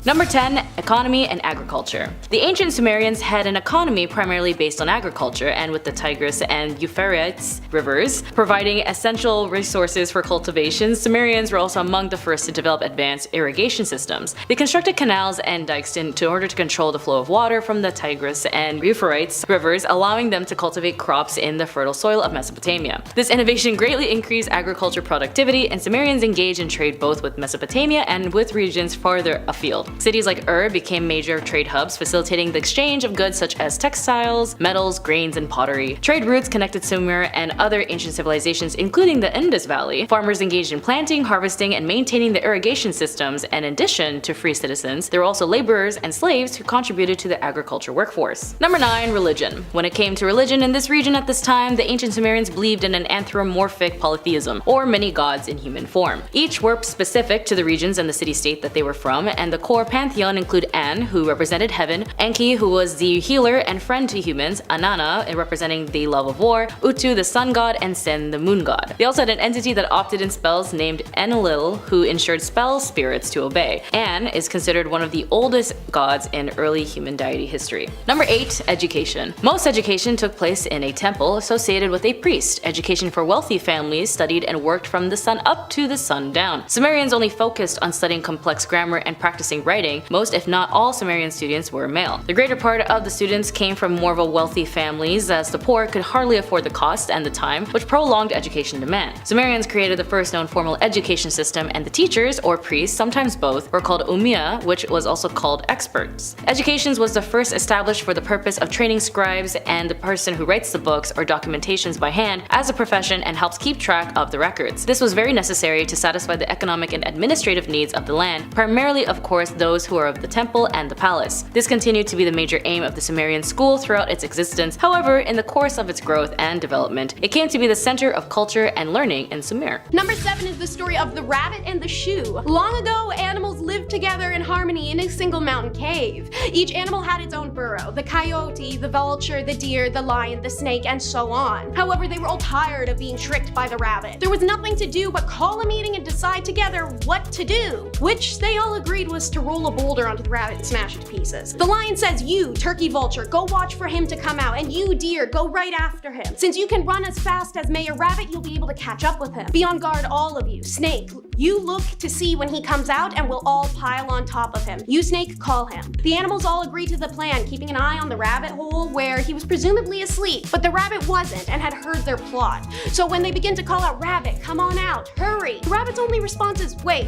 Number 10. Economy and agriculture. The ancient Sumerians had an economy primarily based on agriculture, and with the Tigris and Euphrates rivers providing essential resources for cultivation, Sumerians were also among the first to develop advanced irrigation systems. They constructed canals and dikes in order to control the flow of water from the Tigris and Euphrates rivers, allowing them to cultivate crops in the fertile soil of Mesopotamia. This innovation greatly increased agriculture productivity, and Sumerians engaged in trade both with Mesopotamia and with regions farther afield. Cities like became major trade hubs, facilitating the exchange of goods such as textiles, metals, grains, and pottery. Trade routes connected Sumer and other ancient civilizations, including the Indus Valley. Farmers engaged in planting, harvesting, and maintaining the irrigation systems, and in addition to free citizens, there were also laborers and slaves who contributed to the agriculture workforce. Number 9. Religion. When it came to religion in this region at this time, the ancient Sumerians believed in an anthropomorphic polytheism, or many gods in human form. Each were specific to the regions and the city-state that they were from, and the core pantheon include An, who represented heaven, Enki, who was the healer and friend to humans, Anana, representing the love of war, Utu, the sun god, and Sin, the moon god. They also had an entity that opted in spells named Enlil, who ensured spell spirits to obey. An is considered one of the oldest gods in early human deity history. Number 8. Education. Most education took place in a temple associated with a priest. Education for wealthy families studied and worked from the sun up to the sun down. Sumerians only focused on studying complex grammar and practicing writing. Most, if not all, Sumerian students were male. The greater part of the students came from more of a wealthy families, as the poor could hardly afford the cost and the time, which prolonged education demand. Sumerians created the first known formal education system, and the teachers, or priests, sometimes both, were called umia, which was also called experts. Education was the first established for the purpose of training scribes and the person who writes the books or documentations by hand as a profession and helps keep track of the records. This was very necessary to satisfy the economic and administrative needs of the land, primarily of course those who are of the temple and the palace. This continued to be the major aim of the Sumerian school throughout its existence. However, in the course of its growth and development, it came to be the center of culture and learning in Sumer. Number 7 is the story of the rabbit and the shoe. Long ago, animals lived together in harmony in a single mountain cave. Each animal had its own burrow: the coyote, the vulture, the deer, the lion, the snake, and so on. However, they were all tired of being tricked by the rabbit. There was nothing to do but call a meeting and decide together what to do, which they all agreed was to roll a boulder onto the rabbit and smash it to pieces. The lion says, "You, turkey vulture, go watch for him to come out, and you, deer, go right after him. Since you can run as fast as Mayor Rabbit, you'll be able to catch up with him. Be on guard, all of you. Snake, you look to see when he comes out, and we'll all pile on top of him. You, Snake, call him." The animals all agreed to the plan, keeping an eye on the rabbit hole where he was presumably asleep, but the rabbit wasn't and had heard their plot. So when they begin to call out, "Rabbit, come on out, hurry," the rabbit's only response is, "Wait,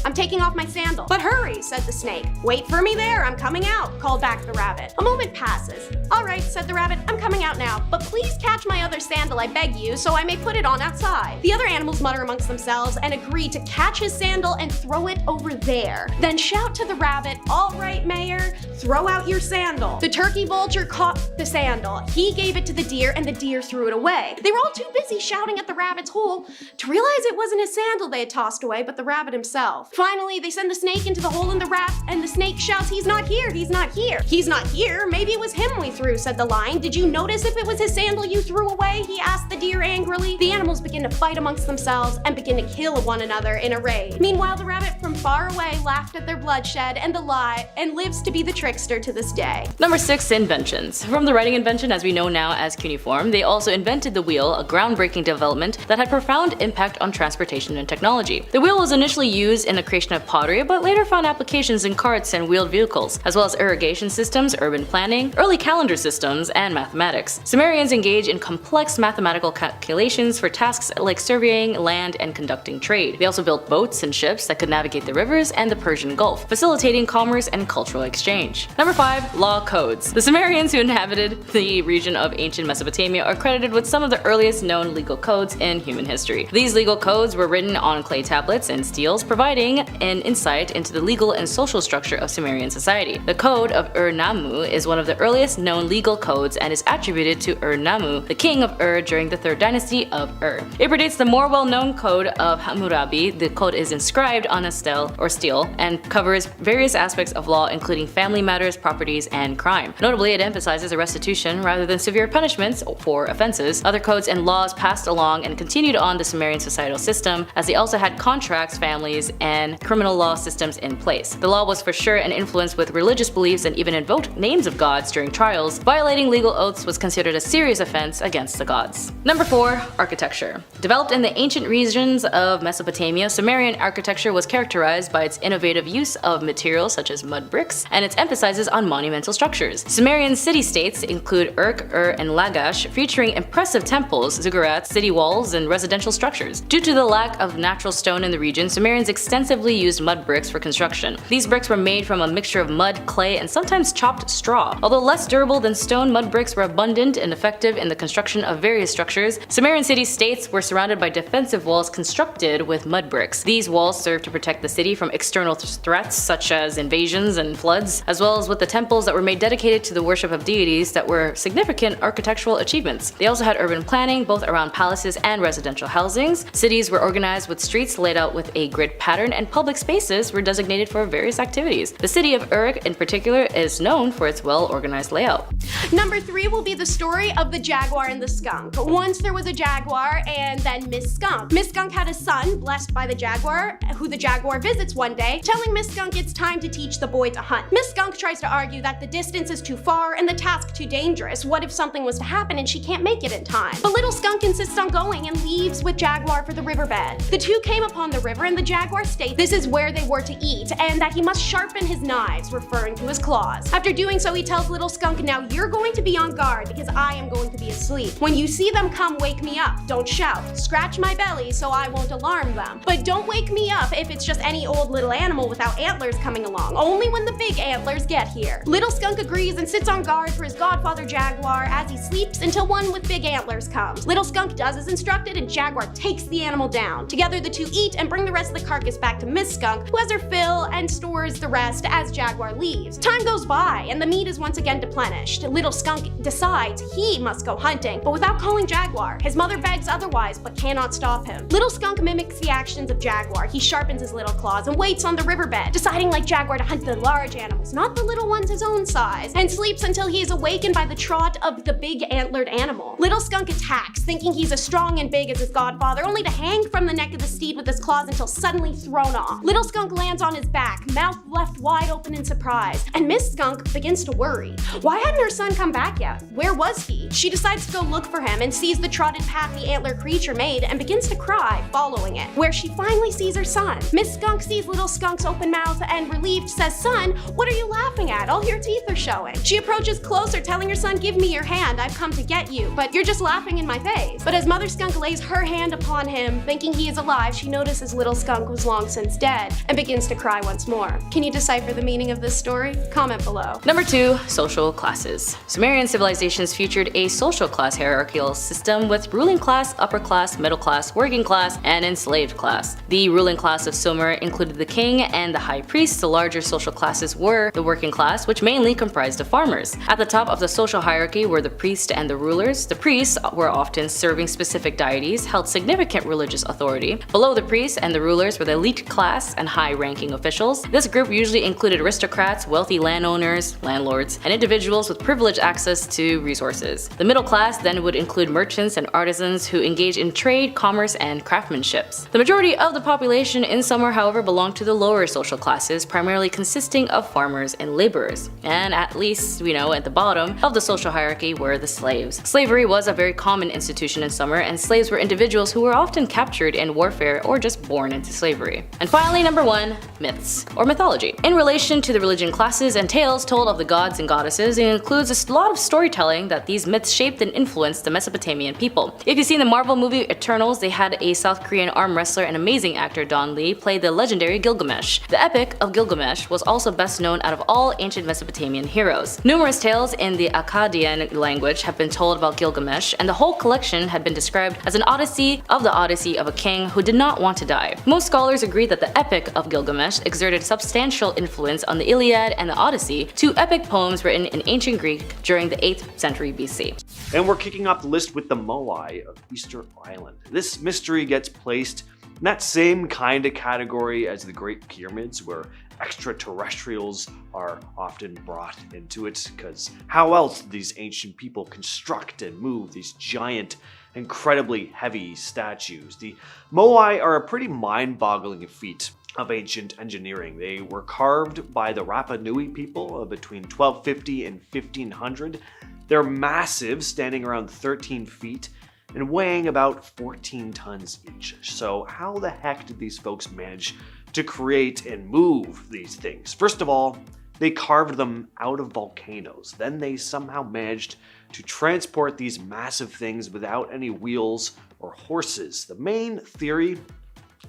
I'm taking off my sandal." "But hurry," said the snake. "Wait for me there, I'm coming out," called back the rabbit. A moment passes. "All right," said the rabbit, "I'm coming out now, but please catch my other sandal, I beg you, so I may put it on outside." The other animals mutter amongst themselves and agree to catch his sandal and throw it over there. Then shout to the rabbit, "All right, Mayor, throw out your sandal." The turkey vulture caught the sandal. He gave it to the deer, and the deer threw it away. They were all too busy shouting at the rabbit's hole to realize it wasn't his sandal they had tossed away, but the rabbit himself. Finally, they send the snake into the hole in the rat, and the snake shouts, "He's not here, he's not here." "He's not here? Maybe it was him we threw," said the lion. "Did you notice if it was his sandal you threw away?" he asked the deer angrily. The animals begin to fight amongst themselves and begin to kill one another in a rage. Meanwhile, the rabbit from far away laughed at their bloodshed and the lie, and lives to be the trickster to this day. Number 6. Inventions. From the writing invention as we know now as cuneiform, they also invented the wheel, a groundbreaking development that had profound impact on transportation and technology. The wheel was initially used in the creation of pottery, but later found applications in carts and wheeled vehicles, as well as irrigation systems, urban planning, early calendar systems, and mathematics. Sumerians engaged in complex mathematical calculations for tasks like surveying land and conducting trade. They also built boats and ships that could navigate the rivers and the Persian Gulf, facilitating commerce and cultural exchange. Number 5. Law codes. The Sumerians who inhabited the region of ancient Mesopotamia are credited with some of the earliest known legal codes in human history. These legal codes were written on clay tablets and steels, providing an insight into the legal and social structure of Sumerian society. The Code of Ur-Nammu is one of the earliest known legal codes and is attributed to Ur-Nammu, the king of Ur during the 3rd dynasty of Ur. It predates the more well-known Code of Hammurabi. The code is inscribed on a stele and covers various aspects of law, including family matters, properties, and crime. Notably, it emphasizes a restitution rather than severe punishments for offenses. Other codes and laws passed along and continued on the Sumerian societal system, as they also had contracts, families, and criminal law systems in place. The law was was for sure an influence with religious beliefs and even invoked names of gods during trials, violating legal oaths was considered a serious offense against the gods. Number 4. Architecture. Developed in the ancient regions of Mesopotamia, Sumerian architecture was characterized by its innovative use of materials such as mud bricks and its emphasis on monumental structures. Sumerian city-states include Urk, Ur, and Lagash, featuring impressive temples, ziggurats, city walls, and residential structures. Due to the lack of natural stone in the region, Sumerians extensively used mud bricks for construction. These bricks were made from a mixture of mud, clay, and sometimes chopped straw. Although less durable than stone, mud bricks were abundant and effective in the construction of various structures. Sumerian city-states were surrounded by defensive walls constructed with mud bricks. These walls served to protect the city from external threats such as invasions and floods, as well as with the temples that were made dedicated to the worship of deities that were significant architectural achievements. They also had urban planning, both around palaces and residential housings. Cities were organized with streets laid out with a grid pattern, and public spaces were designated for various activities. The city of Uruk in particular is known for its well-organized layout. Number 3 will be the story of the jaguar and the skunk. Once there was a jaguar and then Miss Skunk. Miss Skunk had a son, blessed by the jaguar, who the jaguar visits one day, telling Miss Skunk it's time to teach the boy to hunt. Miss Skunk tries to argue that the distance is too far and the task too dangerous. What if something was to happen and she can't make it in time? But little Skunk insists on going and leaves with Jaguar for the riverbed. The two came upon the river and the jaguar states this is where they were to eat and that he must sharpen his knives, referring to his claws. After doing so, he tells little Skunk, now you're going to be on guard because I am going to be asleep. When you see them come, wake me up. Don't shout. Scratch my belly so I won't alarm them. But don't wake me up if it's just any old little animal without antlers coming along. Only when the big antlers get here. Little Skunk agrees and sits on guard for his godfather Jaguar as he sleeps until one with big antlers comes. Little Skunk does as instructed and Jaguar takes the animal down. Together the two eat and bring the rest of the carcass back to Miss Skunk, who has her fill and stores the rest as Jaguar leaves. Time goes by and the meat is once again replenished. Little Skunk decides he must go hunting, but without calling Jaguar. His mother begs otherwise, but cannot stop him. Little Skunk mimics the actions of Jaguar. He sharpens his little claws and waits on the riverbed, deciding like Jaguar to hunt the large animals, not the little ones his own size, and sleeps until he is awakened by the trot of the big antlered animal. Little Skunk attacks, thinking he's as strong and big as his godfather, only to hang from the neck of the steed with his claws until suddenly thrown off. Little Skunk lands on his back, mouth left wide open in surprise, and Miss Skunk begins to worry. Why hadn't her son come back yet? Where was he? She decides to go look for him and sees the trotted path the antler creature made and begins to cry, following it, where she finally sees her son. Miss Skunk sees Little Skunk's open mouth and relieved says, son, what are you laughing at? All your teeth are showing. She approaches closer, telling her son, give me your hand, I've come to get you, but you're just laughing in my face. But as Mother Skunk lays her hand upon him, thinking he is alive, she notices Little Skunk was long since dead and begins to cry once more. Can you decipher the meaning of this story? Comment below. Number 2. Social classes. Sumerian civilizations featured a social class hierarchical system with ruling class, upper class, middle class, working class, and enslaved class. The ruling class of Sumer included the king and the high priest. The larger social classes were the working class, which mainly comprised of farmers. At the top of the social hierarchy were the priests and the rulers. The priests were often serving specific deities, held significant religious authority. Below the priests and the rulers were the elite class and high-ranking officials. This group usually included aristocrats, wealthy landowners, landlords, and individuals with privileged access to resources. The middle class then would include merchants and artisans who engaged in trade, commerce, and craftsmanship. The majority of the population in Sumer, however, belonged to the lower social classes, primarily consisting of farmers and laborers. And at least, at the bottom of the social hierarchy were the slaves. Slavery was a very common institution in Sumer, and slaves were individuals who were often captured in warfare or just born into slavery. And finally, number 1, myths or mythology. In relation to the religion classes and tales told of the gods and goddesses, it includes a lot of storytelling that these myths shaped and influenced the Mesopotamian people. If you've seen the Marvel movie Eternals, they had a South Korean arm wrestler and amazing actor Don Lee play the legendary Gilgamesh. The Epic of Gilgamesh was also best known out of all ancient Mesopotamian heroes. Numerous tales in the Akkadian language have been told about Gilgamesh, and the whole collection had been described as an odyssey of a king who did not want to die. Most scholars agree that the Epic of Gilgamesh exerted substantial influence on the Iliad and the Odyssey, two epic poems written in ancient Greek during the 8th century BC. And we're kicking off the list with the Moai of Easter Island. This mystery gets placed in that same kind of category as the Great Pyramids, where extraterrestrials are often brought into it, because how else did these ancient people construct and move these giant, incredibly heavy statues? The Moai are a pretty mind-boggling feat of ancient engineering. They were carved by the Rapa Nui people between 1250 and 1500. They're massive, standing around 13 feet and weighing about 14 tons each. So how the heck did these folks manage to create and move these things? First of all, they carved them out of volcanoes. Then they somehow managed to transport these massive things without any wheels or horses. The main theory,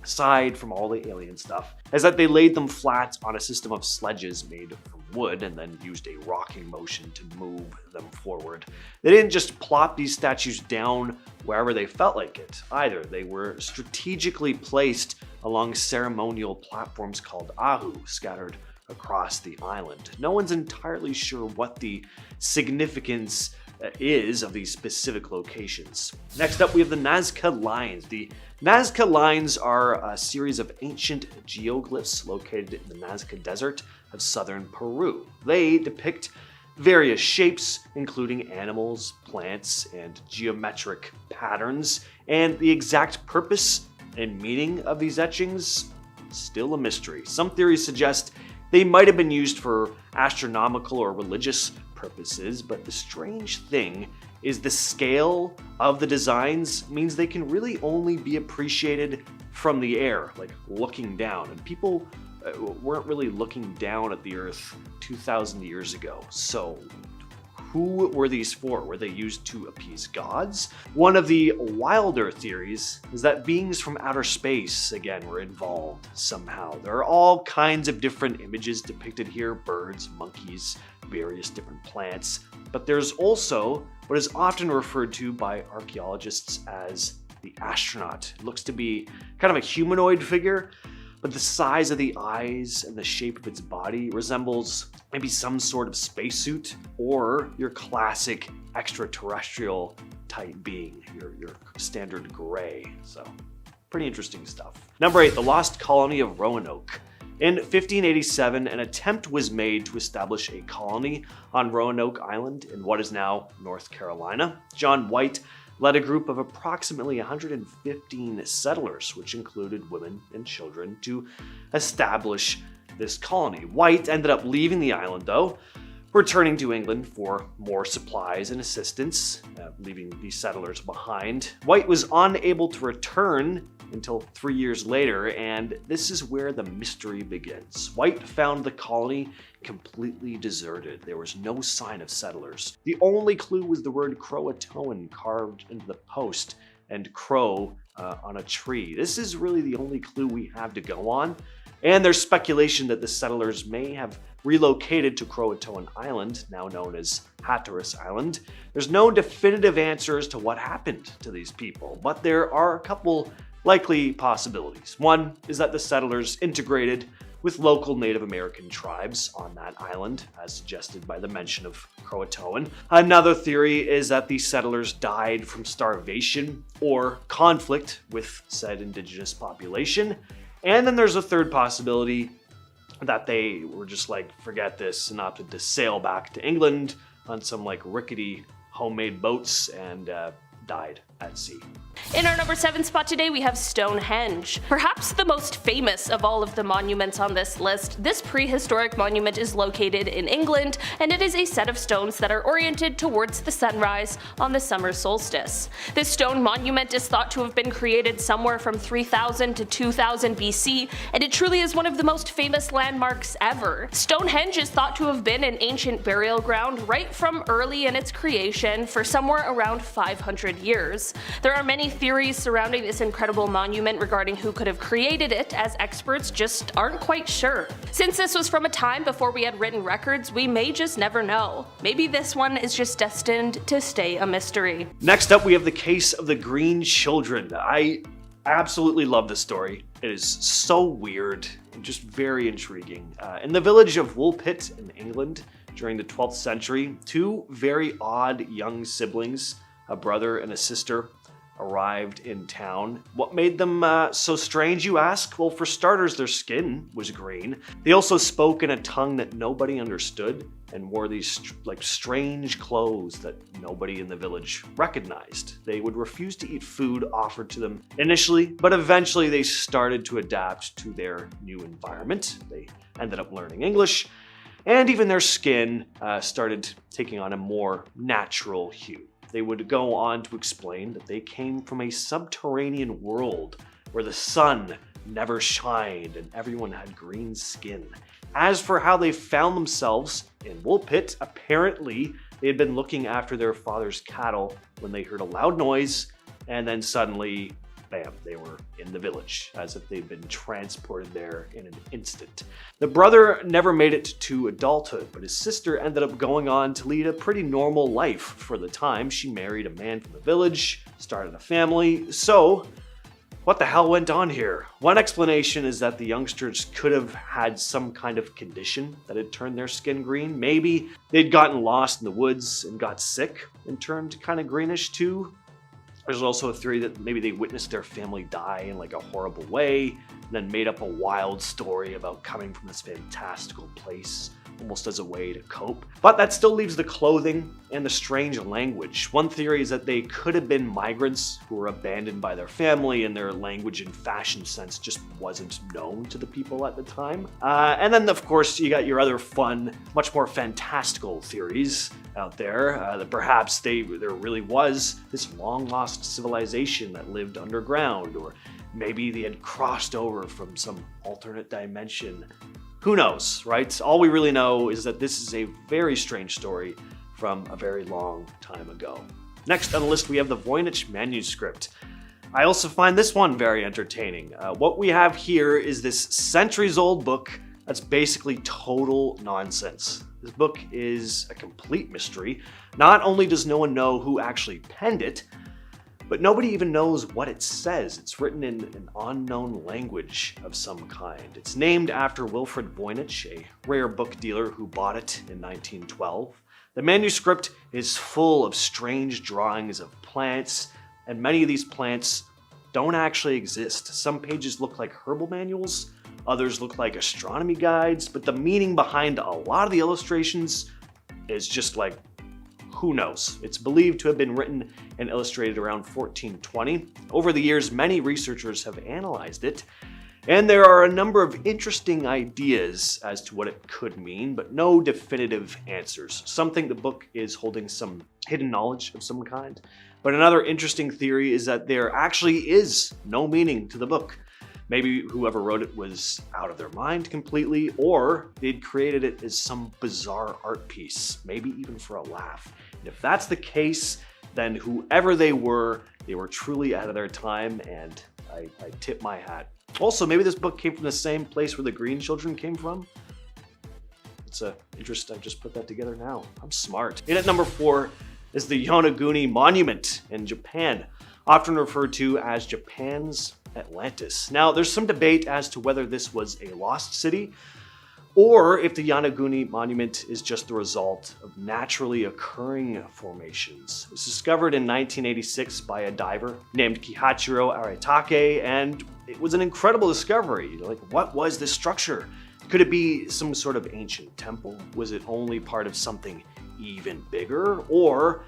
aside from all the alien stuff, is that they laid them flat on a system of sledges made from wood and then used a rocking motion to move them forward. They didn't just plop these statues down wherever they felt like it either. They were strategically placed along ceremonial platforms called ahu, scattered across the island. No one's entirely sure what the significance is of these specific locations. Next up, we have the Nazca Lines. The Nazca Lines are a series of ancient geoglyphs located in the Nazca Desert of southern Peru. They depict various shapes, including animals, plants, and geometric patterns, and the exact purpose and meaning of these etchings, still a mystery. Some theories suggest they might have been used for astronomical or religious purposes, but the strange thing is the scale of the designs means they can really only be appreciated from the air, like looking down. And people weren't really looking down at the Earth 2,000 years ago. So who were these for? Were they used to appease gods? One of the wilder theories is that beings from outer space, again, were involved somehow. There are all kinds of different images depicted here: birds, monkeys, various different plants. But there's also what is often referred to by archaeologists as the astronaut. It looks to be kind of a humanoid figure, but the size of the eyes and the shape of its body resembles maybe some sort of spacesuit or your classic extraterrestrial type being, your standard gray. So pretty interesting stuff. Number 8, the lost colony of Roanoke. In 1587, an attempt was made to establish a colony on Roanoke Island in what is now North Carolina. John White led a group of approximately 115 settlers, which included women and children, to establish this colony. White ended up leaving the island, though, returning to England for more supplies and assistance, leaving these settlers behind. White was unable to return until 3 years later, and this is where the mystery begins. White found the colony completely deserted. There was no sign of settlers. The only clue was the word Croatoan carved into the post and crow on a tree. This is really the only clue we have to go on, and there's speculation that the settlers may have relocated to Croatoan Island, now known as Hatteras Island. There's no definitive answer as to what happened to these people, but there are a couple likely possibilities. One is that the settlers integrated with local Native American tribes on that island, as suggested by the mention of Croatoan. Another theory is that the settlers died from starvation or conflict with said indigenous population. And then there's a third possibility that they were just like, forget this, and opted to sail back to England on some like rickety homemade boats and died at sea. In our number 7 spot today, we have Stonehenge. Perhaps the most famous of all of the monuments on this list, this prehistoric monument is located in England, and it is a set of stones that are oriented towards the sunrise on the summer solstice. This stone monument is thought to have been created somewhere from 3000 to 2000 BC, and it truly is one of the most famous landmarks ever. Stonehenge is thought to have been an ancient burial ground right from early in its creation for somewhere around 500 years. There are many theories surrounding this incredible monument regarding who could have created it, as experts just aren't quite sure. Since this was from a time before we had written records, we may just never know. Maybe this one is just destined to stay a mystery. Next up, we have the case of the Green Children. I absolutely love this story. It is so weird and just very intriguing. In the village of Woolpit in England during the 12th century, two very odd young siblings, a brother and a sister, arrived in town. What made them so strange, you ask? Well, for starters, their skin was green. They also spoke in a tongue that nobody understood and wore these strange clothes that nobody in the village recognized. They would refuse to eat food offered to them initially, but eventually they started to adapt to their new environment. They ended up learning English, and even their skin started taking on a more natural hue. They would go on to explain that they came from a subterranean world where the sun never shined and everyone had green skin. As for how they found themselves in Woolpit, apparently they had been looking after their father's cattle when they heard a loud noise, and then suddenly, bam, they were in the village, as if they'd been transported there in an instant. The brother never made it to adulthood, but his sister ended up going on to lead a pretty normal life for the time. She married a man from the village, started a family. So, what the hell went on here? One explanation is that the youngsters could have had some kind of condition that had turned their skin green. Maybe they'd gotten lost in the woods and got sick and turned kind of greenish too. There's also a theory that maybe they witnessed their family die in like a horrible way, and then made up a wild story about coming from this fantastical place, almost as a way to cope. But that still leaves the clothing and the strange language. One theory is that they could have been migrants who were abandoned by their family, and their language and fashion sense just wasn't known to the people at the time. And then, of course, you got your other fun, much more fantastical theories out there, that perhaps there really was this long-lost civilization that lived underground, or maybe they had crossed over from some alternate dimension. Who knows, right? All we really know is that this is a very strange story from a very long time ago. Next on the list, we have the Voynich manuscript. I also find this one very entertaining. What we have here is this centuries-old book that's basically total nonsense. This book is a complete mystery. Not only does no one know who actually penned it, but nobody even knows what it says. It's written in an unknown language of some kind. It's named after Wilfred Voynich, a rare book dealer who bought it in 1912. The manuscript is full of strange drawings of plants, and many of these plants don't actually exist. Some pages look like herbal manuals, others look like astronomy guides, but the meaning behind a lot of the illustrations is just like, who knows? It's believed to have been written and illustrated around 1420. Over the years, many researchers have analyzed it, and there are a number of interesting ideas as to what it could mean, but no definitive answers. Some think the book is holding some hidden knowledge of some kind, but another interesting theory is that there actually is no meaning to the book. Maybe whoever wrote it was out of their mind completely, or they'd created it as some bizarre art piece, maybe even for a laugh. And if that's the case, then whoever they were truly out of their time, and I tip my hat. Also, maybe this book came from the same place where the Green Children came from. It's an interest, I just put that together now. I'm smart. In at number 4 is the Yonaguni Monument in Japan, often referred to as Japan's Atlantis. Now, there's some debate as to whether this was a lost city, or if the Yonaguni Monument is just the result of naturally occurring formations. It was discovered in 1986 by a diver named Kihachiro Aratake, and it was an incredible discovery. Like, what was this structure? Could it be some sort of ancient temple? Was it only part of something even bigger? Or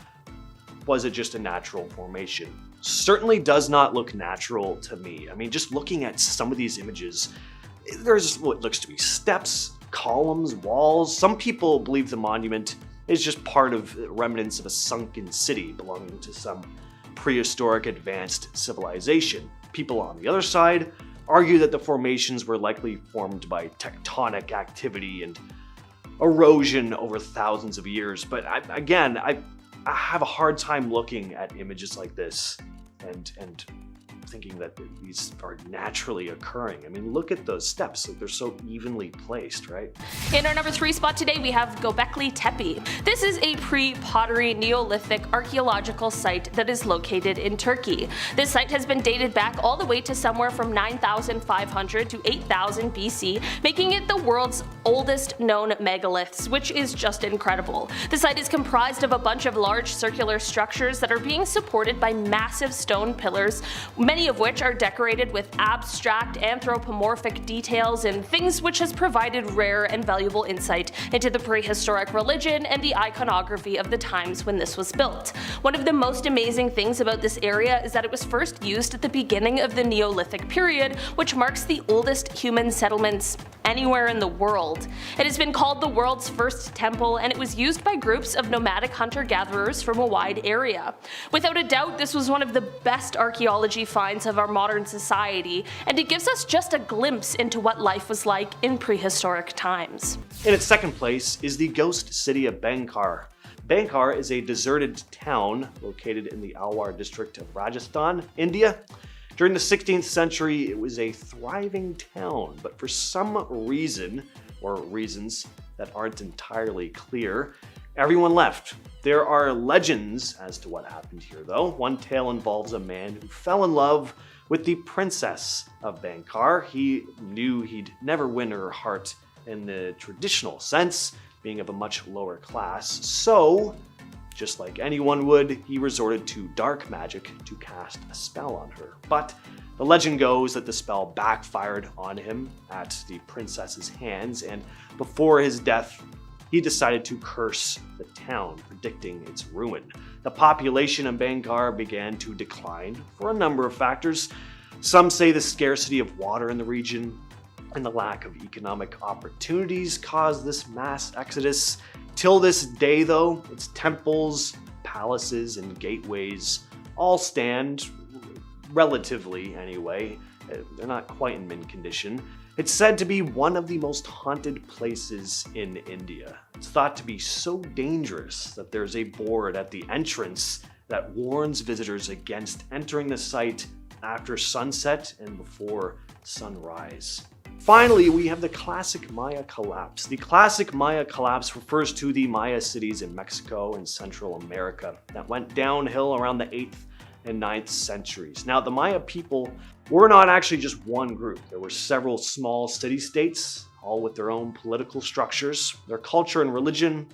was it just a natural formation? Certainly does not look natural to me. I mean, just looking at some of these images, there's what looks to be steps, columns, walls. Some people believe the monument is just part of remnants of a sunken city belonging to some prehistoric advanced civilization. People on the other side argue that the formations were likely formed by tectonic activity and erosion over thousands of years. But I have a hard time looking at images like this and thinking that these are naturally occurring. I mean, look at those steps. Like, they're so evenly placed, right? In our number 3 spot today, we have Göbekli Tepe. This is a pre-pottery Neolithic archaeological site that is located in Turkey. This site has been dated back all the way to somewhere from 9,500 to 8,000 BC, making it the world's oldest known megaliths, which is just incredible. The site is comprised of a bunch of large circular structures that are being supported by massive stone pillars, many of which are decorated with abstract anthropomorphic details and things, which has provided rare and valuable insight into the prehistoric religion and the iconography of the times when this was built. One of the most amazing things about this area is that it was first used at the beginning of the Neolithic period, which marks the oldest human settlements anywhere in the world. It has been called the world's first temple, and it was used by groups of nomadic hunter-gatherers from a wide area. Without a doubt, this was one of the best archaeology finds of our modern society, and it gives us just a glimpse into what life was like in prehistoric times. In its second place is the ghost city of Bangkar. Bangkar is a deserted town located in the Alwar district of Rajasthan, India. During the 16th century, it was a thriving town, but for some reason, or reasons that aren't entirely clear, everyone left. There are legends as to what happened here, though. One tale involves a man who fell in love with the princess of Bangkar. He knew he'd never win her heart in the traditional sense, being of a much lower class, so just like anyone would, he resorted to dark magic to cast a spell on her. But the legend goes that the spell backfired on him at the princess's hands, and before his death, he decided to curse the town, predicting its ruin. The population of Bangkar began to decline for a number of factors. Some say the scarcity of water in the region and the lack of economic opportunities caused this mass exodus. Till this day, though, its temples, palaces, and gateways all stand, relatively anyway. They're not quite in mint condition. It's said to be one of the most haunted places in India. It's thought to be so dangerous that there's a board at the entrance that warns visitors against entering the site after sunset and before sunrise. Finally, we have the classic Maya collapse. The classic Maya collapse refers to the Maya cities in Mexico and Central America that went downhill around the 8th and 9th centuries. Now, the Maya people were not actually just one group. There were several small city-states, all with their own political structures. Their culture and religion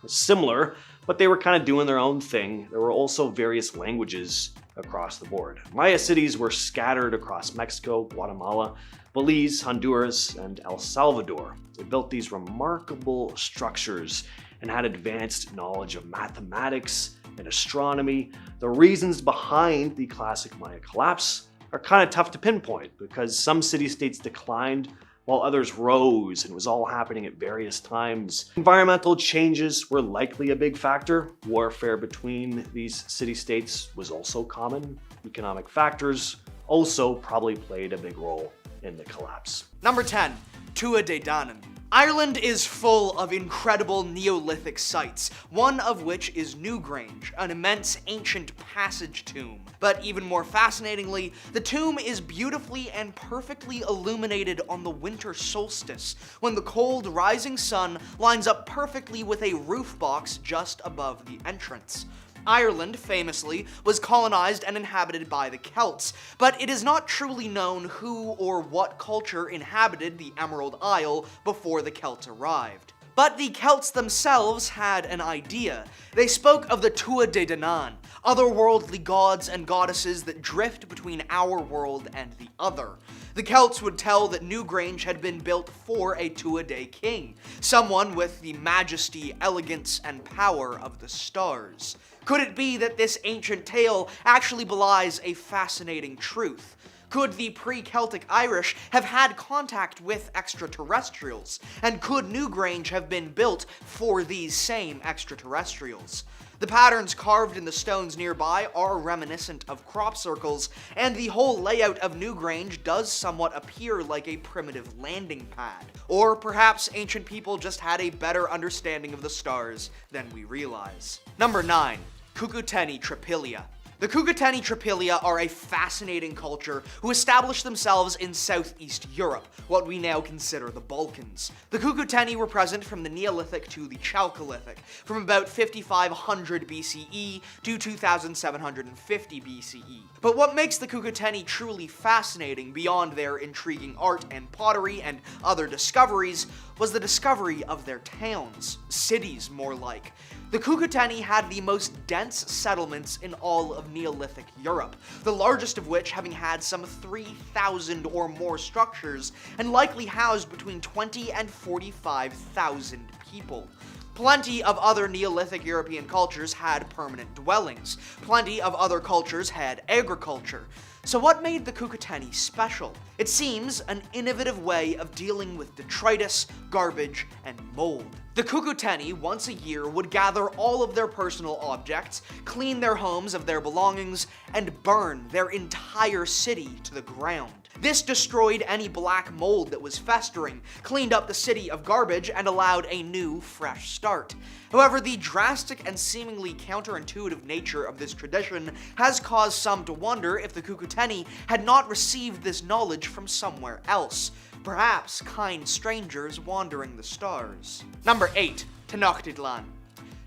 was similar, but they were kind of doing their own thing. There were also various languages across the board. Maya cities were scattered across Mexico, Guatemala, Belize, Honduras, and El Salvador. They built these remarkable structures and had advanced knowledge of mathematics and astronomy. The reasons behind the classic Maya collapse are kind of tough to pinpoint because some city-states declined while others rose, and it was all happening at various times. Environmental changes were likely a big factor. Warfare between these city-states was also common. Economic factors also probably played a big role in the collapse. Number 10. Tua de Danann. Ireland is full of incredible Neolithic sites, one of which is Newgrange, an immense ancient passage tomb. But even more fascinatingly, the tomb is beautifully and perfectly illuminated on the winter solstice, when the cold rising sun lines up perfectly with a roof box just above the entrance. Ireland, famously, was colonized and inhabited by the Celts, but it is not truly known who or what culture inhabited the Emerald Isle before the Celts arrived. But the Celts themselves had an idea. They spoke of the Tua de Danann, otherworldly gods and goddesses that drift between our world and the other. The Celts would tell that Newgrange had been built for a Tua de king, someone with the majesty, elegance, and power of the stars. Could it be that this ancient tale actually belies a fascinating truth? Could the pre-Celtic Irish have had contact with extraterrestrials? And could Newgrange have been built for these same extraterrestrials? The patterns carved in the stones nearby are reminiscent of crop circles, and the whole layout of Newgrange does somewhat appear like a primitive landing pad. Or perhaps ancient people just had a better understanding of the stars than we realize. Number 9. Cucuteni Tripilia. The Cucuteni Tripilia are a fascinating culture who established themselves in southeast Europe, what we now consider the Balkans. The Cucuteni were present from the Neolithic to the Chalcolithic, from about 5500 BCE to 2750 BCE. But what makes the Cucuteni truly fascinating beyond their intriguing art and pottery and other discoveries was the discovery of their towns, cities more like. The Cucuteni had the most dense settlements in all of Neolithic Europe, the largest of which having had some 3,000 or more structures and likely housed between 20 and 45,000 people. Plenty of other Neolithic European cultures had permanent dwellings. Plenty of other cultures had agriculture. So what made the Cucuteni special? It seems an innovative way of dealing with detritus, garbage, and mold. The Cucuteni once a year would gather all of their personal objects, clean their homes of their belongings, and burn their entire city to the ground. This destroyed any black mold that was festering, cleaned up the city of garbage, and allowed a new, fresh start. However, the drastic and seemingly counterintuitive nature of this tradition has caused some to wonder if the Cucuteni had not received this knowledge from somewhere else. Perhaps kind strangers wandering the stars. Number 8. Tenochtitlan.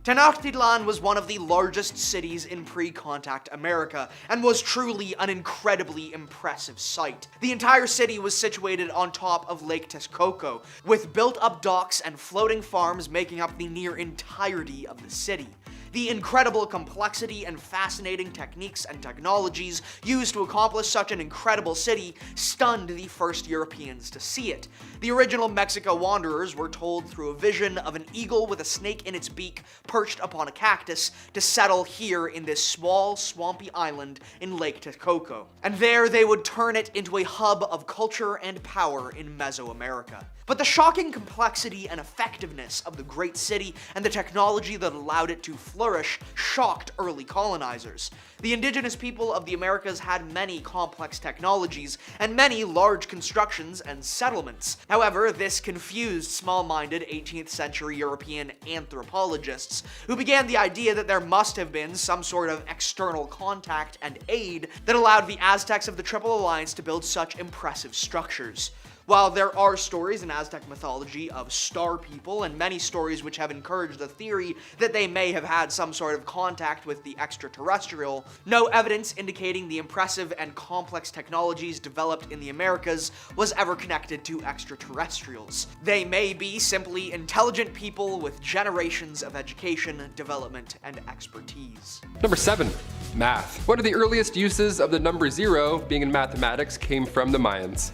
Tenochtitlan was one of the largest cities in pre-contact America, and was truly an incredibly impressive sight. The entire city was situated on top of Lake Texcoco, with built-up docks and floating farms making up the near entirety of the city. The incredible complexity and fascinating techniques and technologies used to accomplish such an incredible city stunned the first Europeans to see it. The original Mexico wanderers were told through a vision of an eagle with a snake in its beak perched upon a cactus to settle here in this small, swampy island in Lake Texcoco. And there they would turn it into a hub of culture and power in Mesoamerica. But the shocking complexity and effectiveness of the great city and the technology that allowed it to flourish shocked early colonizers. The indigenous people of the Americas had many complex technologies and many large constructions and settlements. However, this confused small-minded 18th century European anthropologists, who began the idea that there must have been some sort of external contact and aid that allowed the Aztecs of the Triple Alliance to build such impressive structures. While there are stories in Aztec mythology of star people, and many stories which have encouraged the theory that they may have had some sort of contact with the extraterrestrial, no evidence indicating the impressive and complex technologies developed in the Americas was ever connected to extraterrestrials. They may be simply intelligent people with generations of education, development, and expertise. Number 7. Math. One of the earliest uses of the number 0, being in mathematics, came from the Mayans.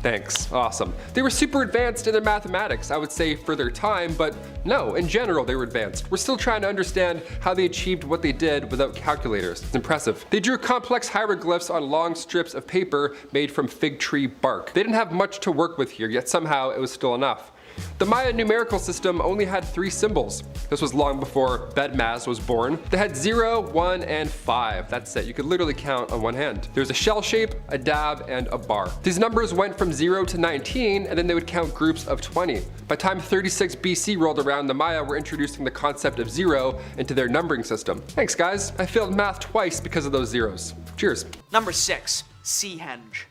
Thanks, awesome. They were super advanced in their mathematics, I would say for their time, but no, in general they were advanced. We're still trying to understand how they achieved what they did without calculators. It's impressive. They drew complex hieroglyphs on long strips of paper made from fig tree bark. They didn't have much to work with here, yet somehow it was still enough. The Maya numerical system only had 3 symbols. This was long before Bedmaz was born. They had 0, 1, and 5. That's it. You could literally count on one hand. There's a shell shape, a dab, and a bar. These numbers went from 0 to 19, and then they would count groups of 20. By time 36 BC rolled around, the Maya were introducing the concept of 0 into their numbering system. Thanks guys, I failed math twice because of those zeros. Cheers. Number 6. Seahenge.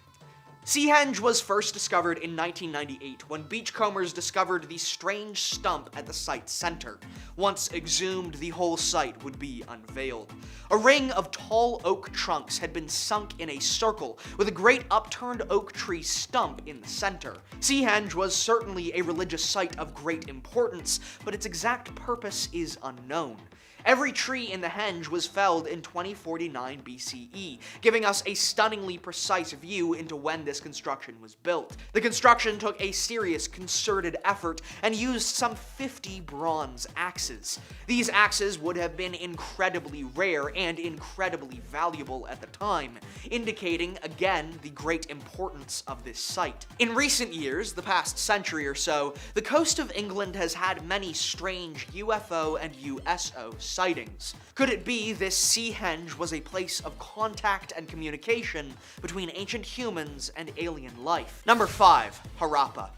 Seahenge was first discovered in 1998 when beachcombers discovered the strange stump at the site's center. Once exhumed, the whole site would be unveiled. A ring of tall oak trunks had been sunk in a circle with a great upturned oak tree stump in the center. Seahenge was certainly a religious site of great importance, but its exact purpose is unknown. Every tree in the henge was felled in 2049 BCE, giving us a stunningly precise view into when this construction was built. The construction took a serious, concerted effort and used some 50 bronze axes. These axes would have been incredibly rare and incredibly valuable at the time, indicating again the great importance of this site. In recent years, the past century or so, the coast of England has had many strange UFO and USO sightings. Could it be this Seahenge was a place of contact and communication between ancient humans and alien life? Number 5. Harappa.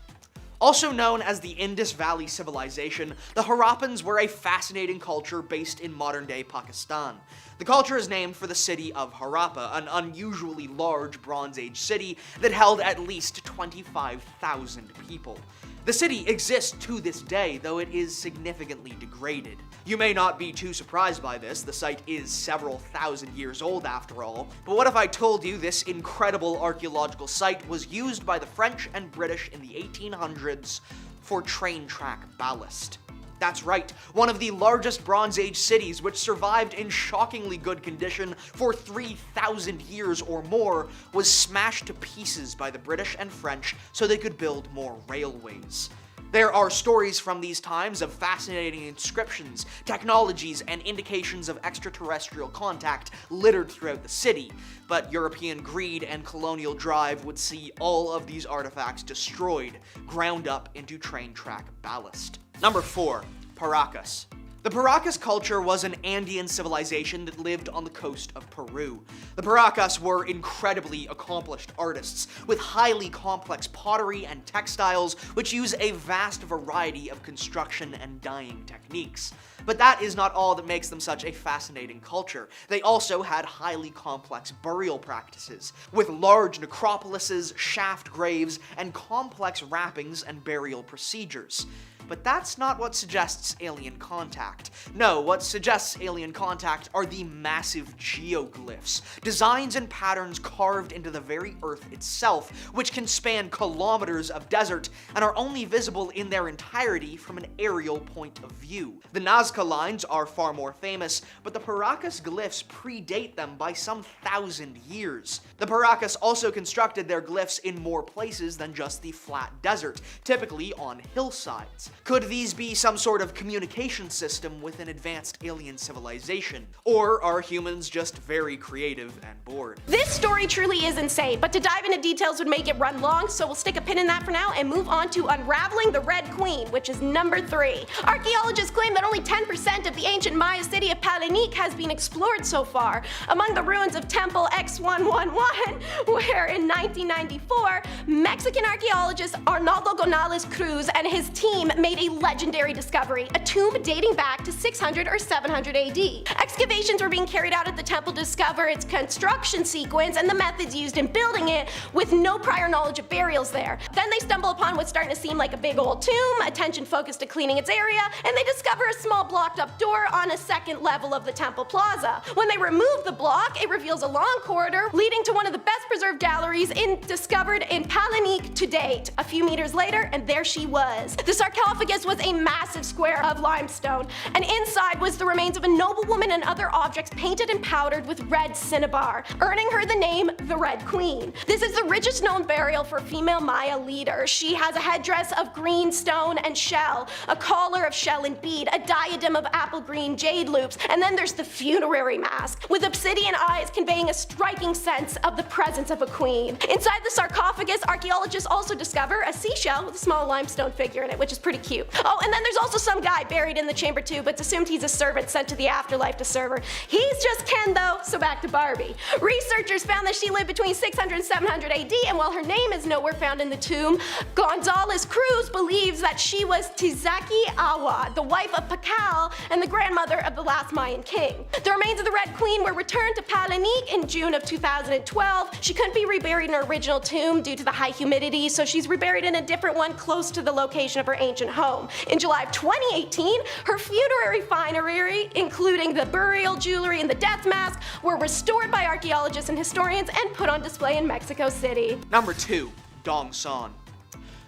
Also known as the Indus Valley Civilization, the Harappans were a fascinating culture based in modern-day Pakistan. The culture is named for the city of Harappa, an unusually large Bronze Age city that held at least 25,000 people. The city exists to this day, though it is significantly degraded. You may not be too surprised by this, the site is several thousand years old after all, but what if I told you this incredible archaeological site was used by the French and British in the 1800s for train track ballast? That's right, one of the largest Bronze Age cities which survived in shockingly good condition for 3,000 years or more was smashed to pieces by the British and French so they could build more railways. There are stories from these times of fascinating inscriptions, technologies, and indications of extraterrestrial contact littered throughout the city, but European greed and colonial drive would see all of these artifacts destroyed, ground up into train track ballast. Number 4. Paracas. The Paracas culture was an Andean civilization that lived on the coast of Peru. The Paracas were incredibly accomplished artists, with highly complex pottery and textiles which use a vast variety of construction and dyeing techniques. But that is not all that makes them such a fascinating culture. They also had highly complex burial practices, with large necropolises, shaft graves, and complex wrappings and burial procedures. But that's not what suggests alien contact. No, what suggests alien contact are the massive geoglyphs, designs and patterns carved into the very earth itself, which can span kilometers of desert and are only visible in their entirety from an aerial point of view. The Nazca lines are far more famous, but the Paracas glyphs predate them by some 1,000 years. The Paracas also constructed their glyphs in more places than just the flat desert, typically on hillsides. Could these be some sort of communication system with an advanced alien civilization? Or are humans just very creative and bored? This story truly is insane, but to dive into details would make it run long, so we'll stick a pin in that for now and move on to unraveling the Red Queen, which is number 3. Archaeologists claim that only 10% of the ancient Maya city of Palenque has been explored so far. Among the ruins of Temple X111, where in 1994, Mexican archaeologist Arnaldo González Cruz and his team made a legendary discovery, a tomb dating back to 600 or 700 AD. Excavations were being carried out at the temple to discover its construction sequence and the methods used in building it with no prior knowledge of burials there. Then they stumble upon what's starting to seem like a big old tomb, attention focused to cleaning its area, and they discover a small blocked up door on a second level of the temple plaza. When they remove the block, it reveals a long corridor leading to one of the best preserved galleries discovered in Palenque to date. A few meters later, and there she was. The sarcophagus was a massive square of limestone, and inside was the remains of a noblewoman and other objects painted and powdered with red cinnabar, earning her the name the Red Queen. This is the richest known burial for a female Maya leader. She has a headdress of green stone and shell, a collar of shell and bead, a diadem of apple green jade loops, and then there's the funerary mask, with obsidian eyes conveying a striking sense of the presence of a queen. Inside the sarcophagus, archaeologists also discover a seashell with a small limestone figure in it, which is pretty cute. Oh, and then there's also some guy buried in the chamber too, but it's assumed he's a servant sent to the afterlife to serve her. He's just Ken though, so back to Barbie. Researchers found that she lived between 600 and 700 AD, and while her name is nowhere found in the tomb, González Cruz believes that she was Tizaki Awa, the wife of Pakal and the grandmother of the last Mayan king. The remains of the Red Queen were returned to Palenque in June of 2012. She couldn't be reburied in her original tomb due to the high humidity, so she's reburied in a different one close to the location of her ancient home. In July of 2018, her funerary finery, including the burial jewelry and the death mask, were restored by archaeologists and historians and put on display in Mexico City. Number 2. Dong Son.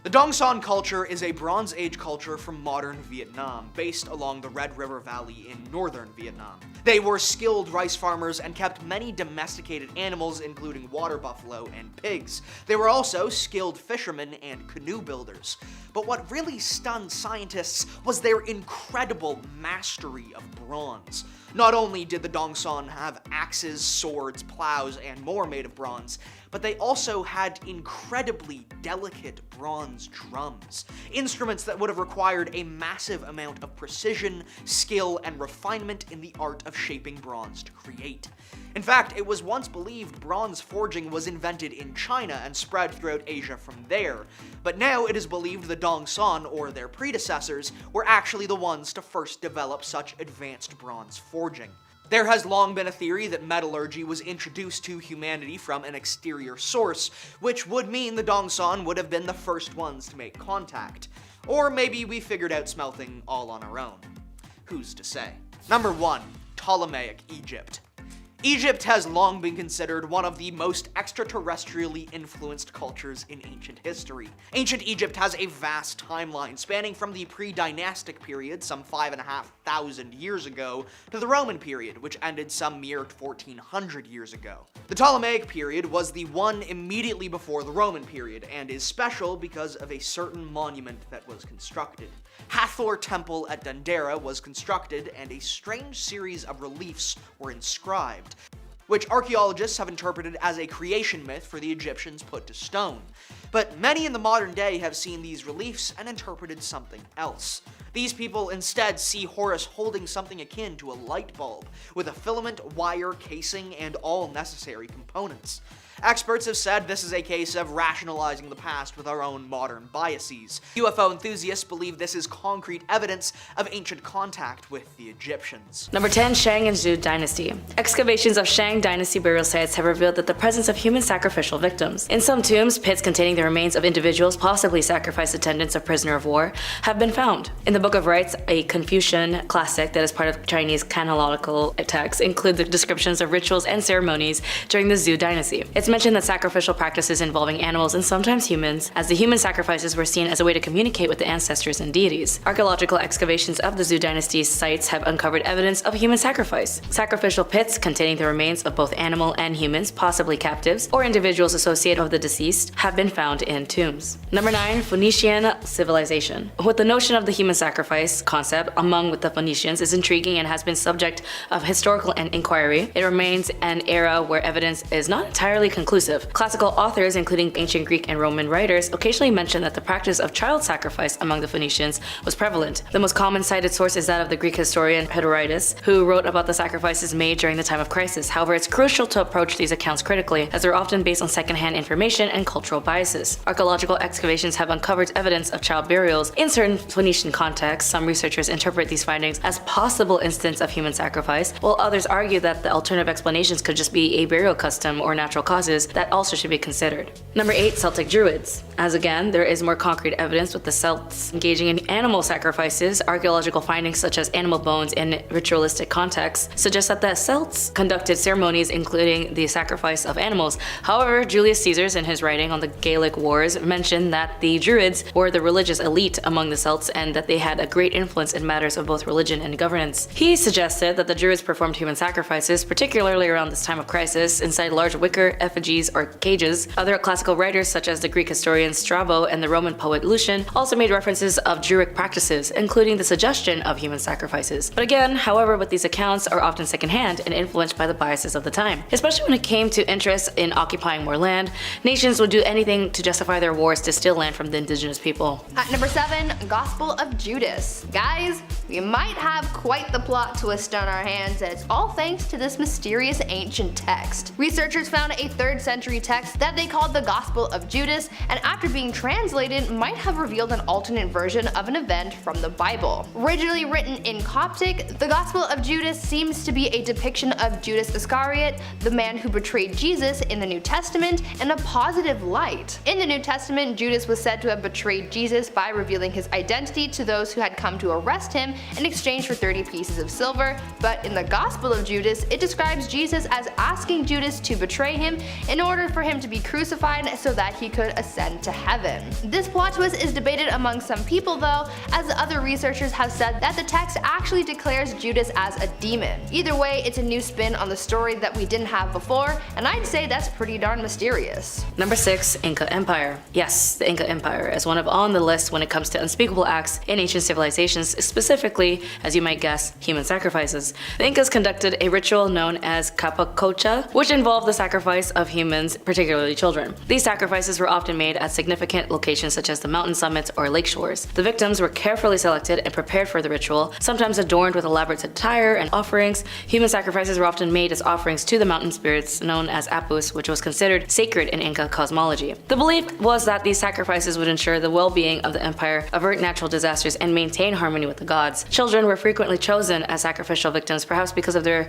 The Dong Son culture is a Bronze Age culture from modern Vietnam, based along the Red River Valley in northern Vietnam. They were skilled rice farmers and kept many domesticated animals, including water buffalo and pigs. They were also skilled fishermen and canoe builders. But what really stunned scientists was their incredible mastery of bronze. Not only did the Dong Son have axes, swords, plows, and more made of bronze, but they also had incredibly delicate bronze drums, instruments that would have required a massive amount of precision, skill, and refinement in the art of shaping bronze to create. In fact, it was once believed bronze forging was invented in China and spread throughout Asia from there, but now it is believed the Dongsan, or their predecessors, were actually the ones to first develop such advanced bronze forging. There has long been a theory that metallurgy was introduced to humanity from an exterior source, which would mean the Dongsan would have been the first ones to make contact. Or maybe we figured out smelting all on our own. Who's to say? Number 1. Ptolemaic Egypt. Egypt has long been considered one of the most extraterrestrially influenced cultures in ancient history. Ancient Egypt has a vast timeline spanning from the pre-dynastic period, some 5,500 years ago, to the Roman period, which ended some mere 1400 years ago. The Ptolemaic period was the one immediately before the Roman period, and is special because of a certain monument that was constructed. Hathor Temple at Dendera was constructed, and a strange series of reliefs were inscribed, which archaeologists have interpreted as a creation myth for the Egyptians put to stone. But many in the modern day have seen these reliefs and interpreted something else. These people instead see Horus holding something akin to a light bulb, with a filament, wire, casing, and all necessary components. Experts have said this is a case of rationalizing the past with our own modern biases. UFO enthusiasts believe this is concrete evidence of ancient contact with the Egyptians. Number 10. Shang and Zhou Dynasty. Excavations of Shang Dynasty burial sites have revealed that the presence of human sacrificial victims. In some tombs, pits containing the remains of individuals possibly sacrificed attendants of prisoner of war have been found. In the Book of Rites, a Confucian classic that is part of Chinese canonical texts, include the descriptions of rituals and ceremonies during the Zhou Dynasty. It's mentioned that sacrificial practices involving animals and sometimes humans, as the human sacrifices were seen as a way to communicate with the ancestors and deities. Archaeological excavations of the Zhou Dynasty's sites have uncovered evidence of human sacrifice. Sacrificial pits containing the remains of both animal and humans, possibly captives, or individuals associated with the deceased, have been found in tombs. Number 9. Phoenician civilization. With the notion of the human sacrifice concept among the Phoenicians is intriguing and has been subject of historical inquiry, it remains an era where evidence is not entirely conclusive. Classical authors, including ancient Greek and Roman writers, occasionally mention that the practice of child sacrifice among the Phoenicians was prevalent. The most common cited source is that of the Greek historian Herodotus, who wrote about the sacrifices made during the time of crisis. However, it's crucial to approach these accounts critically, as they're often based on secondhand information and cultural biases. Archaeological excavations have uncovered evidence of child burials in certain Phoenician contexts. Some researchers interpret these findings as possible instance of human sacrifice, while others argue that the alternative explanations could just be a burial custom or natural causes that also should be considered. Number 8. Celtic Druids. As again, there is more concrete evidence with the Celts engaging in animal sacrifices. Archaeological findings such as animal bones in ritualistic contexts suggest that the Celts conducted ceremonies including the sacrifice of animals. However, Julius Caesar, in his writing on the Gaelic Wars, mentioned that the Druids were the religious elite among the Celts and that they had a great influence in matters of both religion and governance. He suggested that the Druids performed human sacrifices, particularly around this time of crisis, inside large wicker effigies or cages. Other classical writers such as the Greek historian Strabo and the Roman poet Lucian also made references of Druidic practices, including the suggestion of human sacrifices. But again, however, with these accounts are often secondhand and influenced by the biases of the time. Especially when it came to interest in occupying more land, nations would do anything to justify their wars to steal land from the indigenous people. At number 7, Gospel of Judas. Guys, we might have quite the plot twist on our hands, and it's all thanks to this mysterious ancient text. Researchers found a 3rd century text that they called the Gospel of Judas, and after being translated might have revealed an alternate version of an event from the Bible. Originally written in Coptic, the Gospel of Judas seems to be a depiction of Judas Iscariot, the man who betrayed Jesus in the New Testament, in a positive light. In the New Testament, Judas was said to have betrayed Jesus by revealing his identity to those who had come to arrest him in exchange for 30 pieces of silver, but in the Gospel of Judas, it describes Jesus as asking Judas to betray him in order for him to be crucified so that he could ascend to heaven. This plot twist is debated among some people though, as other researchers have said that the text actually declares Judas as a demon. Either way, it's a new spin on the story that we didn't have before, and I'd say that's pretty darn mysterious. Number 6. Inca Empire. Yes, the Inca Empire is one of on the list when it comes to unspeakable acts in ancient civilizations, specifically, as you might guess, human sacrifices. The Incas conducted a ritual known as Capacocha, which involved the sacrifice of of humans, particularly children. These sacrifices were often made at significant locations such as the mountain summits or lake shores. The victims were carefully selected and prepared for the ritual, sometimes adorned with elaborate attire and offerings. Human sacrifices were often made as offerings to the mountain spirits known as Apus, which was considered sacred in Inca cosmology. The belief was that these sacrifices would ensure the well-being of the empire, avert natural disasters, and maintain harmony with the gods. Children were frequently chosen as sacrificial victims, perhaps because of their,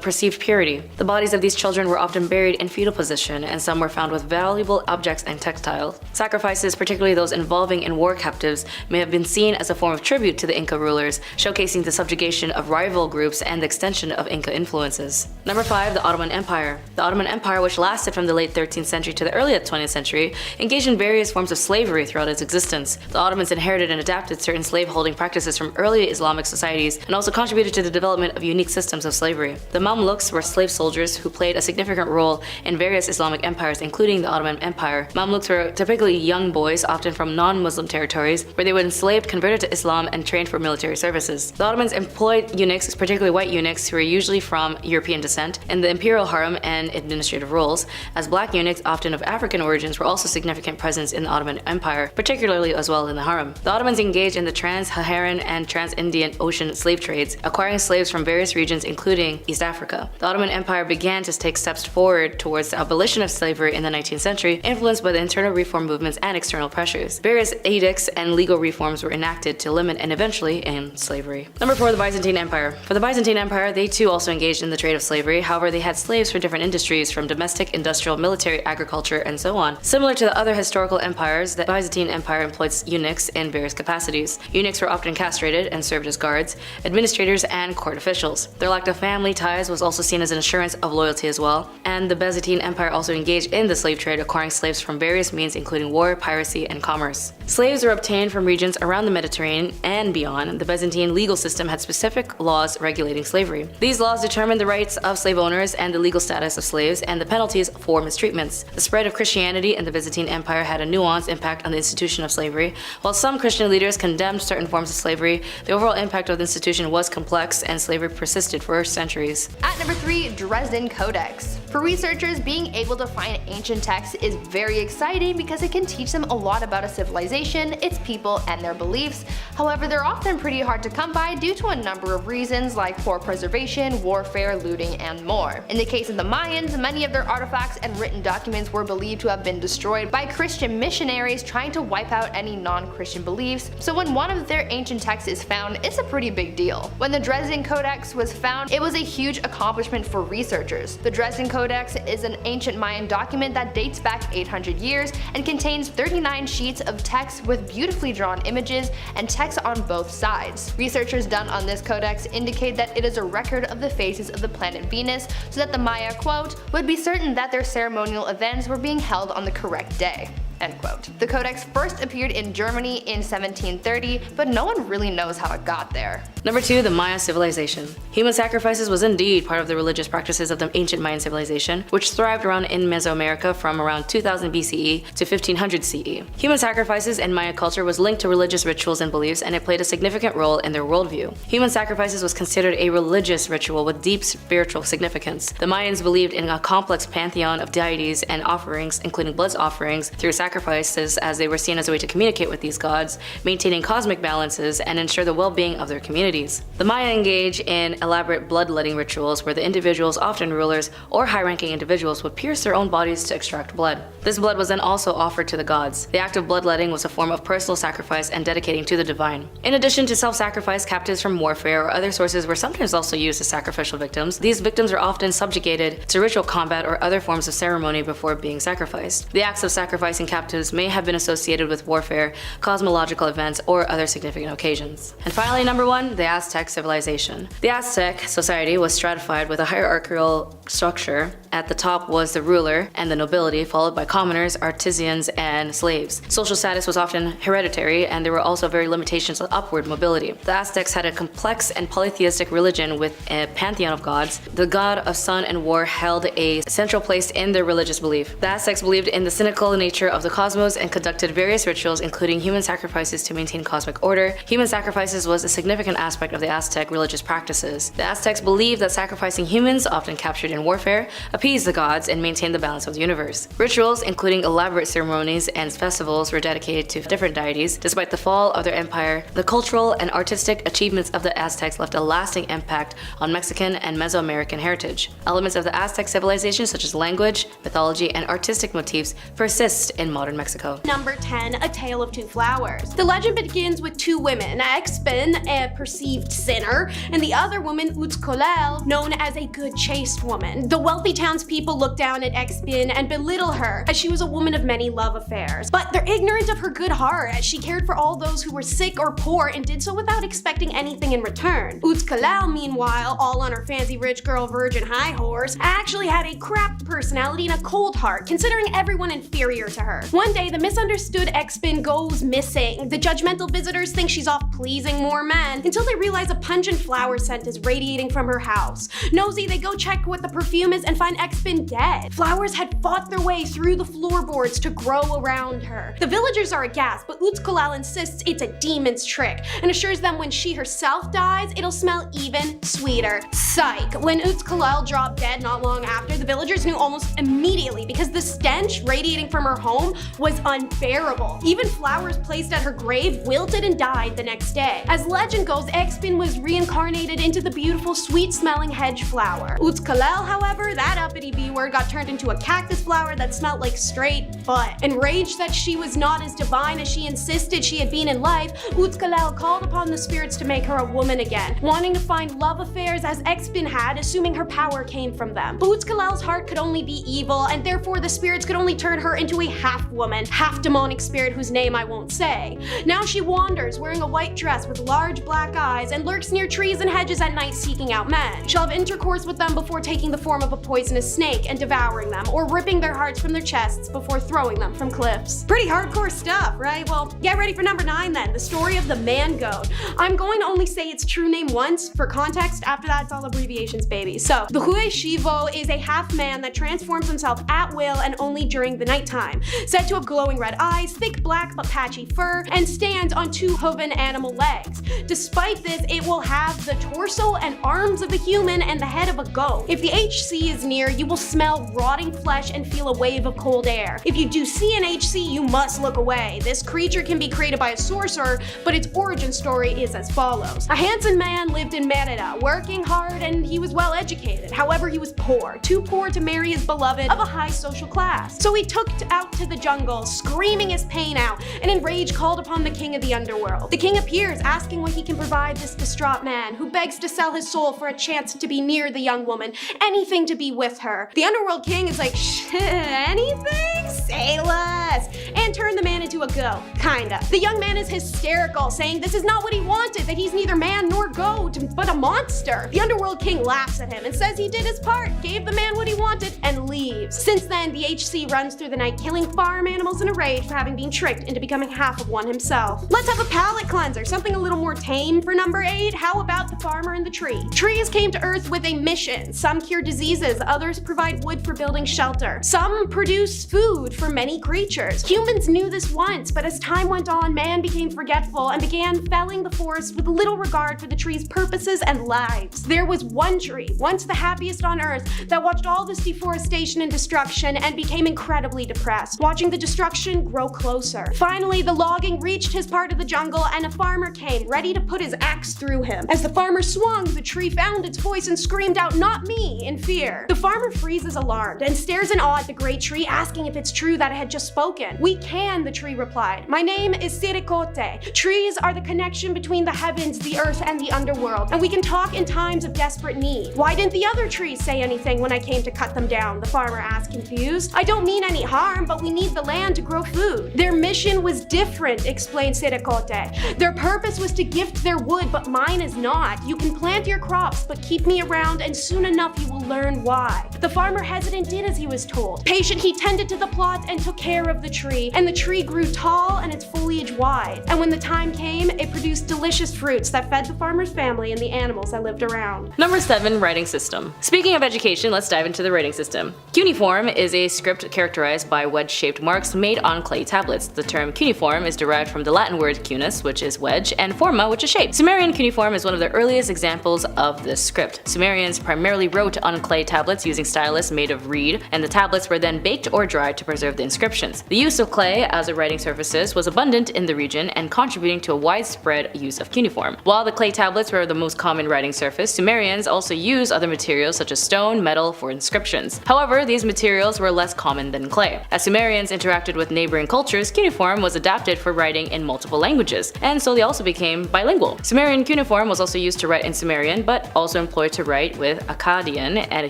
perceived purity. The bodies of these children were often buried in fetal position, and some were found with valuable objects and textiles. Sacrifices, particularly those involving in war captives, may have been seen as a form of tribute to the Inca rulers, showcasing the subjugation of rival groups and the extension of Inca influences. Number 5. The Ottoman Empire. The Ottoman Empire, which lasted from the late 13th century to the early 20th century, engaged in various forms of slavery throughout its existence. The Ottomans inherited and adapted certain slave-holding practices from early Islamic societies and also contributed to the development of unique systems of slavery. The Mamluks were slave soldiers who played a significant role in various Islamic empires, including the Ottoman Empire. Mamluks were typically young boys, often from non-Muslim territories, where they were enslaved, converted to Islam, and trained for military services. The Ottomans employed eunuchs, particularly white eunuchs, who were usually from European descent, in the imperial harem and administrative roles, as black eunuchs, often of African origins, were also significant presence in the Ottoman Empire, particularly as well in the harem. The Ottomans engaged in the trans-Saharan and trans-Indian Ocean slave trades, acquiring slaves from various regions including East Africa. The Ottoman Empire began to take steps forward towards the abolition of slavery in the 19th century, influenced by the internal reform movements and external pressures. Various edicts and legal reforms were enacted to limit and eventually end slavery. Number 4. The Byzantine Empire. For the Byzantine Empire, they too also engaged in the trade of slavery. However, they had slaves for different industries, from domestic, industrial, military, agriculture, and so on. Similar to the other historical empires, the Byzantine Empire employed eunuchs in various capacities. Eunuchs were often castrated and served as guards, administrators, and court officials. Their lack of family ties was also seen as an assurance of loyalty as well, and the Byzantine Empire also engaged in the slave trade, acquiring slaves from various means including war, piracy, and commerce. Slaves were obtained from regions around the Mediterranean and beyond. The Byzantine legal system had specific laws regulating slavery. These laws determined the rights of slave owners and the legal status of slaves and the penalties for mistreatments. The spread of Christianity in the Byzantine Empire had a nuanced impact on the institution of slavery. While some Christian leaders condemned certain forms of slavery, the overall impact of the institution was complex and slavery persisted for centuries. At number 3, Dresden Codex. For researchers, being able to find ancient texts is very exciting because it can teach them a lot about a civilization, its people, and their beliefs. However, they're often pretty hard to come by due to a number of reasons like poor preservation, warfare, looting, and more. In the case of the Mayans, many of their artifacts and written documents were believed to have been destroyed by Christian missionaries trying to wipe out any non-Christian beliefs, so when one of their ancient texts is found, it's a pretty big deal. When the Dresden Codex was found, it was a huge accomplishment for researchers. The Dresden Codex is an ancient Mayan document that dates back 800 years and contains 39 sheets of text with beautifully drawn images and text on both sides. Researchers done on this codex indicate that it is a record of the phases of the planet Venus, so that the Maya, quote, would be certain that their ceremonial events were being held on the correct day. End quote. The codex first appeared in Germany in 1730, but no one really knows how it got there. Number 2. The Maya civilization. Human sacrifices was indeed part of the religious practices of the ancient Mayan civilization, which thrived around in Mesoamerica from around 2000 BCE to 1500 CE. Human sacrifices in Maya culture was linked to religious rituals and beliefs, and it played a significant role in their worldview. Human sacrifices was considered a religious ritual with deep spiritual significance. The Mayans believed in a complex pantheon of deities and offerings, including blood offerings, through sacrifices, as they were seen as a way to communicate with these gods, maintaining cosmic balances, and ensure the well-being of their communities. The Maya engage in elaborate bloodletting rituals where the individuals, often rulers or high-ranking individuals, would pierce their own bodies to extract blood. This blood was then also offered to the gods. The act of bloodletting was a form of personal sacrifice and dedicating to the divine. In addition to self-sacrifice, captives from warfare or other sources were sometimes also used as sacrificial victims. These victims were often subjugated to ritual combat or other forms of ceremony before being sacrificed. The acts of sacrificing captives may have been associated with warfare, cosmological events, or other significant occasions. And finally, number 1, the Aztec civilization. The Aztec society was stratified with a hierarchical structure. At the top was the ruler and the nobility, followed by commoners, artisans, and slaves. Social status was often hereditary, and there were also very limitations on upward mobility. The Aztecs had a complex and polytheistic religion with a pantheon of gods. The god of sun and war held a central place in their religious belief. The Aztecs believed in the cyclical nature of the cosmos and conducted various rituals, including human sacrifices to maintain cosmic order. Human sacrifices was a significant aspect of the Aztec religious practices. The Aztecs believed that sacrificing humans, often captured in warfare, appeased the gods and maintained the balance of the universe. Rituals, including elaborate ceremonies and festivals, were dedicated to different deities. Despite the fall of their empire, the cultural and artistic achievements of the Aztecs left a lasting impact on Mexican and Mesoamerican heritage. Elements of the Aztec civilization, such as language, mythology, and artistic motifs, persist in modern Mexico. Number 10, A Tale of Two Flowers. The legend begins with two women, Expin, a perceived sinner, and the other woman, Utzcolel, known as a good chaste woman. The wealthy townspeople look down at Expin and belittle her, as she was a woman of many love affairs. But they're ignorant of her good heart, as she cared for all those who were sick or poor and did so without expecting anything in return. Utzcolel, meanwhile, all on her fancy rich girl virgin high horse, actually had a crap personality and a cold heart, considering everyone inferior to her. One day, the misunderstood Expin goes missing. The judgmental visitors think she's off pleasing more men, until they realize a pungent flower scent is radiating from her house. Nosy, they go check what the perfume is and find Expin dead. Flowers had fought their way through the floorboards to grow around her. The villagers are aghast, but Utzcolel insists it's a demon's trick, and assures them when she herself dies, it'll smell even sweeter. Psych. When Utzcolel dropped dead not long after, the villagers knew almost immediately because the stench radiating from her home was unbearable. Even flowers placed at her grave wilted and died the next day. As legend goes, Expin was reincarnated into the beautiful, sweet-smelling hedge flower. Utzcolel, however, that uppity B-word, got turned into a cactus flower that smelled like straight butt. Enraged that she was not as divine as she insisted she had been in life, Utzcolel called upon the spirits to make her a woman again, wanting to find love affairs as Expin had, assuming her power came from them. But Utzcolel's heart could only be evil, and therefore the spirits could only turn her into a half-woman, half-demonic spirit whose name I won't say. Now she wanders, wearing a white dress with large black eyes, and lurks near trees and hedges at night seeking out men. She'll have intercourse with them before taking the form of a poisonous snake and devouring them, or ripping their hearts from their chests before throwing them from cliffs. Pretty hardcore stuff, right? Well, get ready for number 9 then, the story of the man-goat. I'm going to only say its true name once for context, after that it's all abbreviations, baby. So, the Hue Shivo is a half-man that transforms himself at will and only during the nighttime, said to have glowing red eyes, thick black but patchy fur, and stands on 2 hooven animal legs. Despite this, it will have the torso and arms of a human and the head of a goat. If the HC is near, you will smell rotting flesh and feel a wave of cold air. If you do see an HC, you must look away. This creature can be created by a sorcerer, but its origin story is as follows. A handsome man lived in Merida, working hard, and he was well educated. However, he was poor, too poor to marry his beloved of a high social class. So he took out to the jungle, screaming his pain out, and enraged called upon the king of the underworld. The king appears, asking what he can provide this distraught man, who begs to sell his soul for a chance to be near the young woman, anything to be with her. The underworld king is like, shit, anything? Say less. And turn the man into a goat. Kinda. The young man is hysterical, saying this is not what he wanted, that he's neither man nor goat, but a monster. The underworld king laughs at him and says he did his part, gave the man what he wanted, and leaves. Since then, the HC runs through the night, killing farm animals in a rage for having been tricked into becoming half of one himself. Let's have a palate cleanser, something a little more tame for number 8. How about the farmer and the tree? Trees came to Earth with a mission. Some cure diseases, others provide wood for building shelter. Some produce food for many creatures. Humans knew this once, but as time went on, man became forgetful and began felling the forest with little regard for the tree's purposes and lives. There was one tree, once the happiest on Earth, that watched all this deforestation and destruction and became incredibly depressed, watching the destruction grow closer. Finally, the logging reached his part of the jungle, and a farmer came, ready to put his axe through him. As the farmer swung, the tree found its voice and screamed out, "Not me," in fear. The farmer freezes alarmed and stares in awe at the great tree, asking if it's true that it had just spoken. "We can," the tree replied. "My name is Siricote. Trees are the connection between the heavens, the earth, and the underworld, and we can talk in times of desperate need." "Why didn't the other trees say anything when I came to cut them down?" the farmer asked, confused. "I don't mean any harm, but we need the land to grow food." "Their mission was different," explained Siricote. "Their purpose was to gift their wood, but mine is not. You can plant your crops, but keep me around, and soon enough you will learn why." The farmer, hesitant, did as he was told. Patient, he tended to the plot and took care of the tree, and the tree grew tall and its foliage wide. And when the time came, it produced delicious fruits that fed the farmer's family and the animals that lived around. Number 7, writing system. Speaking of education, let's dive into the writing system. Cuneiform is a script characterized by wedge-shaped marks made on clay tablets. The term cuneiform is derived from the Latin word cunis, which is wedge, and forma, which is shape. Sumerian cuneiform is one of the earliest examples of this script. Sumerians primarily wrote on clay tablets using stylus made of reed, and the tablets were then baked or dried to preserve the inscriptions. The use of clay as a writing surfaces was abundant in the region and contributing to a widespread use of cuneiform. While the clay tablets were the most common writing surface, Sumerians also used other materials such as stone, metal for inscriptions. However, these materials were less common than clay. As Sumerians interacted with neighboring cultures, cuneiform was adapted for writing in multiple languages, and so they also became bilingual. Sumerian cuneiform was also used to write in Sumerian, but also employed to write with Akkadian, and a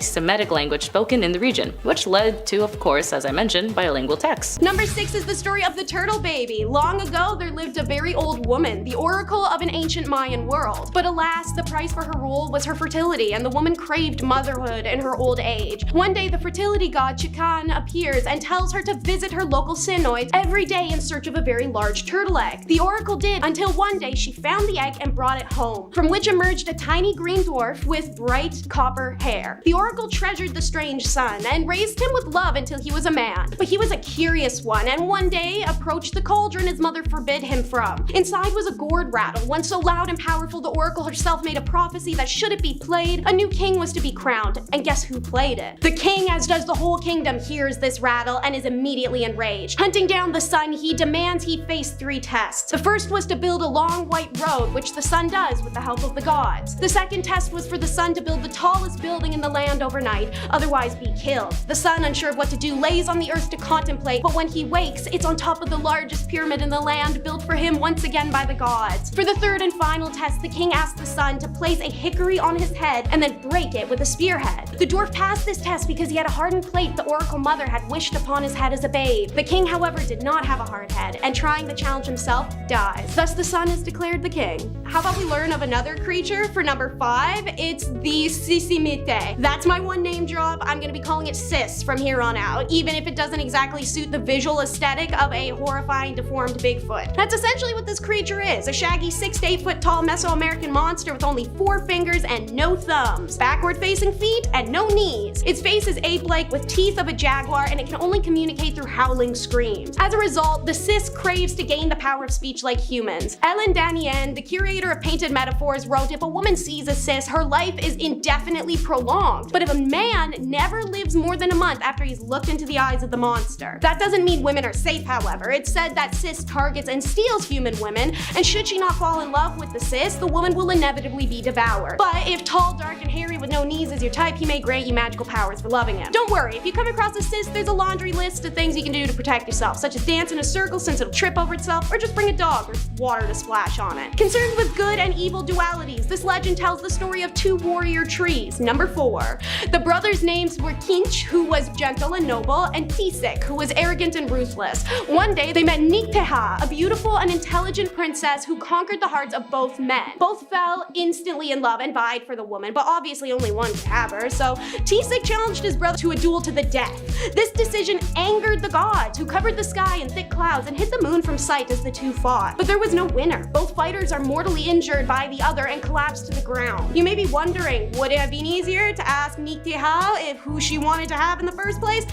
Semitic language spoken in the region, which led to, of course, as I mentioned, bilingual texts. Number 6 is the story of the turtle baby. Long ago, there lived a very old woman, the oracle of an ancient Mayan world. But alas, the price for her rule was her fertility, and the woman craved motherhood in her old age. One day, the fertility god Chikan appears and tells her to visit her local synoids every day in search of a very large turtle egg. The oracle did, until one day she found the egg and brought it home, from which emerged a tiny green dwarf with bright copper hair. The oracle treasured the strange son and raised him with love until he was a man. But he was a curious one, and one day approached the cauldron his mother forbid him from. Inside was a gourd rattle, one so loud and powerful the oracle herself made a prophecy that should it be played, a new king was to be crowned, and guess who played it? The king, as does the whole kingdom, hears this rattle and is immediately enraged. Hunting down the son, he demands he face 3 tests. The first was to build a long white road, which the son does with the help of the gods. The second test was for the son to build the tallest building in the land overnight, otherwise be killed. The son, unsure of what to do, lays on the earth to contemplate, but when he wakes, it's on top of the largest pyramid in the land, built for him once again by the gods. For the third and final test, the king asked the son to place a hickory on his head and then break it with a spearhead. The dwarf passed this test because he had a hardened plate the oracle mother had wished upon his head as a babe. The king, however, did not have a hard head, and trying the challenge himself, dies. Thus the son is declared the king. How about we learn of another creature for number 5? It's the Sisimite. That's my one name drop. I'm gonna be calling it Sis from here on out, even if it doesn't exactly suit the visual aesthetic of a horrifying deformed Bigfoot. That's essentially what this creature is, a shaggy 6 to 8 foot tall Mesoamerican monster with only 4 fingers and no thumbs, backward facing feet and no knees. Its face is ape-like with teeth of a jaguar, and it can only communicate through howling screams. As a result, the Sis craves to gain the power of speech like humans. Ellen Danien, the curator of painted metaphors, wrote, if a woman sees a Sis, her life is indefinitely prolonged. But if a man never lives more than a month after he's looked into the eyes of the monster. That doesn't mean women are safe, however. It's said that Sis targets and steals human women, and should she not fall in love with the Sis, the woman will inevitably be devoured. But if tall, dark, and hairy with no knees is your type, he may grant you magical powers for loving him. Don't worry, if you come across a Sis, there's a laundry list of things you can do to protect yourself, such as dance in a circle since it'll trip over itself, or just bring a dog or water to splash on it. Concerned with good and evil dualities, this legend tells the story of 2 warrior trees. Number 4. The brothers' names were Kinch, who was gentle and noble, and Tisik, who was arrogant and ruthless. One day, they met Nikteha, a beautiful and intelligent princess who conquered the hearts of both men. Both fell instantly in love and vied for the woman, but obviously only one could have her, so Tisik challenged his brother to a duel to the death. This decision angered the gods, who covered the sky in thick clouds and hid the moon from sight as the two fought. But there was no winner. Both fighters are mortally injured by the other and collapse to the ground. You may be wondering, would it have been easier to ask Nikteha if who she wanted to have in the first place?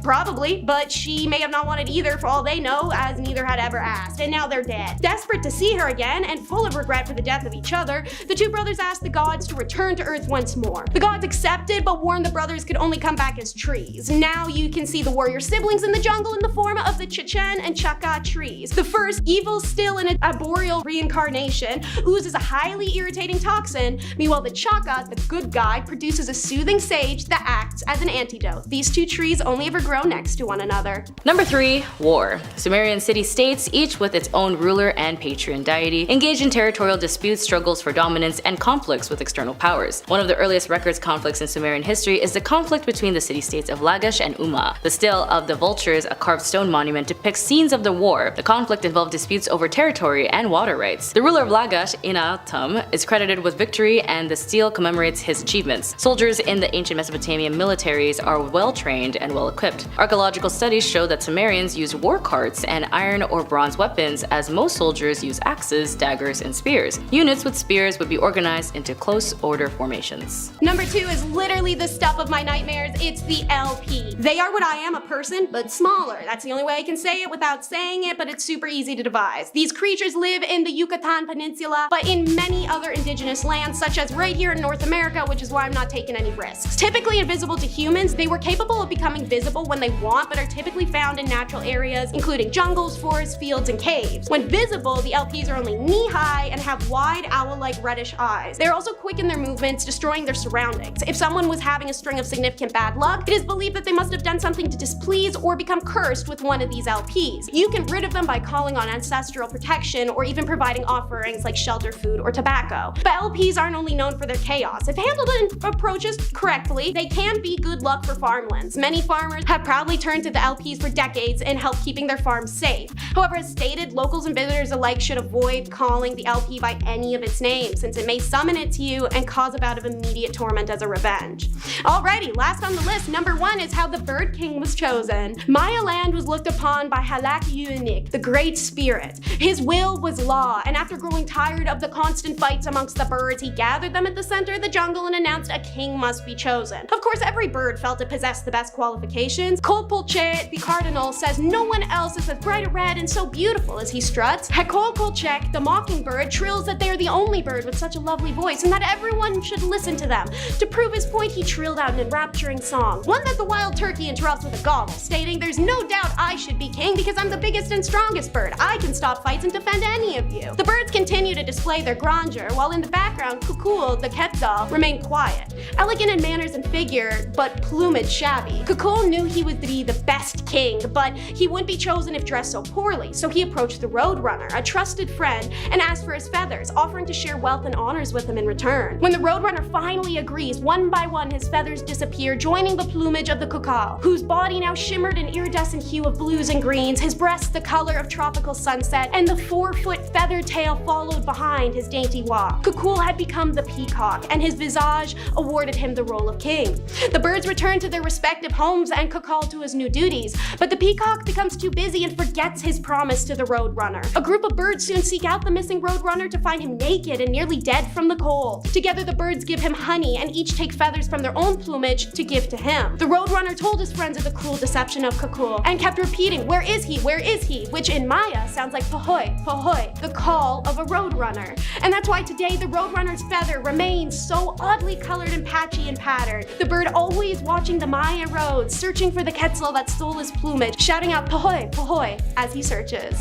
Probably, but she may have not wanted either for all they know, as neither had ever asked, and now they're dead. Desperate to see her again, and full of regret for the death of each other, the 2 brothers asked the gods to return to Earth once more. The gods accepted, but warned the brothers could only come back as trees. Now you can see the warrior siblings in the jungle in the form of the Chechen and Chaka trees. The first, evil still in an arboreal reincarnation, oozes a highly irritating toxin. Meanwhile, the Chaka, the good guy, produces a soothing sage that acts as an antidote. These 2 trees only ever grow next to one another. Number 3. War. Sumerian city-states, each with its own ruler and patron deity, engaged in territorial disputes, struggles for dominance, and conflicts with external powers. One of the earliest records conflicts in Sumerian history is the conflict between the city-states of Lagash and Umma. The Still of the Vultures, a carved stone monument, depicts scenes of the war. The conflict involved disputes over territory and water rights. The ruler of Lagash, Inatum, is credited with victory, and the stele commemorates his achievements. Soldiers in the ancient Mesopotamia militaries are well trained and well equipped. England. Archaeological studies show that Sumerians used war carts and iron or bronze weapons, as most soldiers use axes, daggers, and spears. Units with spears would be organized into close order formations. Number 2 is literally the stuff of my nightmares. It's the LP. They are what I am, a person, but smaller. That's the only way I can say it without saying it, but it's super easy to devise. These creatures live in the Yucatan Peninsula, but in many other indigenous lands, such as right here in North America, which is why I'm not taking any risks. Typically invisible to humans, they were capable of becoming visible when they want, but are typically found in natural areas, including jungles, forests, fields, and caves. When visible, the LPs are only knee-high and have wide, owl-like reddish eyes. They're also quick in their movements, destroying their surroundings. If someone was having a string of significant bad luck, it is believed that they must have done something to displease or become cursed with one of these LPs. You can rid of them by calling on ancestral protection or even providing offerings like shelter, food, or tobacco. But LPs aren't only known for their chaos. If handled in approaches correctly, they can be good luck for farmlands. Many farmers have proudly turned to the LPs for decades and helped keeping their farms safe. However, as stated, locals and visitors alike should avoid calling the LP by any of its names, since it may summon it to you and cause a bout of immediate torment as a revenge. Alrighty, last on the list, number 1 is how the Bird King was chosen. Maya land was looked upon by Halak-Unik, the Great Spirit. His will was law, and after growing tired of the constant fights amongst the birds, he gathered them at the center of the jungle and announced a king must be chosen. Of course, every bird felt it possessed the best qualifications. Kolpolche, the cardinal, says no one else is as bright red and so beautiful as he struts. Hekolkolchek, the mockingbird, trills that they are the only bird with such a lovely voice and that everyone should listen to them. To prove his point, he trilled out an enrapturing song, one that the wild turkey interrupts with a gobble, stating, "There's no doubt I should be king because I'm the biggest and strongest bird. I can stop fights and defend any of you." The birds continue to display their grandeur, while in the background, Kukul, the Quetzal, remained quiet. Elegant in manners and figure, but plumage shabby. Kukul knew he would be the best king, but he wouldn't be chosen if dressed so poorly, so he approached the Roadrunner, a trusted friend, and asked for his feathers, offering to share wealth and honors with him in return. When the Roadrunner finally agrees, one by one his feathers disappear, joining the plumage of the Kukal, whose body now shimmered an iridescent hue of blues and greens, his breast the color of tropical sunset, and the 4-foot feathered tail followed behind his dainty walk. Kukul had become the peacock, and his visage awarded him the role of king. The birds return to their respective homes and Kukal to his new duties, but the peacock becomes too busy and forgets his promise to the Roadrunner. A group of birds soon seek out the missing Roadrunner to find him naked and nearly dead from the cold. Together the birds give him honey and each take feathers from their own plumage to give to him. The Roadrunner told his friends of the cruel deception of Kukul and kept repeating, "Where is he? Where is he?" which in Maya sounds like "Pahoy, Pahoy," the call of a Roadrunner. And that's why today the Roadrunner's feather remains so oddly colored and patchy and patterned. The bird always watching the Maya roads, searching for the Quetzal that stole his plumage, shouting out "Pahoy, Pahoy" as he searches.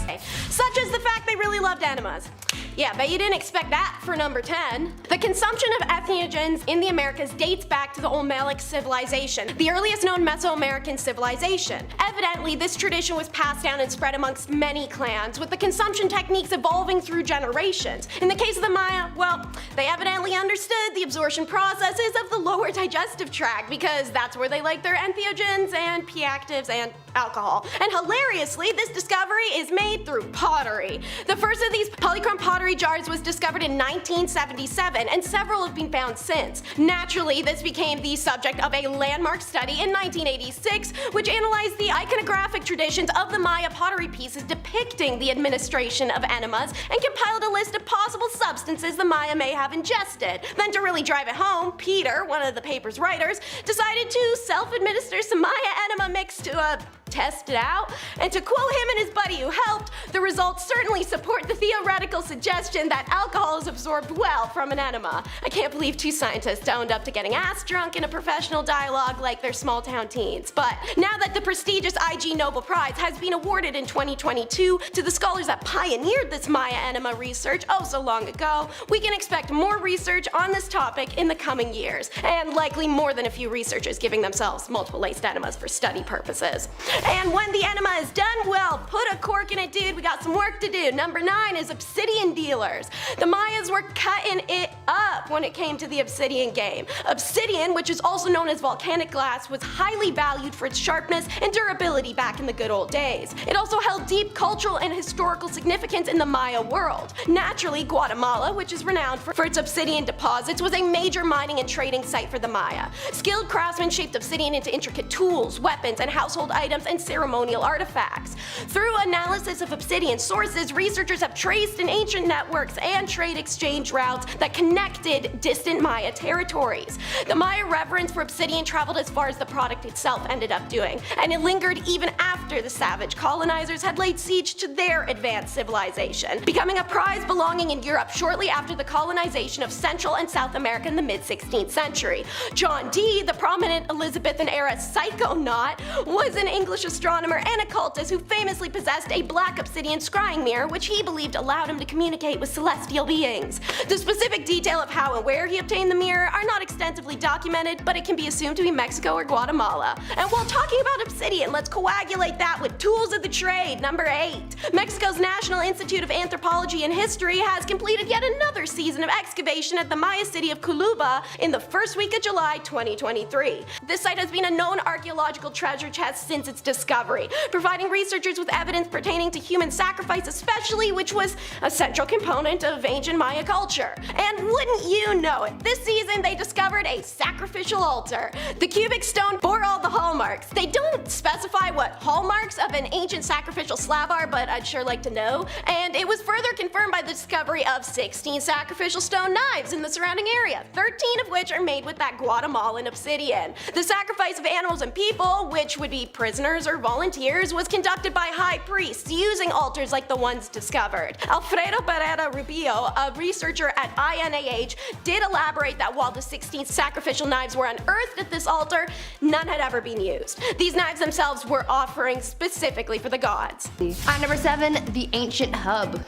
Such is the fact they really loved enemas. Yeah, bet you didn't expect that for number 10. The consumption of entheogens in the Americas dates back to the Olmec civilization, the earliest known Mesoamerican civilization. Evidently, this tradition was passed down and spread amongst many clans, with the consumption techniques evolving through generations. In the case of the Maya, well, they evidently understood the absorption processes of the lower digestive tract because that's where they like their entheogens and P-actives and alcohol. And hilariously, this discovery is made through pottery. The first of these polychrome pottery jars was discovered in 1977, and several have been found since. Naturally, this became the subject of a landmark study in 1986, which analyzed the iconographic traditions of the Maya pottery pieces depicting the administration of enemas and compiled a list of possible substances the Maya may have ingested. Then to really drive it home, Peter, one of the paper's writers, decided to self-administer some Maya enema mix to test it out. And to quote him and his buddy who helped, the results certainly support the theoretical suggestion that alcohol is absorbed well from an enema. I can't believe two scientists owned up to getting ass drunk in a professional dialogue like they're small town teens. But now that the prestigious IG Nobel Prize has been awarded in 2022 to the scholars that pioneered this Maya enema research oh so long ago, we can expect more research on this topic in the coming years, and likely more than a few researchers giving themselves multiple laced enemas for study purposes. And when the enema is done, well, put a cork in it, dude. We got some work to do. Number 9 is obsidian dealers. The Mayas were cutting it up when it came to the obsidian game. Obsidian, which is also known as volcanic glass, was highly valued for its sharpness and durability back in the good old days. It also held deep cultural and historical significance in the Maya world. Naturally, Guatemala, which is renowned for its obsidian deposits, was a major mining and trading site for the Maya. Skilled craftsmen shaped obsidian into intricate tools, weapons, and household items and ceremonial artifacts. Through analysis of obsidian sources, researchers have traced in ancient networks and trade exchange routes that connected distant Maya territories. The Maya reverence for obsidian traveled as far as the product itself ended up doing, and it lingered even after the savage colonizers had laid siege to their advanced civilization, becoming a prize belonging in Europe shortly after the colonization of Central and South America in the mid-16th century. John Dee, the prominent Elizabethan-era psychonaut, was an English astronomer and occultist who famously possessed a black obsidian scrying mirror which he believed allowed him to communicate with celestial beings. The specific detail of how and where he obtained the mirror are not extensively documented, but it can be assumed to be Mexico or Guatemala. And while talking about obsidian, let's coagulate that with tools of the trade. Number 8. Mexico's National Institute of Anthropology and History has completed yet another season of excavation at the Maya city of Culuba in the first week of July 2023. This site has been a known archaeological treasure chest since its discovery, providing researchers with evidence pertaining to human sacrifice especially, which was a central component of ancient Maya culture. And wouldn't you know it, this season they discovered a sacrificial altar. The cubic stone bore all the hallmarks. They don't specify what hallmarks of an ancient sacrificial slab are, but I'd sure like to know. And it was further confirmed by the discovery of 16 sacrificial stone knives in the surrounding area, 13 of which are made with that Guatemalan obsidian. The sacrifice of animals and people, which would be prisoners or volunteers, was conducted by high priests using altars like the ones discovered. Alfredo Pereira Rubio, a researcher at INAH, did elaborate that while the 16 sacrificial knives were unearthed at this altar, none had ever been used. These knives themselves were offerings specifically for the gods. On number 7, the ancient hub.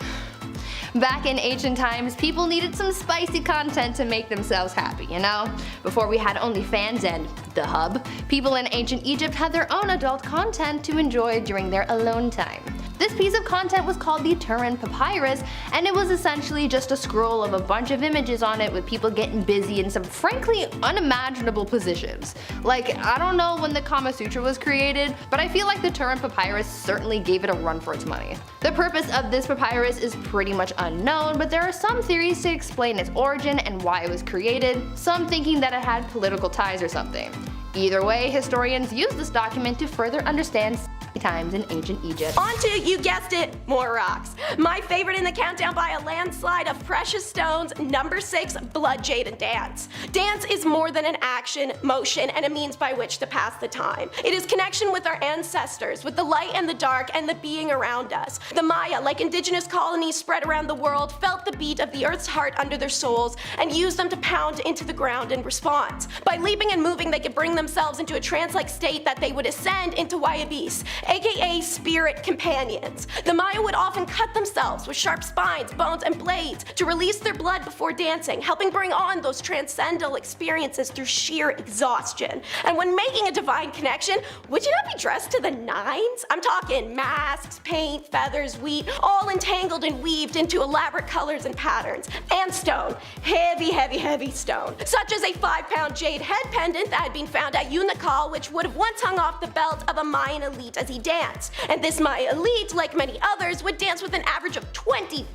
Back in ancient times, people needed some spicy content to make themselves happy, you know? Before we had OnlyFans and the hub, people in ancient Egypt had their own adult content to enjoy during their alone time. This piece of content was called the Turin Papyrus, and it was essentially just a scroll of a bunch of images on it with people getting busy in some frankly unimaginable positions. Like, I don't know when the Kama Sutra was created, but I feel like the Turin Papyrus certainly gave it a run for its money. The purpose of this papyrus is pretty much unknown, but there are some theories to explain its origin and why it was created, some thinking that it had political ties or something. Either way, historians use this document to further understand times in ancient Egypt. On to, you guessed it, more rocks. My favorite in the countdown by a landslide of precious stones, number 6, blood jade and dance. Dance is more than an action, motion, and a means by which to pass the time. It is connection with our ancestors, with the light and the dark and the being around us. The Maya, like indigenous colonies spread around the world, felt the beat of the earth's heart under their souls and used them to pound into the ground in response. By leaping and moving, they could bring themselves into a trance-like state that they would ascend into Wayabis, aka spirit companions. The Maya would often cut themselves with sharp spines, bones, and blades to release their blood before dancing, helping bring on those transcendental experiences through sheer exhaustion. And when making a divine connection, would you not be dressed to the nines? I'm talking masks, paint, feathers, wheat, all entangled and weaved into elaborate colors and patterns. And stone. Heavy, heavy, heavy stone. Such as a 5-pound jade head pendant that had been found at Unikal, which would have once hung off the belt of a Mayan elite as he danced. And this Maya elite, like many others, would dance with an average of 25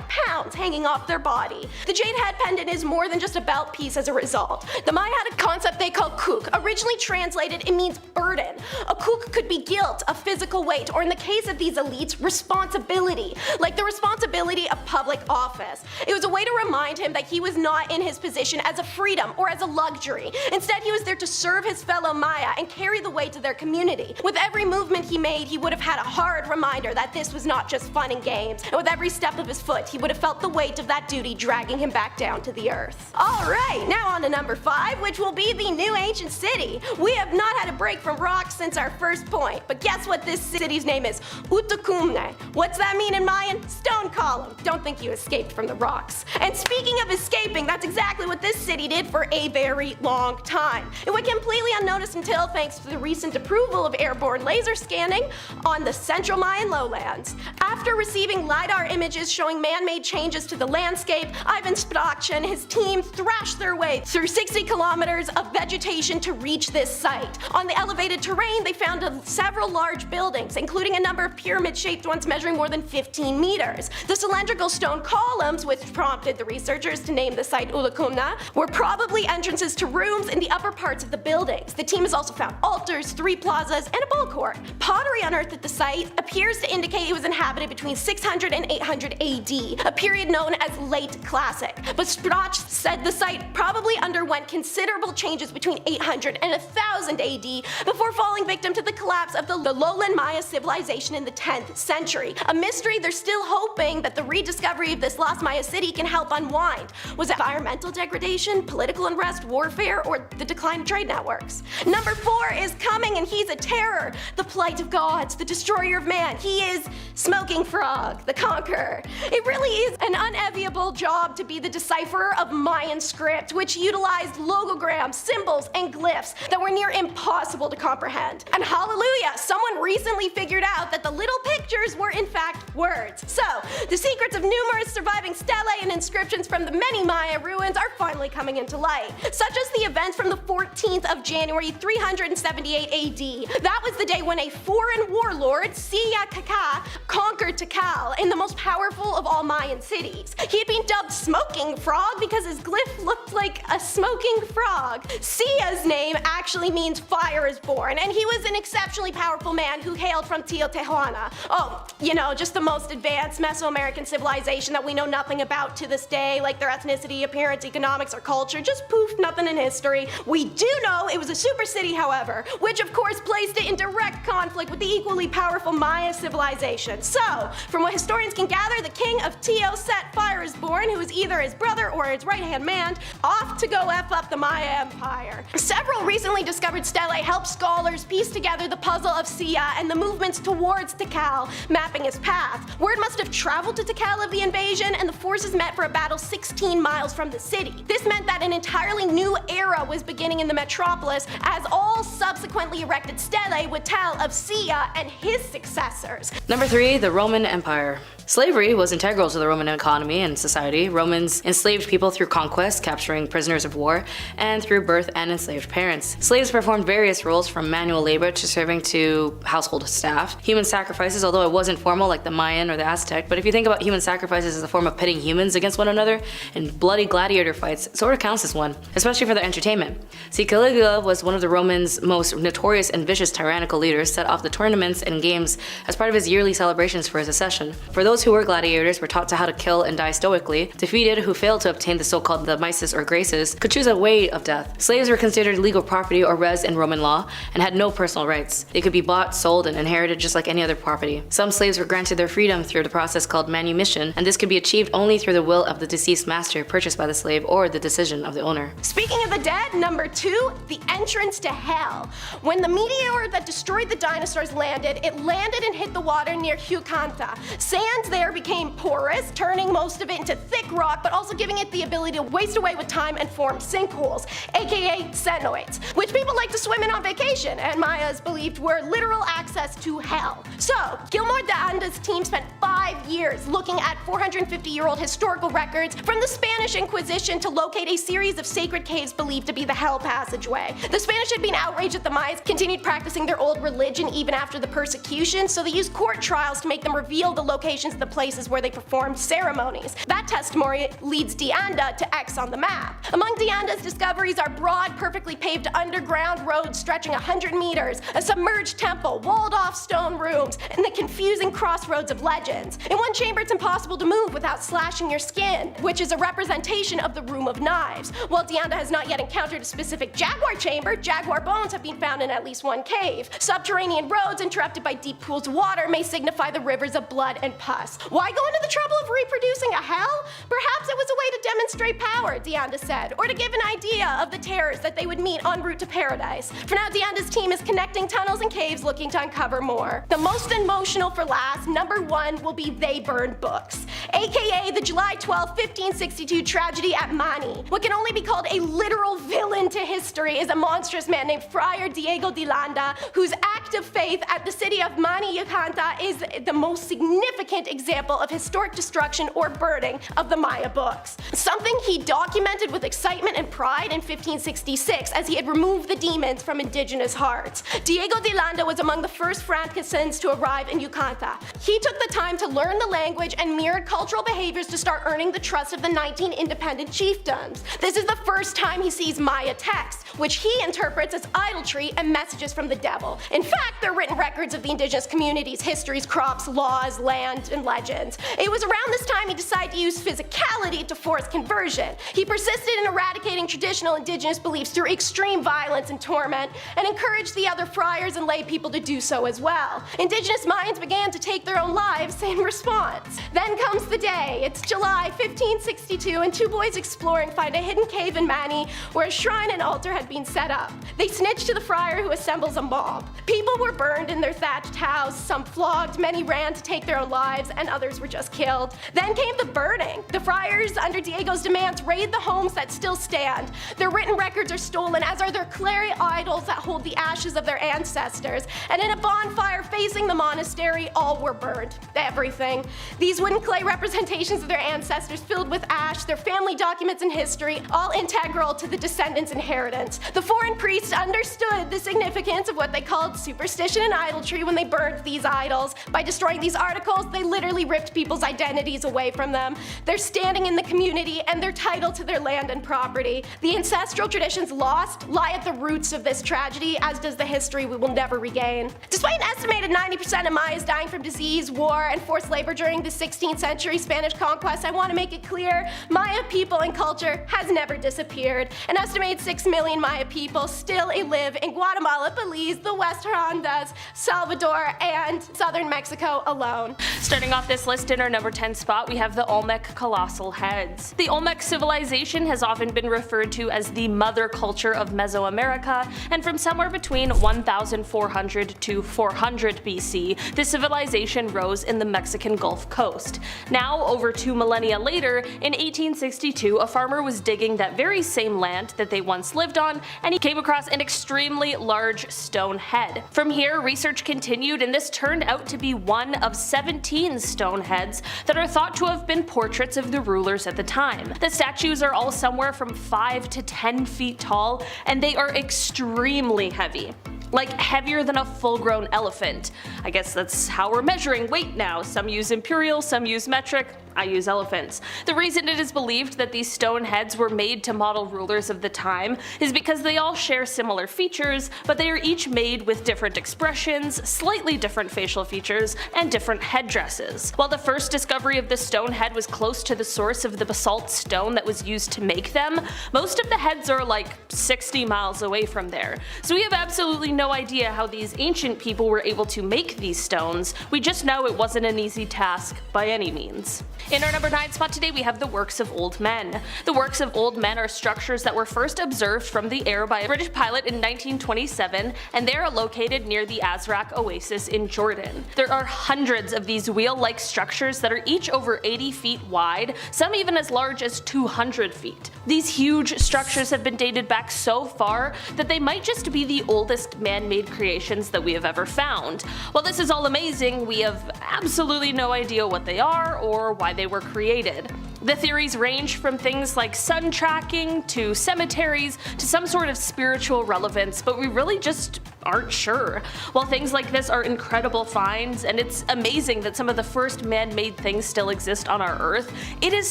pounds hanging off their body. The jade head pendant is more than just a belt piece as a result. The Maya had a concept they call kuk. Originally translated, it means burden. A kuk could be guilt, a physical weight, or in the case of these elites, responsibility, like the responsibility of public office. It was a way to remind him that he was not in his position as a freedom or as a luxury. Instead, he was there to serve his fellow Maya and carry the weight of their community. With every movement he made, he would have had a hard reminder that this was not just fun and games, and with every step of his foot, he would have felt the weight of that duty dragging him back down to the earth. Alright, now on to number 5, which will be the new ancient city. We have not had a break from rocks since our first point, but guess what this city's name is? Utucumne. What's that mean in Mayan? Stone column. Don't think you escaped from the rocks. And speaking of escaping, that's exactly what this city did for a very long time. It went completely unnoticed until, thanks to the recent approval of airborne laser scanners, scanning on the central Mayan lowlands. After receiving LiDAR images showing man-made changes to the landscape, Ivan Sprach and his team thrashed their way through 60 kilometers of vegetation to reach this site. On the elevated terrain, they found several large buildings, including a number of pyramid-shaped ones measuring more than 15 meters. The cylindrical stone columns, which prompted the researchers to name the site Ulukumna, were probably entrances to rooms in the upper parts of the buildings. The team has also found altars, 3 plazas, and a ball court. Pottery unearthed at the site appears to indicate it was inhabited between 600 and 800 AD, a period known as Late Classic. But Sprach said the site probably underwent considerable changes between 800 and 1000 AD before falling victim to the collapse of the lowland Maya civilization in the 10th century. A mystery they're still hoping that the rediscovery of this lost Maya city can help unwind. Was it environmental degradation, political unrest, warfare, or the decline of trade networks? Number 4 is coming, and he's a terror. The plight of gods, the destroyer of man. He is Smoking Frog, the conqueror. It really is an unenviable job to be the decipherer of Mayan script, which utilized logograms, symbols, and glyphs that were near impossible to comprehend. And hallelujah, someone recently figured out that the little pictures were in fact words. So, the secrets of numerous surviving stelae and inscriptions from the many Maya ruins are finally coming into light, such as the events from the 14th of January 378 AD. That was the day when a foreign warlord, Siya Kaka, conquered Tikal in the most powerful of all Mayan cities. He had been dubbed Smoking Frog because his glyph looked like a smoking frog. Siya's name actually means fire is born, and he was an exceptionally powerful man who hailed from Teotihuacana. Oh, you know, just the most advanced Mesoamerican civilization that we know nothing about to this day, like their ethnicity, appearance, economics, or culture. Just poof, nothing in history. We do know it was a super city, however, which of course placed it in direct conflict with the equally powerful Maya civilization. So, from what historians can gather, the king of Teo set Fire is Born, who was either his brother or his right-hand man, off to go F up the Maya Empire. Several recently discovered stelae help scholars piece together the puzzle of Siya and the movements towards Tikal, mapping his path. Word must have traveled to Tikal of the invasion, and the forces met for a battle 16 miles from the city. This meant that an entirely new era was beginning in the metropolis, as all subsequently erected stelae would tell of Siya and his successors. Number 3, the Roman Empire. Slavery was integral to the Roman economy and society. Romans enslaved people through conquest, capturing prisoners of war, and through birth and enslaved parents. Slaves performed various roles from manual labor to serving to household staff. Human sacrifices, although it wasn't formal like the Mayan or the Aztec, but if you think about human sacrifices as a form of pitting humans against one another in bloody gladiator fights, it sort of counts as one, especially for their entertainment. See, Caligula was one of the Romans' most notorious and vicious tyrannical leaders, set off the tournaments and games as part of his yearly celebrations for his accession. For those who were gladiators were taught to how to kill and die stoically. Defeated who failed to obtain the so-called the mises or graces could choose a way of death. Slaves were considered legal property or res in Roman law and had no personal rights. They could be bought, sold, and inherited just like any other property. Some slaves were granted their freedom through the process called manumission, and this could be achieved only through the will of the deceased master purchased by the slave or the decision of the owner. Speaking of the dead, number 2, the entrance to hell. When the meteor that destroyed the dinosaurs landed, it landed and hit the water near Hucanta. Sands there became porous, turning most of it into thick rock, but also giving it the ability to waste away with time and form sinkholes, aka cenoids, which people like to swim in on vacation, and Mayas believed were literal access to hell. So, Gilmore de Anda's team spent 5 years looking at 450-year-old historical records from the Spanish Inquisition to locate a series of sacred caves believed to be the hell passageway. The Spanish had been outraged that the Mayas continued practicing their old religion even after the persecution, so they used court trials to make them reveal the locations of the places where they performed ceremonies. That testimony leads de Anda to X on the map. Among de Anda's discoveries are broad, perfectly paved underground roads stretching 100 meters, a submerged temple, walled-off stone rooms, and the confusing crossroads of legends. In one chamber, it's impossible to move without slashing your skin, which is a representation of the Room of Knives. While de Anda has not yet encountered a specific jaguar chamber, jaguar bones have been found in at least one cave. Subterranean roads interrupted by deep pools of water may signify the rivers of blood and pus. Why go into the trouble of reproducing a hell? Perhaps it was a way to demonstrate power, de Anda said, or to give an idea of the terrors that they would meet en route to paradise. For now, de Anda's team is connecting tunnels and caves looking to uncover more. The most emotional for last, number 1, will be They Burned Books, aka the July 12, 1562 tragedy at Mani, what can only be called a literal villain into history is a monstrous man named Friar Diego de Landa, whose act of faith at the city of Mani, Yucatan is the most significant example of historic destruction or burning of the Maya books. Something he documented with excitement and pride in 1566 as he had removed the demons from indigenous hearts. Diego de Landa was among the first Franciscans to arrive in Yucatan. He took the time to learn the language and mirrored cultural behaviors to start earning the trust of the 19 independent chiefdoms. This is the first time he sees Maya texts, which he interprets as idolatry and messages from the devil. In fact, they're written records of the indigenous communities, histories, crops, laws, land, and legends. It was around this time he decided to use physicality to force conversion. He persisted in eradicating traditional indigenous beliefs through extreme violence and torment, and encouraged the other friars and lay people to do so as well. Indigenous Mayans began to take their own lives in response. Then comes the day. It's July 1562, and two boys exploring find a hidden cave in Mani where a shrine and altar had been set up. They snitch to the friar, who assembles a mob. People were burned in their thatched house, some flogged, many ran to take their own lives, and others were just killed. Then came the burning. The friars, under Diego's demands, raid the homes that still stand. Their written records are stolen, as are their clay idols that hold the ashes of their ancestors. And in a bonfire facing the monastery, all were burned. Everything. These wooden clay representations of their ancestors filled with ash, their family documents and history, all integral to the descendants' inheritance. The foreign priests understood the significance of what they called superstition and idolatry when they burned these idols. By destroying these articles, they literally ripped people's identities away from them, their standing in the community, and their title to their land and property. The ancestral traditions lost lie at the roots of this tragedy, as does the history we will never regain. Despite an estimated 90% of Mayas dying from disease, war, and forced labor during the 16th century Spanish conquest, I want to make it clear, Maya people and culture has never disappeared. An estimated 6 million Maya people still live in Guatemala, Belize, the West Honduras, Salvador, and southern Mexico alone. Starting off this list in our number 10 spot, we have the Olmec colossal heads. The Olmec civilization has often been referred to as the mother culture of Mesoamerica, and from somewhere between 1400 to 400 BC, the civilization rose in the Mexican Gulf Coast. Now, over 2 millennia later, in 1862, a farmer was digging that very same land that they once lived on, and he came across an extremely large stone head. From here, research continued, and this turned out to be one of 17 stone heads that are thought to have been portraits of the rulers at the time. The statues are all somewhere from 5 to 10 feet tall, and they are extremely heavy. Like heavier than a full-grown elephant. I guess that's how we're measuring weight now. Some use imperial, some use metric. I use elephants. The reason it is believed that these stone heads were made to model rulers of the time is because they all share similar features, but they are each made with different expressions, slightly different facial features, and different headdresses. While the first discovery of the stone head was close to the source of the basalt stone that was used to make them, most of the heads are like 60 miles away from there. So we have absolutely no idea how these ancient people were able to make these stones. We just know it wasn't an easy task by any means. In our number 9 spot today, we have the works of old men. The works of old men are structures that were first observed from the air by a British pilot in 1927, and they are located near the Azraq Oasis in Jordan. There are hundreds of these wheel-like structures that are each over 80 feet wide, some even as large as 200 feet. These huge structures have been dated back so far that they might just be the oldest man-made creations that we have ever found. While this is all amazing, we have absolutely no idea what they are or why they were created. The theories range from things like sun tracking to cemeteries to some sort of spiritual relevance, but we really just aren't sure. While things like this are incredible finds, and it's amazing that some of the first man-made things still exist on our Earth, it is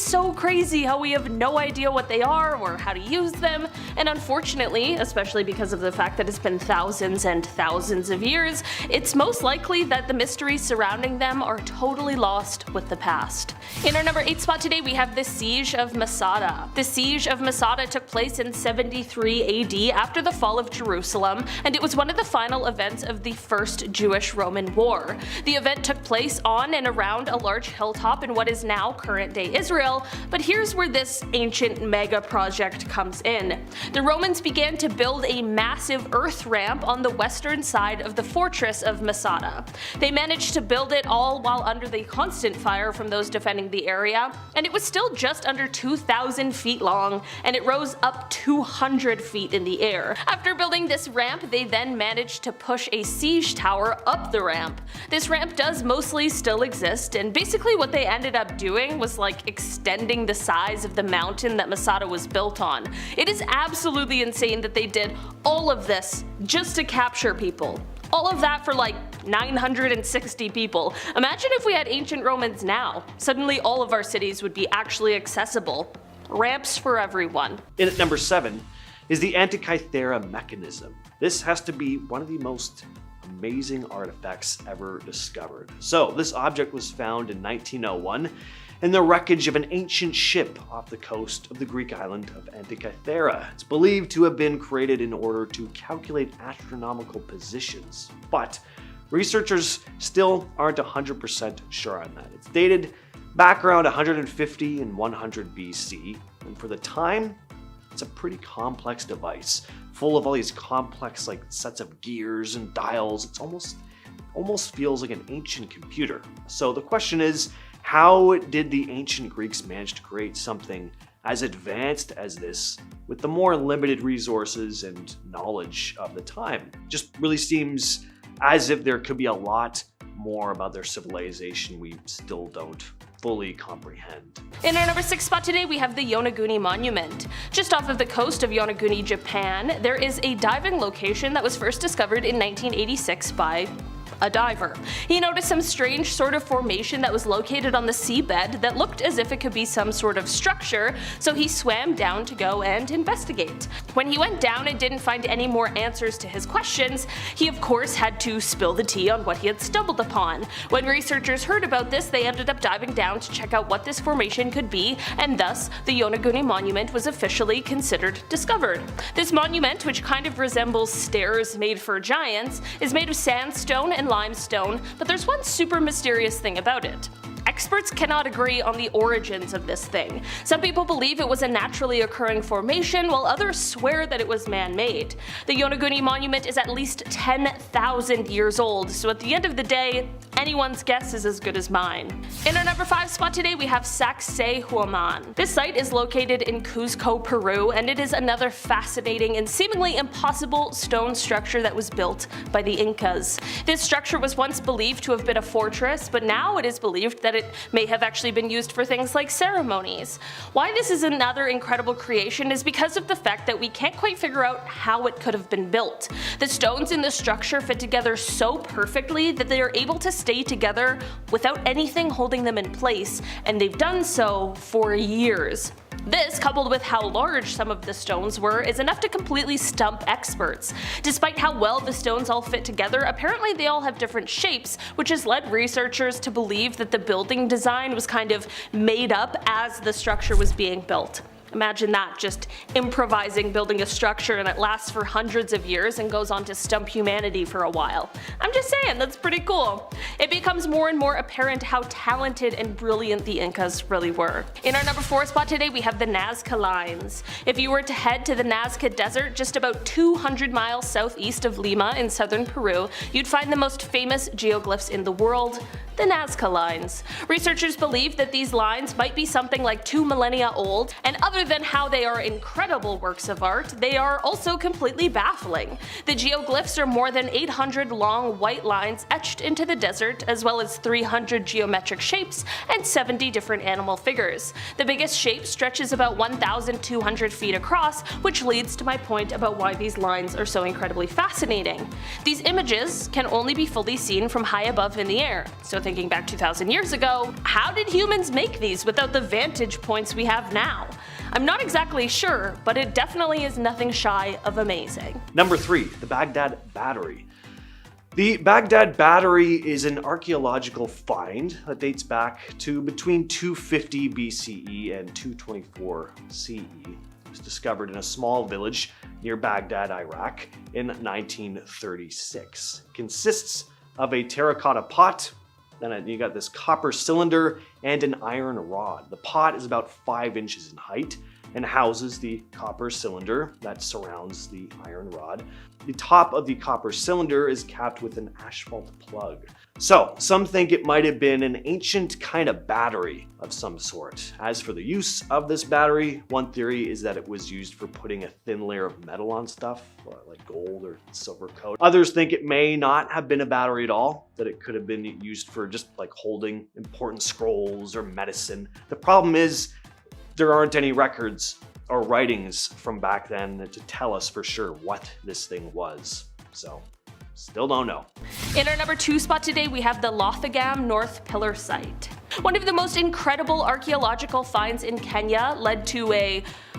so crazy how we have no idea what they are or how to use them, and unfortunately, especially because of the fact that it's been thousands and thousands of years, it's most likely that the mysteries surrounding them are totally lost with the past. In our number 8 spot today, we have the Siege of Masada. The Siege of Masada took place in 73 AD after the fall of Jerusalem, and it was one of the the final events of the First Jewish-Roman War. The event took place on and around a large hilltop in what is now current-day Israel, but here's where this ancient mega project comes in. The Romans began to build a massive earth ramp on the western side of the fortress of Masada. They managed to build it all while under the constant fire from those defending the area, and it was still just under 2,000 feet long, and it rose up 200 feet in the air. After building this ramp, they then managed to push a siege tower up the ramp. This ramp does mostly still exist, and basically what they ended up doing was like extending the size of the mountain that Masada was built on. It is absolutely insane that they did all of this just to capture people. All of that for like 960 people. Imagine if we had ancient Romans now. Suddenly all of our cities would be actually accessible. Ramps for everyone. In at number 7 is the Antikythera mechanism. This has to be one of the most amazing artifacts ever discovered. So this object was found in 1901 in the wreckage of an ancient ship off the coast of the Greek island of Antikythera. It's believed to have been created in order to calculate astronomical positions, but researchers still aren't 100% sure on that. It's dated back around 150 and 100 BC, and for the time, it's a pretty complex device, full of all these complex sets of gears and dials. It's almost feels like an ancient computer. So the question is, how did the ancient Greeks manage to create something as advanced as this with the more limited resources and knowledge of the time? Just really seems as if there could be a lot more about their civilization we still don't fully comprehend. In our number 6 spot today, we have the Yonaguni Monument. Just off of the coast of Yonaguni, Japan, there is a diving location that was first discovered in 1986 by a diver. He noticed some strange sort of formation that was located on the seabed that looked as if it could be some sort of structure, so he swam down to go and investigate. When he went down and didn't find any more answers to his questions, he of course had to spill the tea on what he had stumbled upon. When researchers heard about this, they ended up diving down to check out what this formation could be, and thus the Yonaguni Monument was officially considered discovered. This monument, which kind of resembles stairs made for giants, is made of sandstone and limestone, but there's one super mysterious thing about it. Experts cannot agree on the origins of this thing. Some people believe it was a naturally occurring formation, while others swear that it was man-made. The Yonaguni Monument is at least 10,000 years old, so at the end of the day, anyone's guess is as good as mine. In our number 5 spot today, we have Sacsayhuaman. This site is located in Cuzco, Peru, and it is another fascinating and seemingly impossible stone structure that was built by the Incas. This structure was once believed to have been a fortress, but now it is believed that it may have actually been used for things like ceremonies. Why this is another incredible creation is because of the fact that we can't quite figure out how it could have been built. The stones in the structure fit together so perfectly that they are able to stay together without anything holding them in place, and they've done so for years. This, coupled with how large some of the stones were, is enough to completely stump experts. Despite how well the stones all fit together, apparently they all have different shapes, which has led researchers to believe that the building design was kind of made up as the structure was being built. Imagine that, just improvising building a structure and it lasts for hundreds of years and goes on to stump humanity for a while. I'm just saying, that's pretty cool. It becomes more and more apparent how talented and brilliant the Incas really were. In our number 4 spot today, we have the Nazca Lines. If you were to head to the Nazca Desert just about 200 miles southeast of Lima in southern Peru, you'd find the most famous geoglyphs in the world, the Nazca Lines. Researchers believe that these lines might be something like 2 millennia old, and other than how they are incredible works of art, they are also completely baffling. The geoglyphs are more than 800 long white lines etched into the desert, as well as 300 geometric shapes and 70 different animal figures. The biggest shape stretches about 1,200 feet across, which leads to my point about why these lines are so incredibly fascinating. These images can only be fully seen from high above in the air, so thinking back 2,000 years ago, how did humans make these without the vantage points we have now? I'm not exactly sure, but it definitely is nothing shy of amazing. Number 3, the Baghdad Battery. The Baghdad Battery is an archaeological find that dates back to between 250 BCE and 224 CE. was discovered in a small village near Baghdad, Iraq in 1936. It consists of a terracotta pot, then you got this copper cylinder and an iron rod. The pot is about 5 inches in height and houses the copper cylinder that surrounds the iron rod. The top of the copper cylinder is capped with an asphalt plug. So, some think it might have been an ancient kind of battery of some sort. As for the use of this battery, one theory is that it was used for putting a thin layer of metal on stuff, like gold or silver coat. Others think it may not have been a battery at all, that it could have been used for just like holding important scrolls or medicine. The problem is, there aren't any records or writings from back then to tell us for sure what this thing was. So, still don't know. In our number 2 spot today, we have the Lothagam North Pillar Site. One of the most incredible archaeological finds in Kenya led to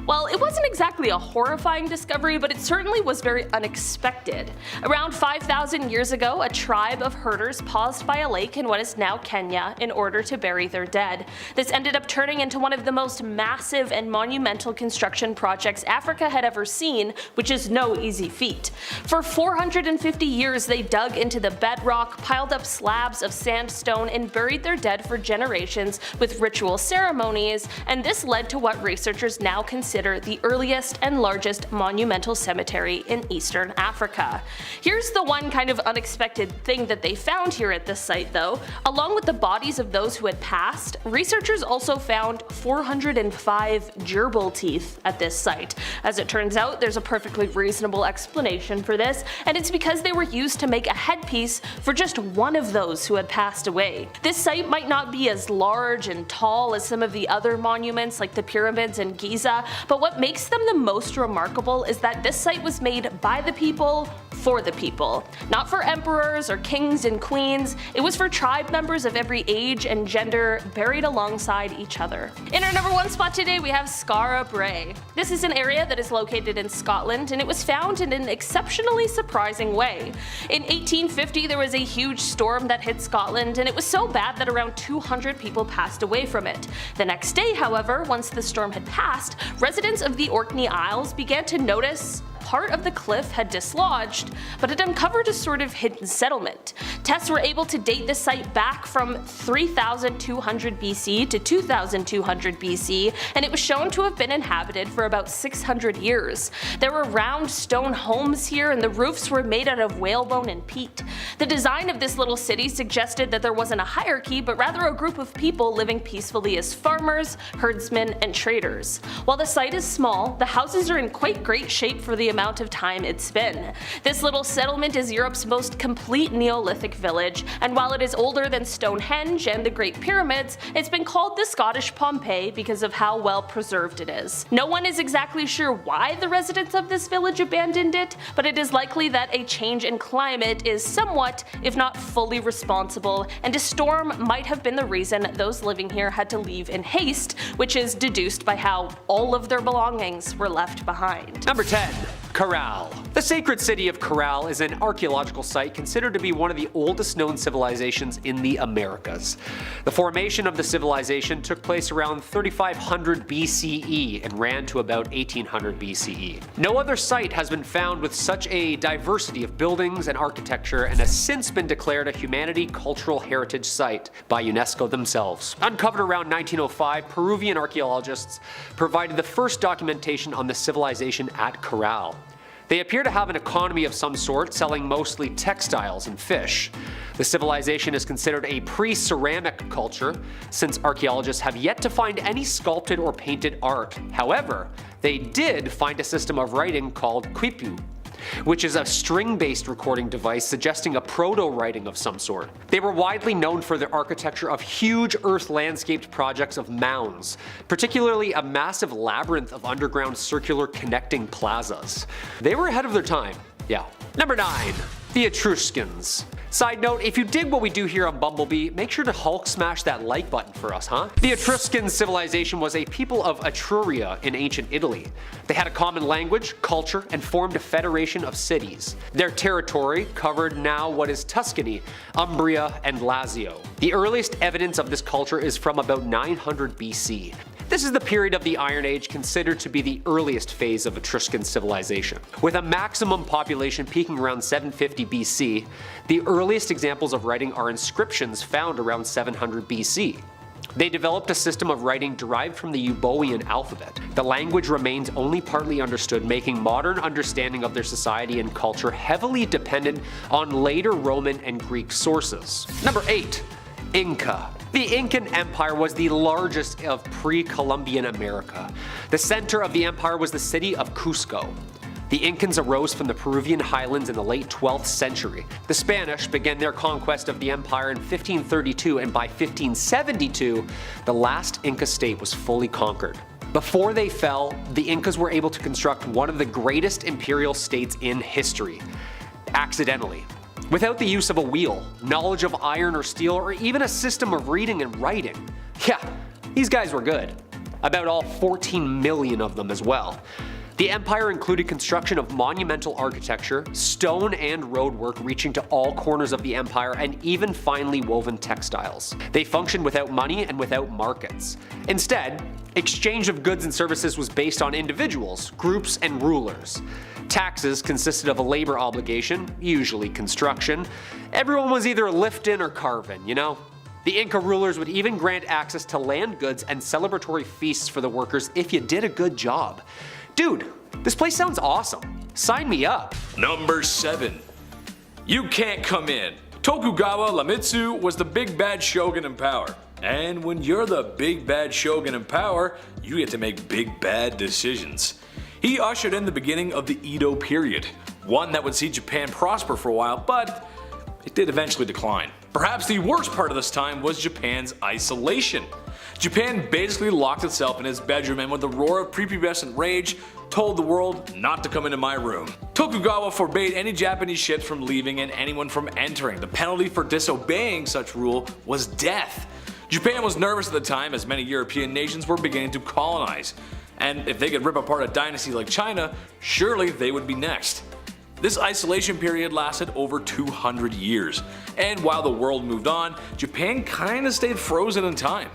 well, it wasn't exactly a horrifying discovery, but it certainly was very unexpected. Around 5,000 years ago, a tribe of herders paused by a lake in what is now Kenya in order to bury their dead. This ended up turning into one of the most massive and monumental construction projects Africa had ever seen, which is no easy feat. For 450 years, they dug into the bedrock, piled up slabs of sandstone, and buried their dead for generations with ritual ceremonies, and this led to what researchers now consider the earliest and largest monumental cemetery in Eastern Africa. Here's the one kind of unexpected thing that they found here at this site though. Along with the bodies of those who had passed, researchers also found 405 gerbil teeth at this site. As it turns out, there's a perfectly reasonable explanation for this, and it's because they were used to make a headpiece for just one of those who had passed away. This site might not be as large and tall as some of the other monuments like the pyramids in Giza, but what makes them the most remarkable is that this site was made by the people, for the people. Not for emperors or kings and queens, it was for tribe members of every age and gender buried alongside each other. In our number 1 spot today, we have Skara Brae. This is an area that is located in Scotland, and it was found in an exceptionally surprising way. In 1850, there was a huge storm that hit Scotland, and it was so bad that around 200 people passed away from it. The next day, however, once the storm had passed, residents of the Orkney Isles began to notice part of the cliff had dislodged, but it uncovered a sort of hidden settlement. Tests were able to date the site back from 3200 BC to 2200 BC, and it was shown to have been inhabited for about 600 years. There were round stone homes here, and the roofs were made out of whalebone and peat. The design of this little city suggested that there wasn't a hierarchy, but rather a group of people living peacefully as farmers, herdsmen, and traders. While the site is small, the houses are in quite great shape for the amount of time it's been. This little settlement is Europe's most complete Neolithic village, and while it is older than Stonehenge and the Great Pyramids, it's been called the Scottish Pompeii because of how well preserved it is. No one is exactly sure why the residents of this village abandoned it, but it is likely that a change in climate is somewhat, if not fully responsible, and a storm might have been the reason those living here had to leave in haste, which is deduced by how all of their belongings were left behind. Number 10. Corral. The sacred city of Corral is an archaeological site considered to be one of the oldest known civilizations in the Americas. The formation of the civilization took place around 3500 BCE and ran to about 1800 BCE. No other site has been found with such a diversity of buildings and architecture and has since been declared a Humanity Cultural Heritage Site by UNESCO themselves. Uncovered around 1905, Peruvian archaeologists provided the first documentation on the civilization at Corral. They appear to have an economy of some sort, selling mostly textiles and fish. The civilization is considered a pre-ceramic culture, since archaeologists have yet to find any sculpted or painted art. However, they did find a system of writing called quipu, which is a string-based recording device suggesting a proto-writing of some sort. They were widely known for their architecture of huge earth-landscaped projects of mounds, particularly a massive labyrinth of underground circular connecting plazas. They were ahead of their time, yeah. Number 9. The Etruscans. Side note, if you dig what we do here on BumbleBee, make sure to Hulk smash that like button for us, huh? The Etruscan civilization was a people of Etruria in ancient Italy. They had a common language, culture, and formed a federation of cities. Their territory covered now what is Tuscany, Umbria, and Lazio. The earliest evidence of this culture is from about 900 BC. This is the period of the Iron Age considered to be the earliest phase of Etruscan civilization. With a maximum population peaking around 750 BC, the earliest examples of writing are inscriptions found around 700 BC. They developed a system of writing derived from the Euboean alphabet. The language remains only partly understood, making modern understanding of their society and culture heavily dependent on later Roman and Greek sources. Number 8. Inca. The Incan Empire was the largest of pre-Columbian America. The center of the empire was the city of Cusco. The Incans arose from the Peruvian highlands in the late 12th century. The Spanish began their conquest of the empire in 1532, and by 1572, the last Inca state was fully conquered. Before they fell, the Incas were able to construct one of the greatest imperial states in history, accidentally. Without the use of a wheel, knowledge of iron or steel, or even a system of reading and writing. Yeah, these guys were good. About all 14 million of them as well. The empire included construction of monumental architecture, stone and road work reaching to all corners of the empire, and even finely woven textiles. They functioned without money and without markets. Instead, exchange of goods and services was based on individuals, groups, and rulers. Taxes consisted of a labor obligation, usually construction. Everyone was either lifting or carving, you know? The Inca rulers would even grant access to land goods and celebratory feasts for the workers if you did a good job. Dude, this place sounds awesome. Sign me up. Number 7. You can't come in. Tokugawa Iemitsu was the big bad shogun in power. And when you're the big bad shogun in power, you get to make big bad decisions. He ushered in the beginning of the Edo period, one that would see Japan prosper for a while, but it did eventually decline. Perhaps the worst part of this time was Japan's isolation. Japan basically locked itself in its bedroom and with a roar of prepubescent rage told the world not to come into my room. Tokugawa forbade any Japanese ships from leaving and anyone from entering. The penalty for disobeying such rule was death. Japan was nervous at the time as many European nations were beginning to colonize. And if they could rip apart a dynasty like China, surely they would be next. This isolation period lasted over 200 years, and while the world moved on, Japan kinda stayed frozen in time.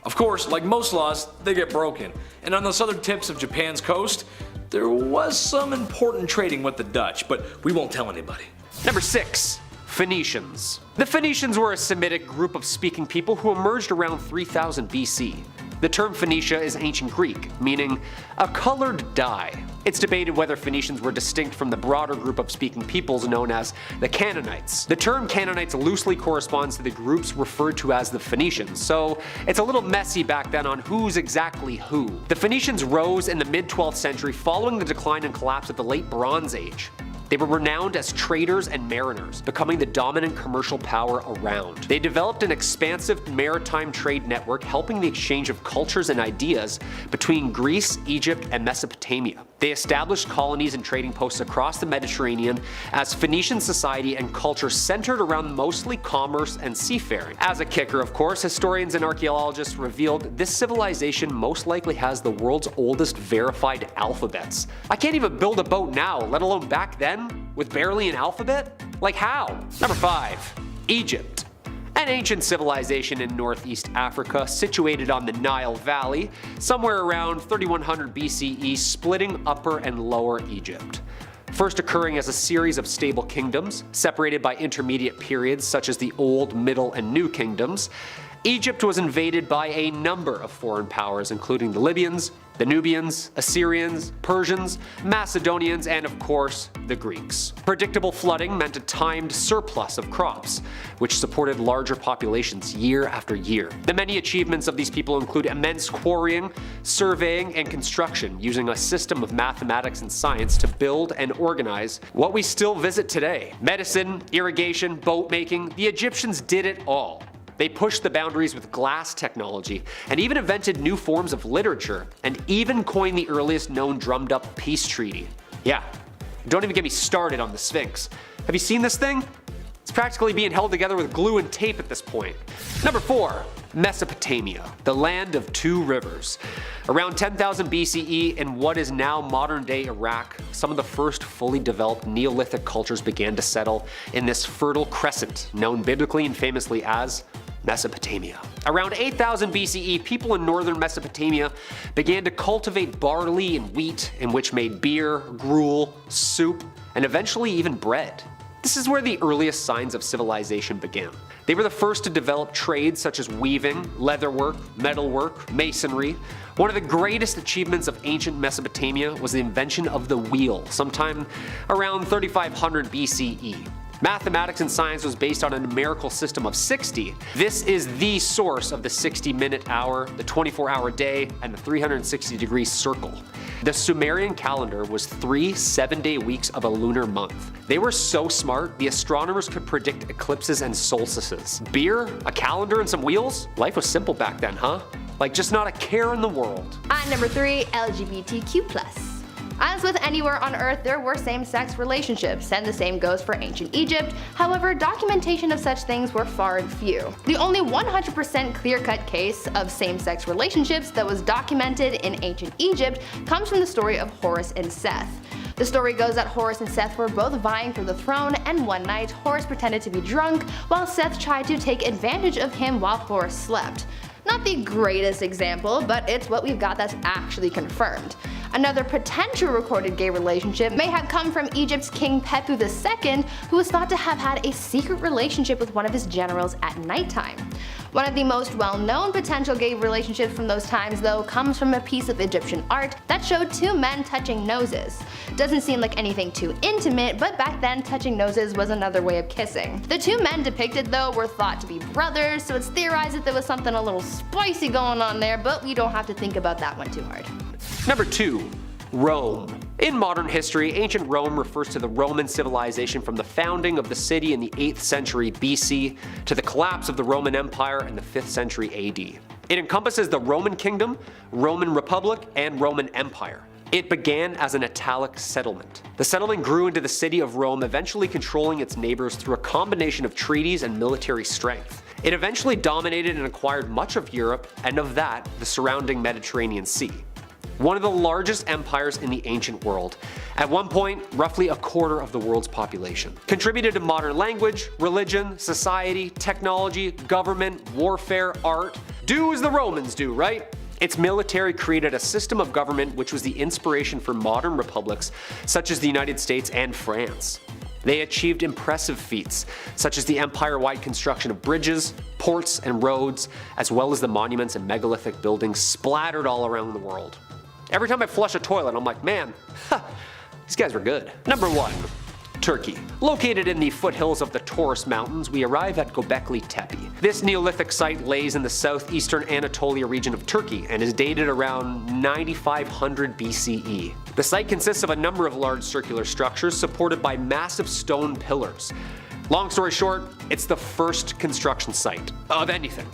Of course, like most laws, they get broken, and on the southern tips of Japan's coast, there was some important trading with the Dutch, but we won't tell anybody. Number 6. Phoenicians. The Phoenicians were a Semitic group of speaking people who emerged around 3000 BC. The term Phoenicia is ancient Greek, meaning a colored dye. It's debated whether Phoenicians were distinct from the broader group of speaking peoples known as the Canaanites. The term Canaanites loosely corresponds to the groups referred to as the Phoenicians, so it's a little messy back then on who's exactly who. The Phoenicians rose in the mid-12th century following the decline and collapse of the late Bronze Age. They were renowned as traders and mariners, becoming the dominant commercial power around. They developed an expansive maritime trade network, helping the exchange of cultures and ideas between Greece, Egypt, and Mesopotamia. They established colonies and trading posts across the Mediterranean as Phoenician society and culture centered around mostly commerce and seafaring. As a kicker, of course, historians and archaeologists revealed this civilization most likely has the world's oldest verified alphabets. I can't even build a boat now, let alone back then, with barely an alphabet? Like how? Number 5. Egypt. An ancient civilization in northeast Africa situated on the Nile Valley, somewhere around 3100 BCE, splitting Upper and Lower Egypt. First occurring as a series of stable kingdoms, separated by intermediate periods such as the Old, Middle, and New Kingdoms, Egypt was invaded by a number of foreign powers including the Libyans, the Nubians, Assyrians, Persians, Macedonians, and of course, the Greeks. Predictable flooding meant a timed surplus of crops, which supported larger populations year after year. The many achievements of these people include immense quarrying, surveying, and construction, using a system of mathematics and science to build and organize what we still visit today. Medicine, irrigation, boat making, the Egyptians did it all. They pushed the boundaries with glass technology, and even invented new forms of literature, and even coined the earliest known drummed up peace treaty. Yeah, don't even get me started on the Sphinx. Have you seen this thing? It's practically being held together with glue and tape at this point. Number 4. Mesopotamia, the land of two rivers. Around 10,000 BCE, in what is now modern-day Iraq, some of the first fully developed Neolithic cultures began to settle in this fertile crescent, known biblically and famously as Mesopotamia. Around 8000 BCE, people in northern Mesopotamia began to cultivate barley and wheat, in which made beer, gruel, soup, and eventually even bread. This is where the earliest signs of civilization began. They were the first to develop trades such as weaving, leatherwork, metalwork, masonry. One of the greatest achievements of ancient Mesopotamia was the invention of the wheel, sometime around 3500 BCE. Mathematics and science was based on a numerical system of 60. This is the source of the 60-minute hour, the 24-hour day, and the 360-degree circle. The Sumerian calendar was 3 7-day weeks of a lunar month. They were so smart, the astronomers could predict eclipses and solstices. Beer, a calendar, and some wheels? Life was simple back then, huh? Like just not a care in the world. At number 3, LGBTQ+. As with anywhere on Earth, there were same-sex relationships, and the same goes for ancient Egypt. However, documentation of such things were far and few. The only 100% clear-cut case of same-sex relationships that was documented in ancient Egypt comes from the story of Horus and Seth. The story goes that Horus and Seth were both vying for the throne, and one night Horus pretended to be drunk while Seth tried to take advantage of him while Horus slept. Not the greatest example, but it's what we've got that's actually confirmed. Another potential recorded gay relationship may have come from Egypt's King Pepu II, who was thought to have had a secret relationship with one of his generals at nighttime. One of the most well-known potential gay relationships from those times, though, comes from a piece of Egyptian art that showed two men touching noses. Doesn't seem like anything too intimate, but back then touching noses was another way of kissing. The two men depicted, though, were thought to be brothers, so it's theorized that there was something a little spicy going on there, but we don't have to think about that one too hard. Number 2. Rome. In modern history, ancient Rome refers to the Roman civilization from the founding of the city in the 8th century BC to the collapse of the Roman Empire in the 5th century AD. It encompasses the Roman Kingdom, Roman Republic, and Roman Empire. It began as an Italic settlement. The settlement grew into the city of Rome, eventually controlling its neighbors through a combination of treaties and military strength. It eventually dominated and acquired much of Europe, and of that, the surrounding Mediterranean Sea. One of the largest empires in the ancient world. At one point, roughly a quarter of the world's population. Contributed to modern language, religion, society, technology, government, warfare, art. Do as the Romans do, right? Its military created a system of government which was the inspiration for modern republics such as the United States and France. They achieved impressive feats, such as the empire-wide construction of bridges, ports, and roads, as well as the monuments and megalithic buildings splattered all around the world. Every time I flush a toilet, I'm like, man, these guys were good. Number 1. Turkey. Located in the foothills of the Taurus Mountains, we arrive at Göbekli Tepe. This Neolithic site lays in the southeastern Anatolia region of Turkey and is dated around 9500 BCE. The site consists of a number of large circular structures supported by massive stone pillars. Long story short, it's the first construction site of anything.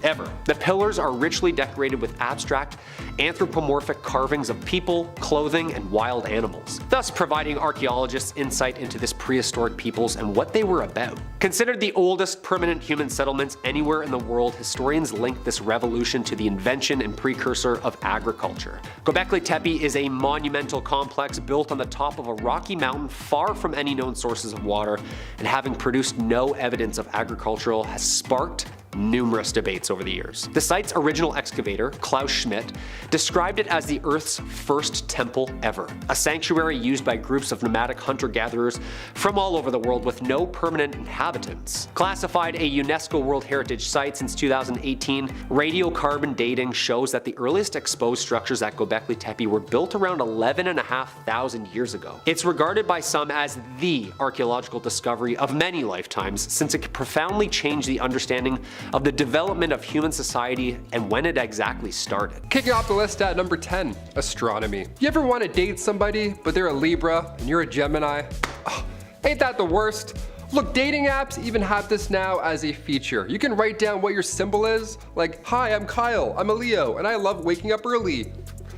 Ever. The pillars are richly decorated with abstract, anthropomorphic carvings of people, clothing, and wild animals, thus providing archaeologists insight into this prehistoric peoples and what they were about. Considered the oldest permanent human settlements anywhere in the world, historians link this revolution to the invention and precursor of agriculture. Göbekli Tepe is a monumental complex built on the top of a rocky mountain far from any known sources of water, and having produced no evidence of agricultural has sparked numerous debates over the years. The site's original excavator, Klaus Schmidt, described it as the Earth's first temple ever, a sanctuary used by groups of nomadic hunter-gatherers from all over the world with no permanent inhabitants. Classified a UNESCO World Heritage Site since 2018, radiocarbon dating shows that the earliest exposed structures at Göbekli Tepe were built around 11,500 years ago. It's regarded by some as the archaeological discovery of many lifetimes, since it could profoundly change the understanding of the development of human society and when it exactly started. Kicking off the list at number 10, astronomy. You ever want to date somebody, but they're a Libra and you're a Gemini? Oh, ain't that the worst? Look, dating apps even have this now as a feature. You can write down what your symbol is, like, hi, I'm Kyle, I'm a Leo, and I love waking up early.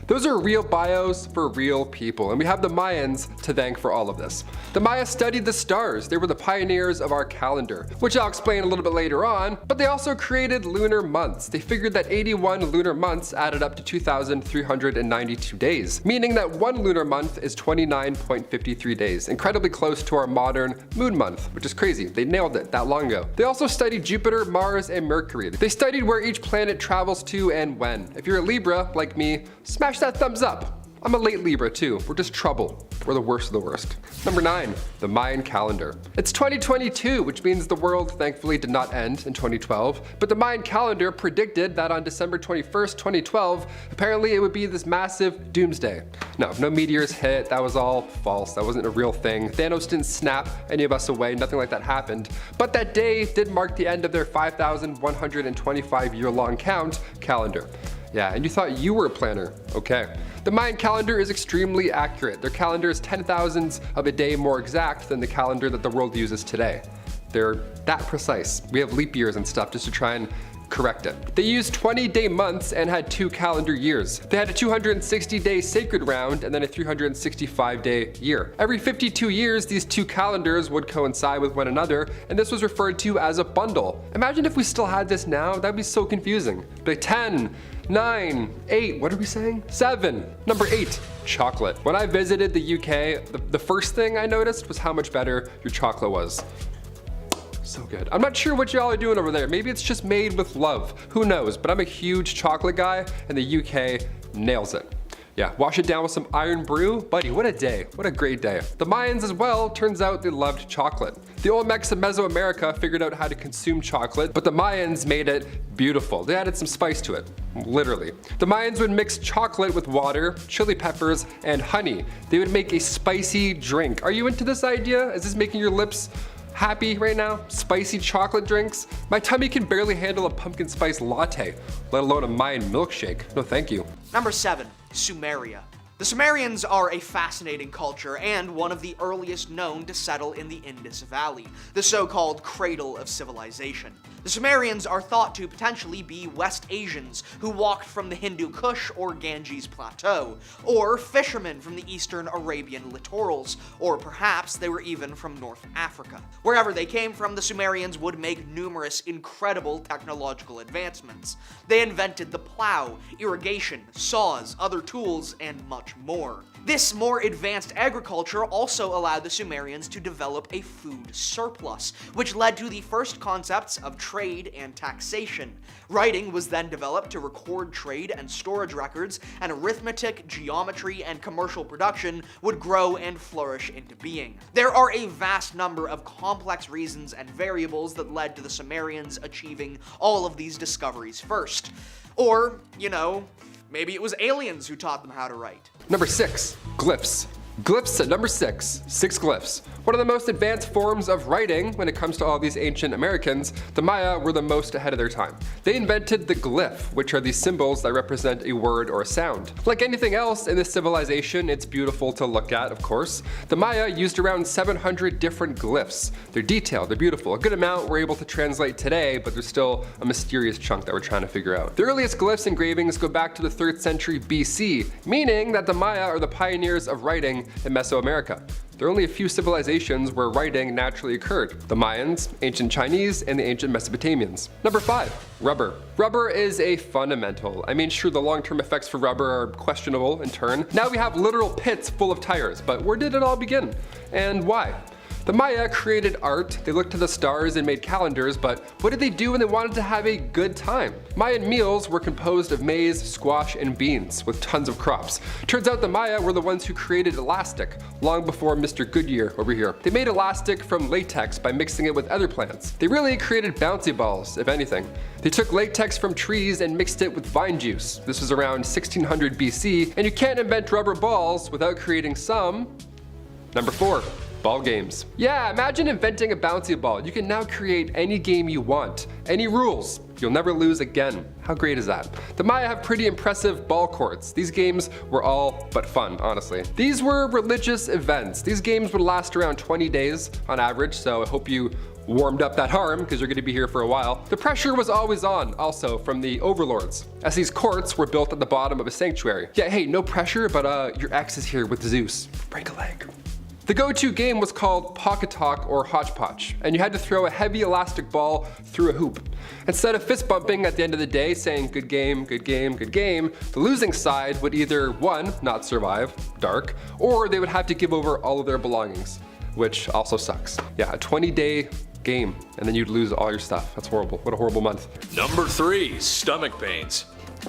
Those are real bios for real people, and we have the Mayans to thank for all of this. The Maya studied the stars. They were the pioneers of our calendar, which I'll explain a little bit later on, but they also created lunar months. They figured that 81 lunar months added up to 2,392 days, meaning that one lunar month is 29.53 days, incredibly close to our modern moon month, which is crazy. They nailed it that long ago. They also studied Jupiter, Mars, and Mercury. They studied where each planet travels to and when. If you're a Libra, like me, smash that thumbs up. I'm a late Libra too. We're just trouble. We're the worst of the worst. Number 9, the Mayan calendar. It's 2022, which means the world thankfully did not end in 2012, but the Mayan calendar predicted that on December 21st, 2012, apparently it would be this massive doomsday. No meteors hit, that was all false, that wasn't a real thing. Thanos didn't snap any of us away, nothing like that happened. But that day did mark the end of their 5,125 year-long calendar. Yeah, and you thought you were a planner. Okay. The Mayan calendar is extremely accurate. Their calendar is 10,000ths of a day more exact than the calendar that the world uses today. They're that precise. We have leap years and stuff just to try and correct it. They used 20-day months and had 2 calendar years. They had a 260-day sacred round and then a 365-day year. Every 52 years, these 2 calendars would coincide with one another, and this was referred to as a bundle. Imagine if we still had this now, that'd be so confusing. Like 10, 9, 8, what are we saying? 7. Number 8, chocolate. When I visited the UK, the first thing I noticed was how much better your chocolate was. So good. I'm not sure what y'all are doing over there. Maybe it's just made with love. Who knows? But I'm a huge chocolate guy, and the UK nails it. Yeah, wash it down with some iron brew. Buddy, what a day. What a great day. The Mayans as well, turns out they loved chocolate. The Olmecs of Mesoamerica figured out how to consume chocolate, but the Mayans made it beautiful. They added some spice to it, literally. The Mayans would mix chocolate with water, chili peppers, and honey. They would make a spicy drink. Are you into this idea? Is this making your lips happy right now? Spicy chocolate drinks? My tummy can barely handle a pumpkin spice latte, let alone a Mayan milkshake. No thank you. Number 7, Sumeria. The Sumerians are a fascinating culture and one of the earliest known to settle in the Indus Valley, the so-called cradle of civilization. The Sumerians are thought to potentially be West Asians who walked from the Hindu Kush or Ganges Plateau, or fishermen from the eastern Arabian littorals, or perhaps they were even from North Africa. Wherever they came from, the Sumerians would make numerous incredible technological advancements. They invented the plow, irrigation, saws, other tools, and much more. This more advanced agriculture also allowed the Sumerians to develop a food surplus, which led to the first concepts of trade and taxation. Writing was then developed to record trade and storage records, and arithmetic, geometry, and commercial production would grow and flourish into being. There are a vast number of complex reasons and variables that led to the Sumerians achieving all of these discoveries first. Or, maybe it was aliens who taught them how to write. Number 6, glyphs. Glyphs at number 6, 6 glyphs. One of the most advanced forms of writing when it comes to all these ancient Americans, the Maya were the most ahead of their time. They invented the glyph, which are these symbols that represent a word or a sound. Like anything else in this civilization, it's beautiful to look at, of course. The Maya used around 700 different glyphs. They're detailed, they're beautiful. A good amount we're able to translate today, but there's still a mysterious chunk that we're trying to figure out. The earliest glyphs engravings go back to the 3rd century BC, meaning that the Maya are the pioneers of writing in Mesoamerica. There are only a few civilizations where writing naturally occurred: the Mayans, ancient Chinese, and the ancient Mesopotamians. Number 5, rubber. Rubber is a fundamental. I mean, sure, the long-term effects for rubber are questionable in turn. Now we have literal pits full of tires, but where did it all begin? And why? The Maya created art, they looked to the stars and made calendars, but what did they do when they wanted to have a good time? Mayan meals were composed of maize, squash, and beans, with tons of crops. Turns out the Maya were the ones who created elastic, long before Mr. Goodyear over here. They made elastic from latex by mixing it with other plants. They really created bouncy balls, if anything. They took latex from trees and mixed it with vine juice. This was around 1600 BC, and you can't invent rubber balls without creating some. Number 4. Ball games. Yeah, imagine inventing a bouncy ball. You can now create any game you want, any rules. You'll never lose again. How great is that? The Maya have pretty impressive ball courts. These games were all but fun, honestly. These were religious events. These games would last around 20 days on average, so I hope you warmed up that arm because you're going to be here for a while. The pressure was always on, also from the overlords, as these courts were built at the bottom of a sanctuary. Yeah, hey, no pressure, but your ex is here with Zeus. Break a leg. The go-to game was called Pocket Talk or Hodgepodge, and you had to throw a heavy elastic ball through a hoop. Instead of fist bumping at the end of the day saying good game, good game, good game, the losing side would either 1, not survive, dark, or they would have to give over all of their belongings, which also sucks. Yeah, a 20-day game, and then you'd lose all your stuff. That's horrible. What a horrible month. Number 3, stomach pains.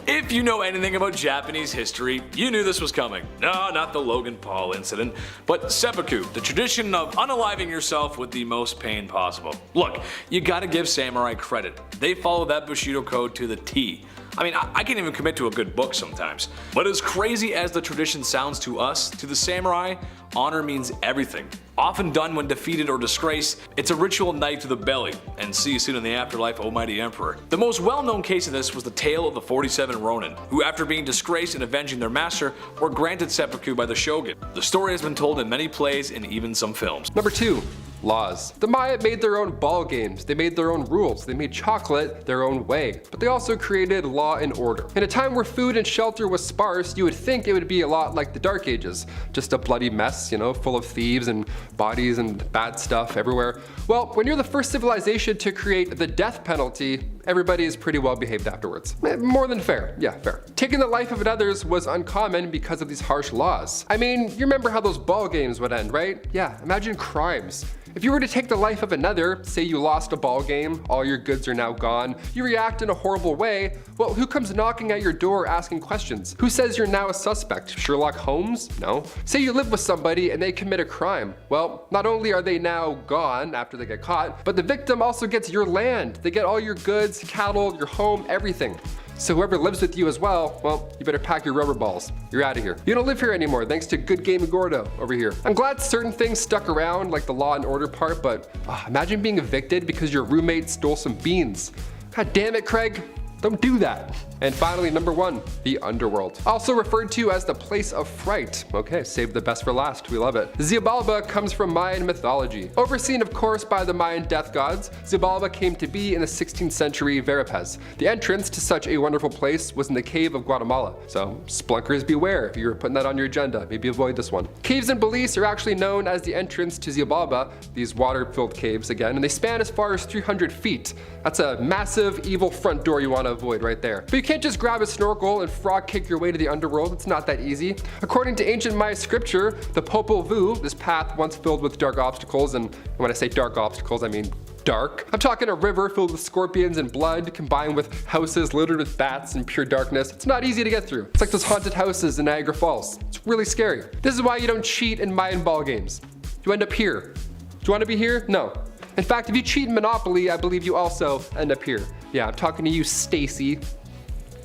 If you know anything about Japanese history, you knew this was coming. No, not the Logan Paul incident, but seppuku, the tradition of unaliving yourself with the most pain possible. Look, you gotta give samurai credit. They follow that Bushido code to the T. I mean, I can't even commit to a good book sometimes. But as crazy as the tradition sounds to us, to the samurai, honor means everything. Often done when defeated or disgraced, it's a ritual knife to the belly, and see you soon in the afterlife, O mighty emperor. The most well-known case of this was the tale of the 47 Ronin, who after being disgraced and avenging their master, were granted seppuku by the shogun. The story has been told in many plays and even some films. Number 2. Laws. The Maya made their own ball games, they made their own rules, they made chocolate their own way, but they also created law and order. In a time where food and shelter was sparse, you would think it would be a lot like the Dark Ages, just a bloody mess, you know, full of thieves and bodies and bad stuff everywhere. Well, when you're the first civilization to create the death penalty, everybody is pretty well behaved afterwards. More than fair, yeah, fair. Taking the life of others was uncommon because of these harsh laws. I mean, you remember how those ball games would end, right? Yeah, imagine crimes. If you were to take the life of another, say you lost a ball game, all your goods are now gone, you react in a horrible way, well, who comes knocking at your door asking questions? Who says you're now a suspect? Sherlock Holmes? No. Say you live with somebody and they commit a crime. Well, not only are they now gone after they get caught, but the victim also gets your land. They get all your goods, cattle, your home, everything. So whoever lives with you as well, you better pack your rubber balls. You're out of here. You don't live here anymore thanks to Good Game Gordo over here. I'm glad certain things stuck around, like the law and order part, but imagine being evicted because your roommate stole some beans. God damn it, Craig. Don't do that. And finally, number 1, the underworld. Also referred to as the place of fright. Okay, save the best for last, we love it. Xibalba comes from Mayan mythology. Overseen, of course, by the Mayan death gods, Xibalba came to be in the 16th century Verapaz. The entrance to such a wonderful place was in the cave of Guatemala. So, splunkers beware if you're putting that on your agenda, maybe avoid this one. Caves in Belize are actually known as the entrance to Xibalba, these water-filled caves again, and they span as far as 300 feet. That's a massive, evil front door you want to avoid right there. But you can't just grab a snorkel and frog kick your way to the underworld. It's not that easy. According to ancient Maya scripture, the Popol Vuh, this path once filled with dark obstacles, and when I say dark obstacles, I mean dark. I'm talking a river filled with scorpions and blood, combined with houses littered with bats and pure darkness. It's not easy to get through. It's like those haunted houses in Niagara Falls. It's really scary. This is why you don't cheat in Mayan ball games. You end up here. Do you want to be here? No. In fact, if you cheat in Monopoly, I believe you also end up here. Yeah, I'm talking to you, Stacy.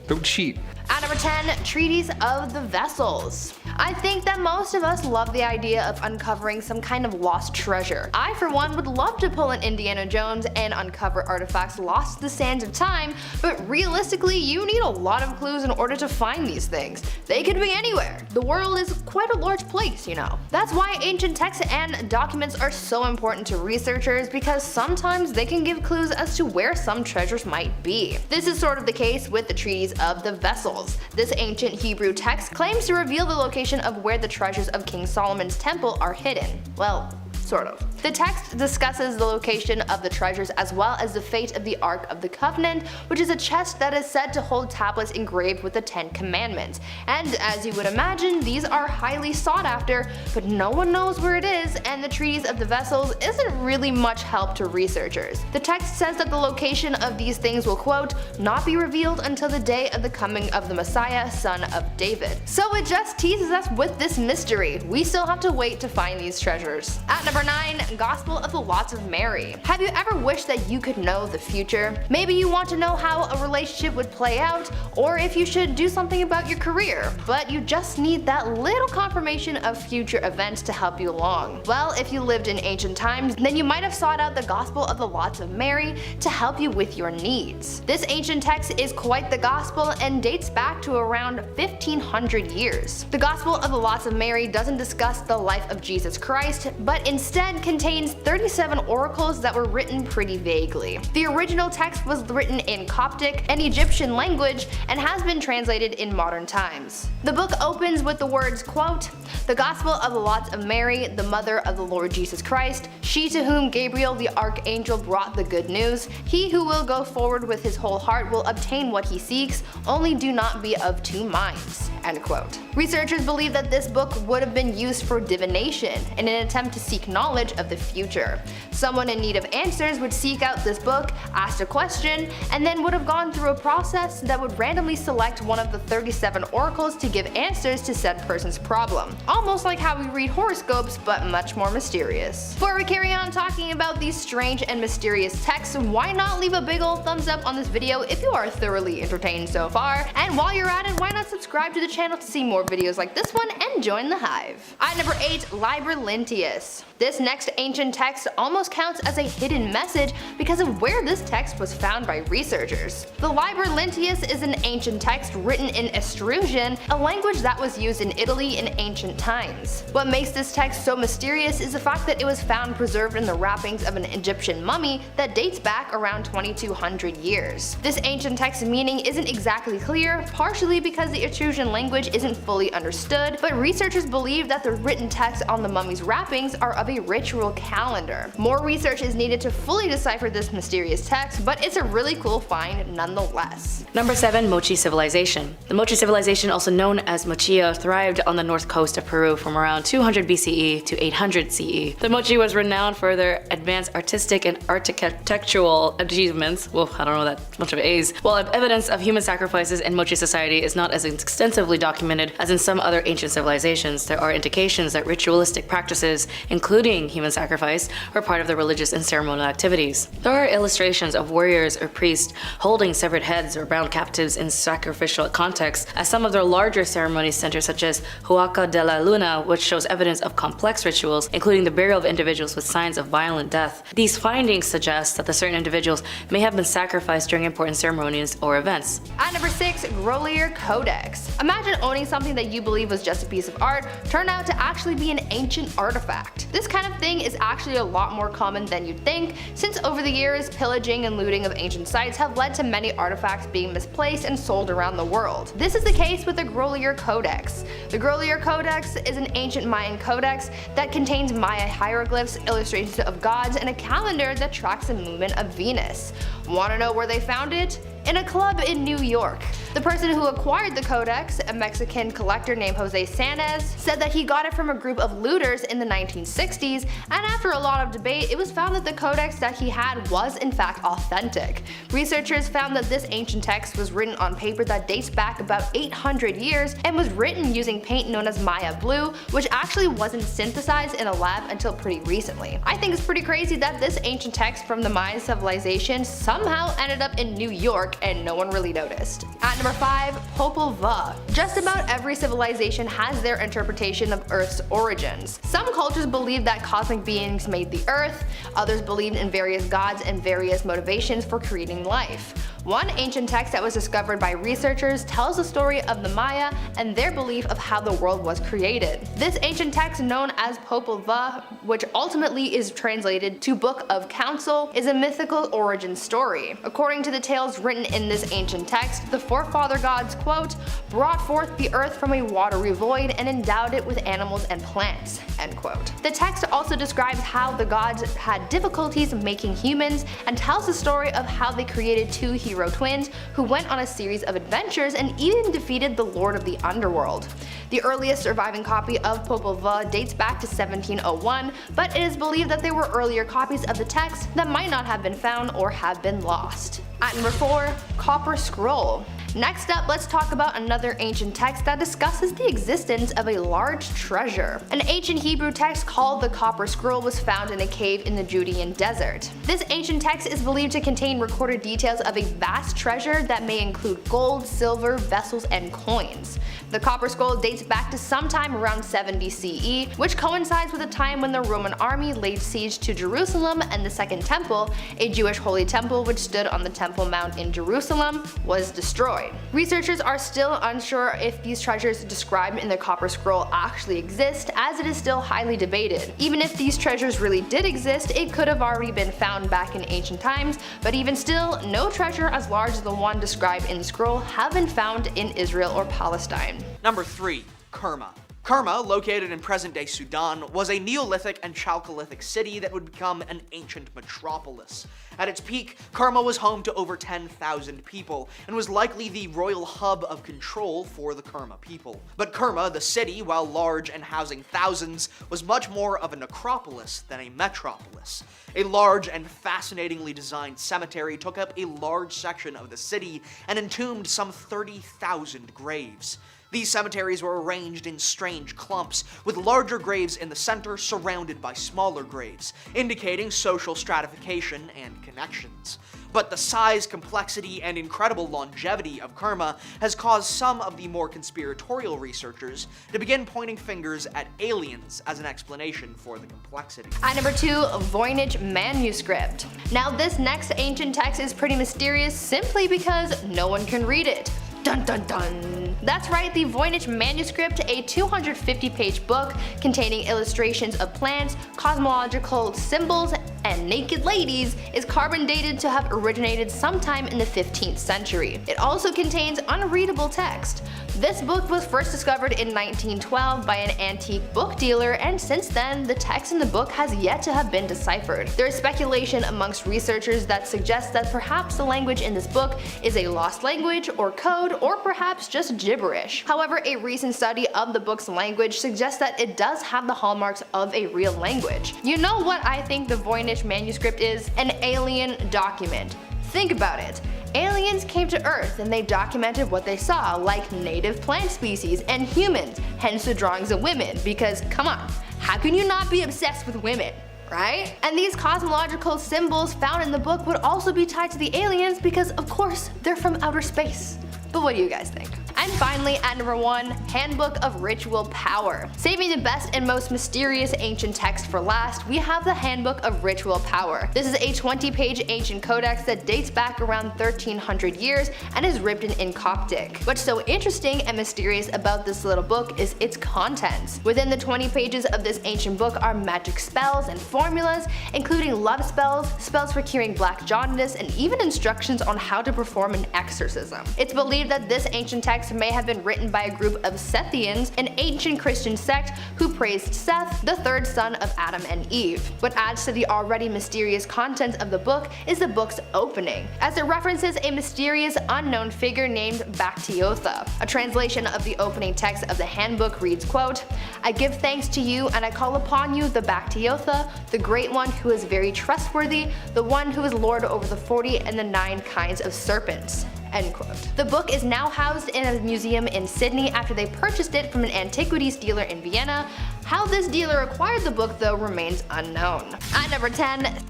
Don't cheat. At number 10, Treaties of the Vessels. I think that most of us love the idea of uncovering some kind of lost treasure. I, for one, would love to pull an Indiana Jones and uncover artifacts lost to the sands of time, but realistically, you need a lot of clues in order to find these things. They could be anywhere. The world is quite a large place, you know. That's why ancient texts and documents are so important to researchers, because sometimes they can give clues as to where some treasures might be. This is sort of the case with the Treaties of the Vessels. This ancient Hebrew text claims to reveal the location of where the treasures of King Solomon's temple are hidden. Well, sort of. The text discusses the location of the treasures as well as the fate of the Ark of the Covenant, which is a chest that is said to hold tablets engraved with the 10 Commandments. And as you would imagine, these are highly sought after, but no one knows where it is, and the Treaties of the Vessels isn't really much help to researchers. The text says that the location of these things will, quote, not be revealed until the day of the coming of the Messiah, son of David. So it just teases us with this mystery. We still have to wait to find these treasures. At number 9, Gospel of the Lots of Mary. Have you ever wished that you could know the future? Maybe you want to know how a relationship would play out, or if you should do something about your career, but you just need that little confirmation of future events to help you along. Well, if you lived in ancient times, then you might have sought out the Gospel of the Lots of Mary to help you with your needs. This ancient text is quite the gospel and dates back to around 1500 years. The Gospel of the Lots of Mary doesn't discuss the life of Jesus Christ, but instead contains 37 oracles that were written pretty vaguely. The original text was written in Coptic, an Egyptian language, and has been translated in modern times. The book opens with the words, quote, "The Gospel of the Lots of Mary, the mother of the Lord Jesus Christ, she to whom Gabriel the archangel brought the good news. He who will go forward with his whole heart will obtain what he seeks, only do not be of two minds." End quote. Researchers believe that this book would have been used for divination in an attempt to seek knowledge of the future. Someone in need of answers would seek out this book, ask a question, and then would have gone through a process that would randomly select one of the 37 oracles to give answers to said person's problem. Almost like how we read horoscopes, but much more mysterious. Before we carry on talking about these strange and mysterious texts, why not leave a big ol' thumbs up on this video if you are thoroughly entertained so far, and while you're at it, why not subscribe to the channel to see more videos like this one and join the hive. At number 8, Liber Linteus. This next ancient text almost counts as a hidden message because of where this text was found by researchers. The Liber Linteus is an ancient text written in Etruscan, a language that was used in Italy in ancient times. What makes this text so mysterious is the fact that it was found preserved in the wrappings of an Egyptian mummy that dates back around 2200 years. This ancient text's meaning isn't exactly clear, partially because the Etruscan language isn't fully understood, but researchers believe that the written text on the mummy's wrappings are of a ritual calendar. More research is needed to fully decipher this mysterious text, but it's a really cool find nonetheless. Number 7. Mochi Civilization. The Mochi Civilization, also known as Mochia, thrived on the north coast of Peru from around 200 BCE to 800 CE. The Mochi was renowned for their advanced artistic and architectural achievements. Well, I don't know that much of A's. While evidence of human sacrifices in Mochi society is not as extensively documented as in some other ancient civilizations, there are indications that ritualistic practices, including human sacrifice, were part of the religious and ceremonial activities. There are illustrations of warriors or priests holding severed heads or bound captives in sacrificial contexts as some of their larger ceremony centers, such as Huaca de la Luna, which shows evidence of complex rituals, including the burial of individuals with signs of violent death. These findings suggest that the certain individuals may have been sacrificed during important ceremonies or events. At number 6, Grolier Codex. Imagine owning something that you believe was just a piece of art turned out to actually be an ancient artifact. This kind of thing is actually a lot more common than you'd think, since over the years, pillaging and looting of ancient sites have led to many artifacts being misplaced and sold around the world. This is the case with the Grolier Codex. The Grolier Codex is an ancient Mayan codex that contains Maya hieroglyphs, illustrations of gods, and a calendar that tracks the movement of Venus. Want to know where they found it? In a club in New York. The person who acquired the codex, a Mexican collector named Jose Sanez, said that he got it from a group of looters in the 1960s, and after a lot of debate, it was found that the codex that he had was in fact authentic. Researchers found that this ancient text was written on paper that dates back about 800 years and was written using paint known as Maya blue, which actually wasn't synthesized in a lab until pretty recently. I think it's pretty crazy that this ancient text from the Mayan civilization somehow ended up in New York and no one really noticed. At number 5, Popol Vuh. Just about every civilization has their interpretation of Earth's origins. Some cultures believe that cosmic beings made the Earth, others believed in various gods and various motivations for creating life. One ancient text that was discovered by researchers tells the story of the Maya and their belief of how the world was created. This ancient text, known as Popol Vuh, which ultimately is translated to Book of Council, is a mythical origin story. According to the tales written in this ancient text, the forefather gods, quote, brought forth the earth from a watery void and endowed it with animals and plants, end quote. The text also describes how the gods had difficulties making humans and tells the story of how they created two hero twins who went on a series of adventures and even defeated the Lord of the Underworld. The earliest surviving copy of Popol Vuh dates back to 1701, but it is believed that there were earlier copies of the text that might not have been found or have been lost. At number 4, Copper Scroll. Next up, let's talk about another ancient text that discusses the existence of a large treasure. An ancient Hebrew text called the Copper Scroll was found in a cave in the Judean desert. This ancient text is believed to contain recorded details of a vast treasure that may include gold, silver, vessels, and coins. The Copper Scroll dates back to sometime around 70 CE, which coincides with a time when the Roman army laid siege to Jerusalem and the Second Temple, a Jewish holy temple which stood on the Temple Mount in Jerusalem, was destroyed. Researchers are still unsure if these treasures described in the Copper Scroll actually exist, as it is still highly debated. Even if these treasures really did exist, it could have already been found back in ancient times, but even still, no treasure as large as the one described in the scroll have been found in Israel or Palestine. Number 3. Kerma. Kerma, located in present-day Sudan, was a Neolithic and Chalcolithic city that would become an ancient metropolis. At its peak, Kerma was home to over 10,000 people, and was likely the royal hub of control for the Kerma people. But Kerma, the city, while large and housing thousands, was much more of a necropolis than a metropolis. A large and fascinatingly designed cemetery took up a large section of the city and entombed some 30,000 graves. These cemeteries were arranged in strange clumps, with larger graves in the center surrounded by smaller graves, indicating social stratification and connections. But the size, complexity, and incredible longevity of Kerma has caused some of the more conspiratorial researchers to begin pointing fingers at aliens as an explanation for the complexity. At number 2, Voynich manuscript. Now this next ancient text is pretty mysterious simply because no one can read it. Dun dun dun. That's right, the Voynich manuscript, a 250-page book containing illustrations of plants, cosmological symbols, and naked ladies, is carbon dated to have originated sometime in the 15th century. It also contains unreadable text. This book was first discovered in 1912 by an antique book dealer, and since then, the text in the book has yet to have been deciphered. There is speculation amongst researchers that suggests that perhaps the language in this book is a lost language or code, or perhaps just gibberish. However, a recent study of the book's language suggests that it does have the hallmarks of a real language. You know what I think the Voynich manuscript is? An alien document. Think about it. Aliens came to Earth and they documented what they saw, like native plant species and humans, hence the drawings of women, because come on, how can you not be obsessed with women? Right? And these cosmological symbols found in the book would also be tied to the aliens because, of course, they're from outer space. But what do you guys think? And finally, at number 1, Handbook of Ritual Power. Saving the best and most mysterious ancient text for last, we have the Handbook of Ritual Power. This is a 20-page ancient codex that dates back around 1300 years and is written in Coptic. What's so interesting and mysterious about this little book is its contents. Within the 20 pages of this ancient book are magic spells and formulas, including love spells, spells for curing black jaundice, and even instructions on how to perform an exorcism. It's believed that this ancient text may have been written by a group of Sethians, an ancient Christian sect who praised Seth, the third son of Adam and Eve. What adds to the already mysterious content of the book is the book's opening, as it references a mysterious unknown figure named Bactiotha. A translation of the opening text of the handbook reads, quote, "I give thanks to you and I call upon you, the Bactiotha, the great one who is very trustworthy, the one who is lord over the 40 and the 9 kinds of serpents." End quote. The book is now housed in a museum in Sydney after they purchased it from an antiquities dealer in Vienna. How this dealer acquired the book, though, remains unknown. At number 10,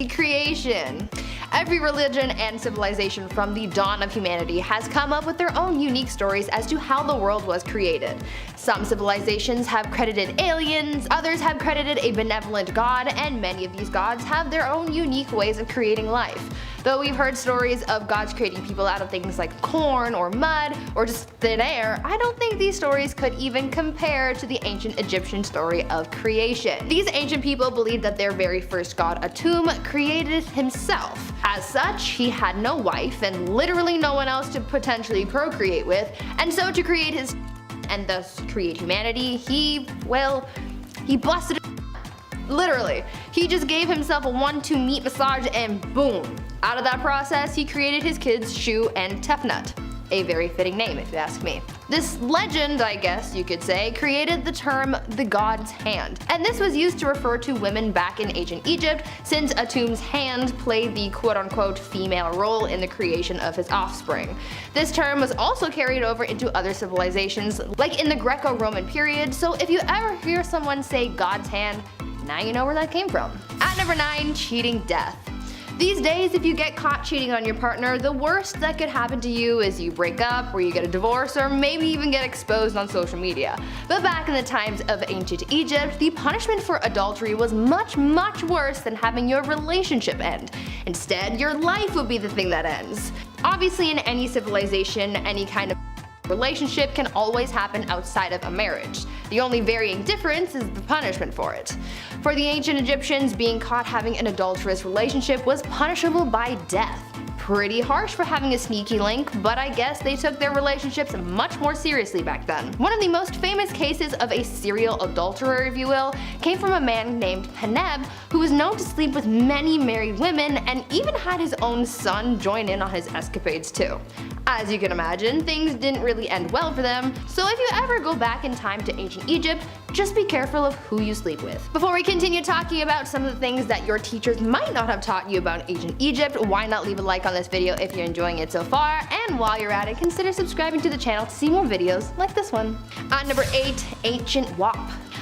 creation. Every religion and civilization from the dawn of humanity has come up with their own unique stories as to how the world was created. Some civilizations have credited aliens, others have credited a benevolent god, and many of these gods have their own unique ways of creating life. Though we've heard stories of gods creating people out of things like corn or mud or just thin air, I don't think these stories could even compare to the ancient Egyptian story of creation. These ancient people believed that their very first god, Atum, created himself. As such, he had no wife and literally no one else to potentially procreate with, and so to create his and thus create humanity, he busted it. Literally, he just gave himself a 1-2 meat massage and boom. Out of that process, he created his kids Shu and Tefnut. A very fitting name if you ask me. This legend, I guess you could say, created the term the god's hand, and this was used to refer to women back in ancient Egypt, since Atum's hand played the quote-unquote female role in the creation of his offspring. This term was also carried over into other civilizations, like in the Greco-Roman period, so if you ever hear someone say god's hand, now you know where that came from. At number 9, cheating death. These days, if you get caught cheating on your partner, the worst that could happen to you is you break up, or you get a divorce, or maybe even get exposed on social media. But back in the times of ancient Egypt, the punishment for adultery was much worse than having your relationship end. Instead, your life would be the thing that ends. Obviously, in any civilization, any kind of relationship can always happen outside of a marriage. The only varying difference is the punishment for it. For the ancient Egyptians, being caught having an adulterous relationship was punishable by death. Pretty harsh for having a sneaky link, but I guess they took their relationships much more seriously back then. One of the most famous cases of a serial adulterer, if you will, came from a man named Peneb, who was known to sleep with many married women and even had his own son join in on his escapades too. As you can imagine, things didn't really end well for them, so if you ever go back in time to ancient Egypt, just be careful of who you sleep with. Before we continue talking about some of the things that your teachers might not have taught you about ancient Egypt, why not leave a like on this video if you're enjoying it so far, and while you're at it, consider subscribing to the channel to see more videos like this one. At number 8, ancient WAP.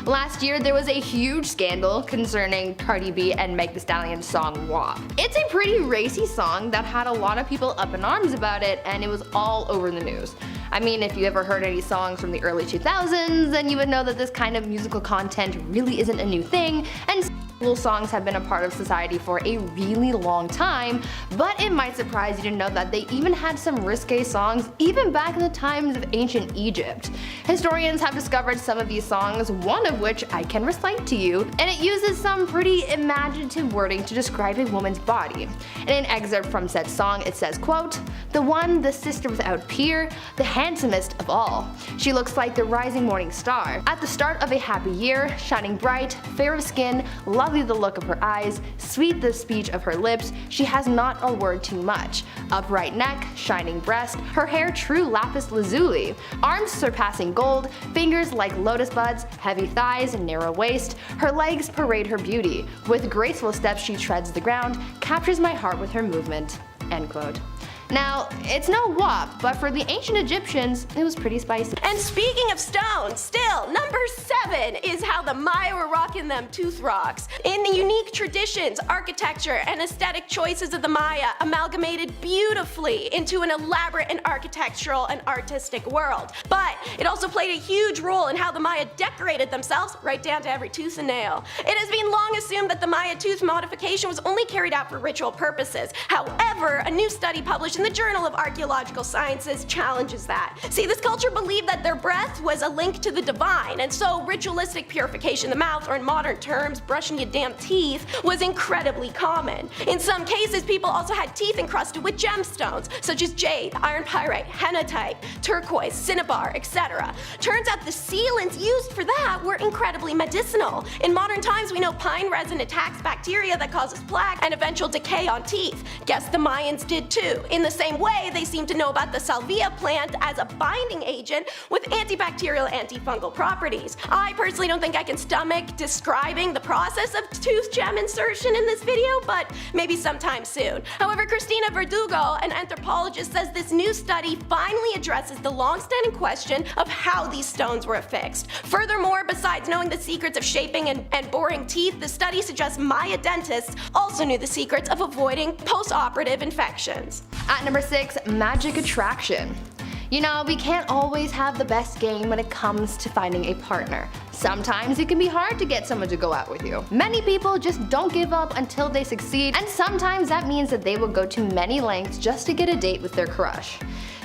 Last year, there was a huge scandal concerning Cardi B and Meg Thee Stallion's song WAP. It's a pretty racy song that had a lot of people up in arms about it, and it was all over the news. I mean, if you ever heard any songs from the early 2000s, then you would know that this kind of musical content really isn't a new thing, and sexual songs have been a part of society for a really long time, but it might surprise you to know that they even had some risque songs even back in the times of ancient Egypt. Historians have discovered some of these songs, one of which I can recite to you, and it uses some pretty imaginative wording to describe a woman's body. In an excerpt from said song, it says, quote, "The one, the sister without peer, the handsomest of all. She looks like the rising morning star, at the start of a happy year, shining bright, fair of skin, lovely the look of her eyes, sweet the speech of her lips, she has not a word too much. Upright neck, shining breast, her hair true lapis lazuli, arms surpassing gold, fingers like lotus buds, heavy thighs, narrow waist, her legs parade her beauty. With graceful steps she treads the ground, captures my heart with her movement." End quote. Now, it's no WAP, but for the ancient Egyptians, it was pretty spicy. And speaking of stones, still, number 7 is how the Maya were rocking them tooth rocks. In the unique traditions, architecture, and aesthetic choices of the Maya amalgamated beautifully into an elaborate and architectural and artistic world. But it also played a huge role in how the Maya decorated themselves, right down to every tooth and nail. It has been long assumed that the Maya tooth modification was only carried out for ritual purposes. However, a new study published in the Journal of Archaeological Sciences challenges that. See, this culture believed that their breath was a link to the divine, and so ritualistic purification of the mouth, or in modern terms, brushing your damn teeth, was incredibly common. In some cases, people also had teeth encrusted with gemstones, such as jade, iron pyrite, hematite, turquoise, cinnabar, etc. Turns out the sealants used for that were incredibly medicinal. In modern times, we know pine resin attacks bacteria that causes plaque and eventual decay on teeth. Guess the Mayans did too. In the same way, they seem to know about the salvia plant as a binding agent with antibacterial, antifungal properties. I personally don't think I can stomach describing the process of tooth gem insertion in this video, but maybe sometime soon. However, Cristina Verdugo, an anthropologist, says this new study finally addresses the long-standing question of how these stones were affixed. Furthermore, besides knowing the secrets of shaping and boring teeth, the study suggests Maya dentists also knew the secrets of avoiding post-operative infections. At number 6, magic attraction. You know, we can't always have the best game when it comes to finding a partner. Sometimes it can be hard to get someone to go out with you. Many people just don't give up until they succeed, and sometimes that means that they will go to many lengths just to get a date with their crush.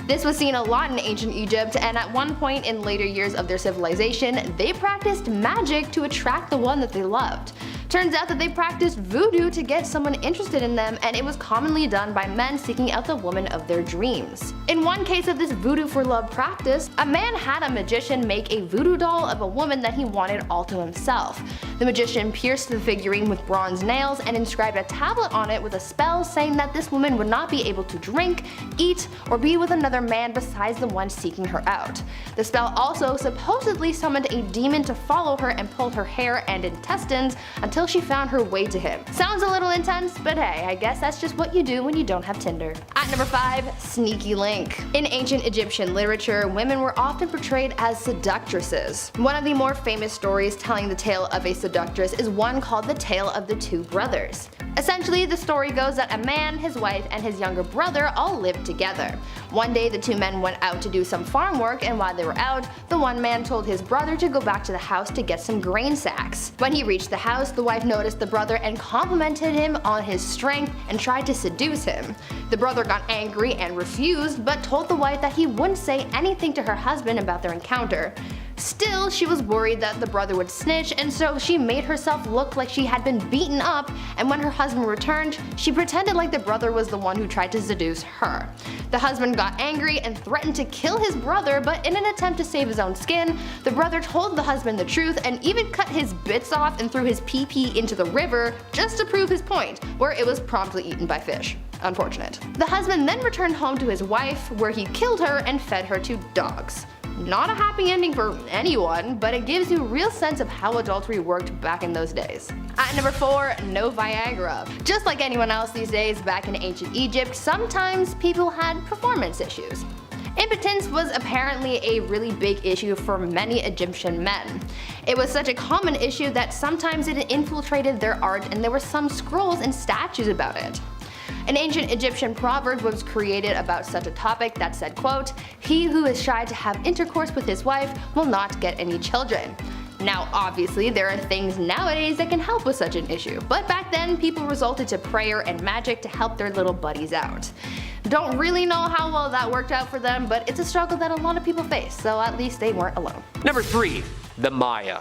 This was seen a lot in ancient Egypt, and at one point in later years of their civilization, they practiced magic to attract the one that they loved. Turns out that they practiced voodoo to get someone interested in them, and it was commonly done by men seeking out the woman of their dreams. In one case of this voodoo for love practice, a man had a magician make a voodoo doll of a woman that he wanted all to himself. The magician pierced the figurine with bronze nails and inscribed a tablet on it with a spell saying that this woman would not be able to drink, eat, or be with another man besides the one seeking her out. The spell also supposedly summoned a demon to follow her and pull her hair and intestines until she found her way to him. Sounds a little intense, but hey, I guess that's just what you do when you don't have Tinder. At number 5, Sneaky Link. In ancient Egyptian literature, women were often portrayed as seductresses. One of the more famous stories telling the tale of a seductress is one called the Tale of the Two Brothers. Essentially, the story goes that a man, his wife, and his younger brother all lived together. One day the two men went out to do some farm work, and while they were out, the one man told his brother to go back to the house to get some grain sacks. When he reached the house, the wife noticed the brother and complimented him on his strength and tried to seduce him. The brother got angry and refused, but told the wife that he wouldn't say anything to her husband about their encounter. Still, she was worried that the brother would snitch, and so she made herself look like she had been beaten up, and when her husband returned, she pretended like the brother was the one who tried to seduce her. The husband got angry and threatened to kill his brother, but in an attempt to save his own skin, the brother told the husband the truth and even cut his bits off and threw his pee-pee into the river just to prove his point, where it was promptly eaten by fish. Unfortunate. The husband then returned home to his wife, where he killed her and fed her to dogs. Not a happy ending for anyone, but it gives you a real sense of how adultery worked back in those days. At number 4, no Viagra. Just like anyone else these days, back in ancient Egypt, sometimes people had performance issues. Impotence was apparently a really big issue for many Egyptian men. It was such a common issue that sometimes it infiltrated their art, and there were some scrolls and statues about it. An ancient Egyptian proverb was created about such a topic that said, quote, "He who is shy to have intercourse with his wife will not get any children." Now obviously there are things nowadays that can help with such an issue, but back then people resorted to prayer and magic to help their little buddies out. Don't really know how well that worked out for them, but it's a struggle that a lot of people face, so at least they weren't alone. Number 3. The Maya.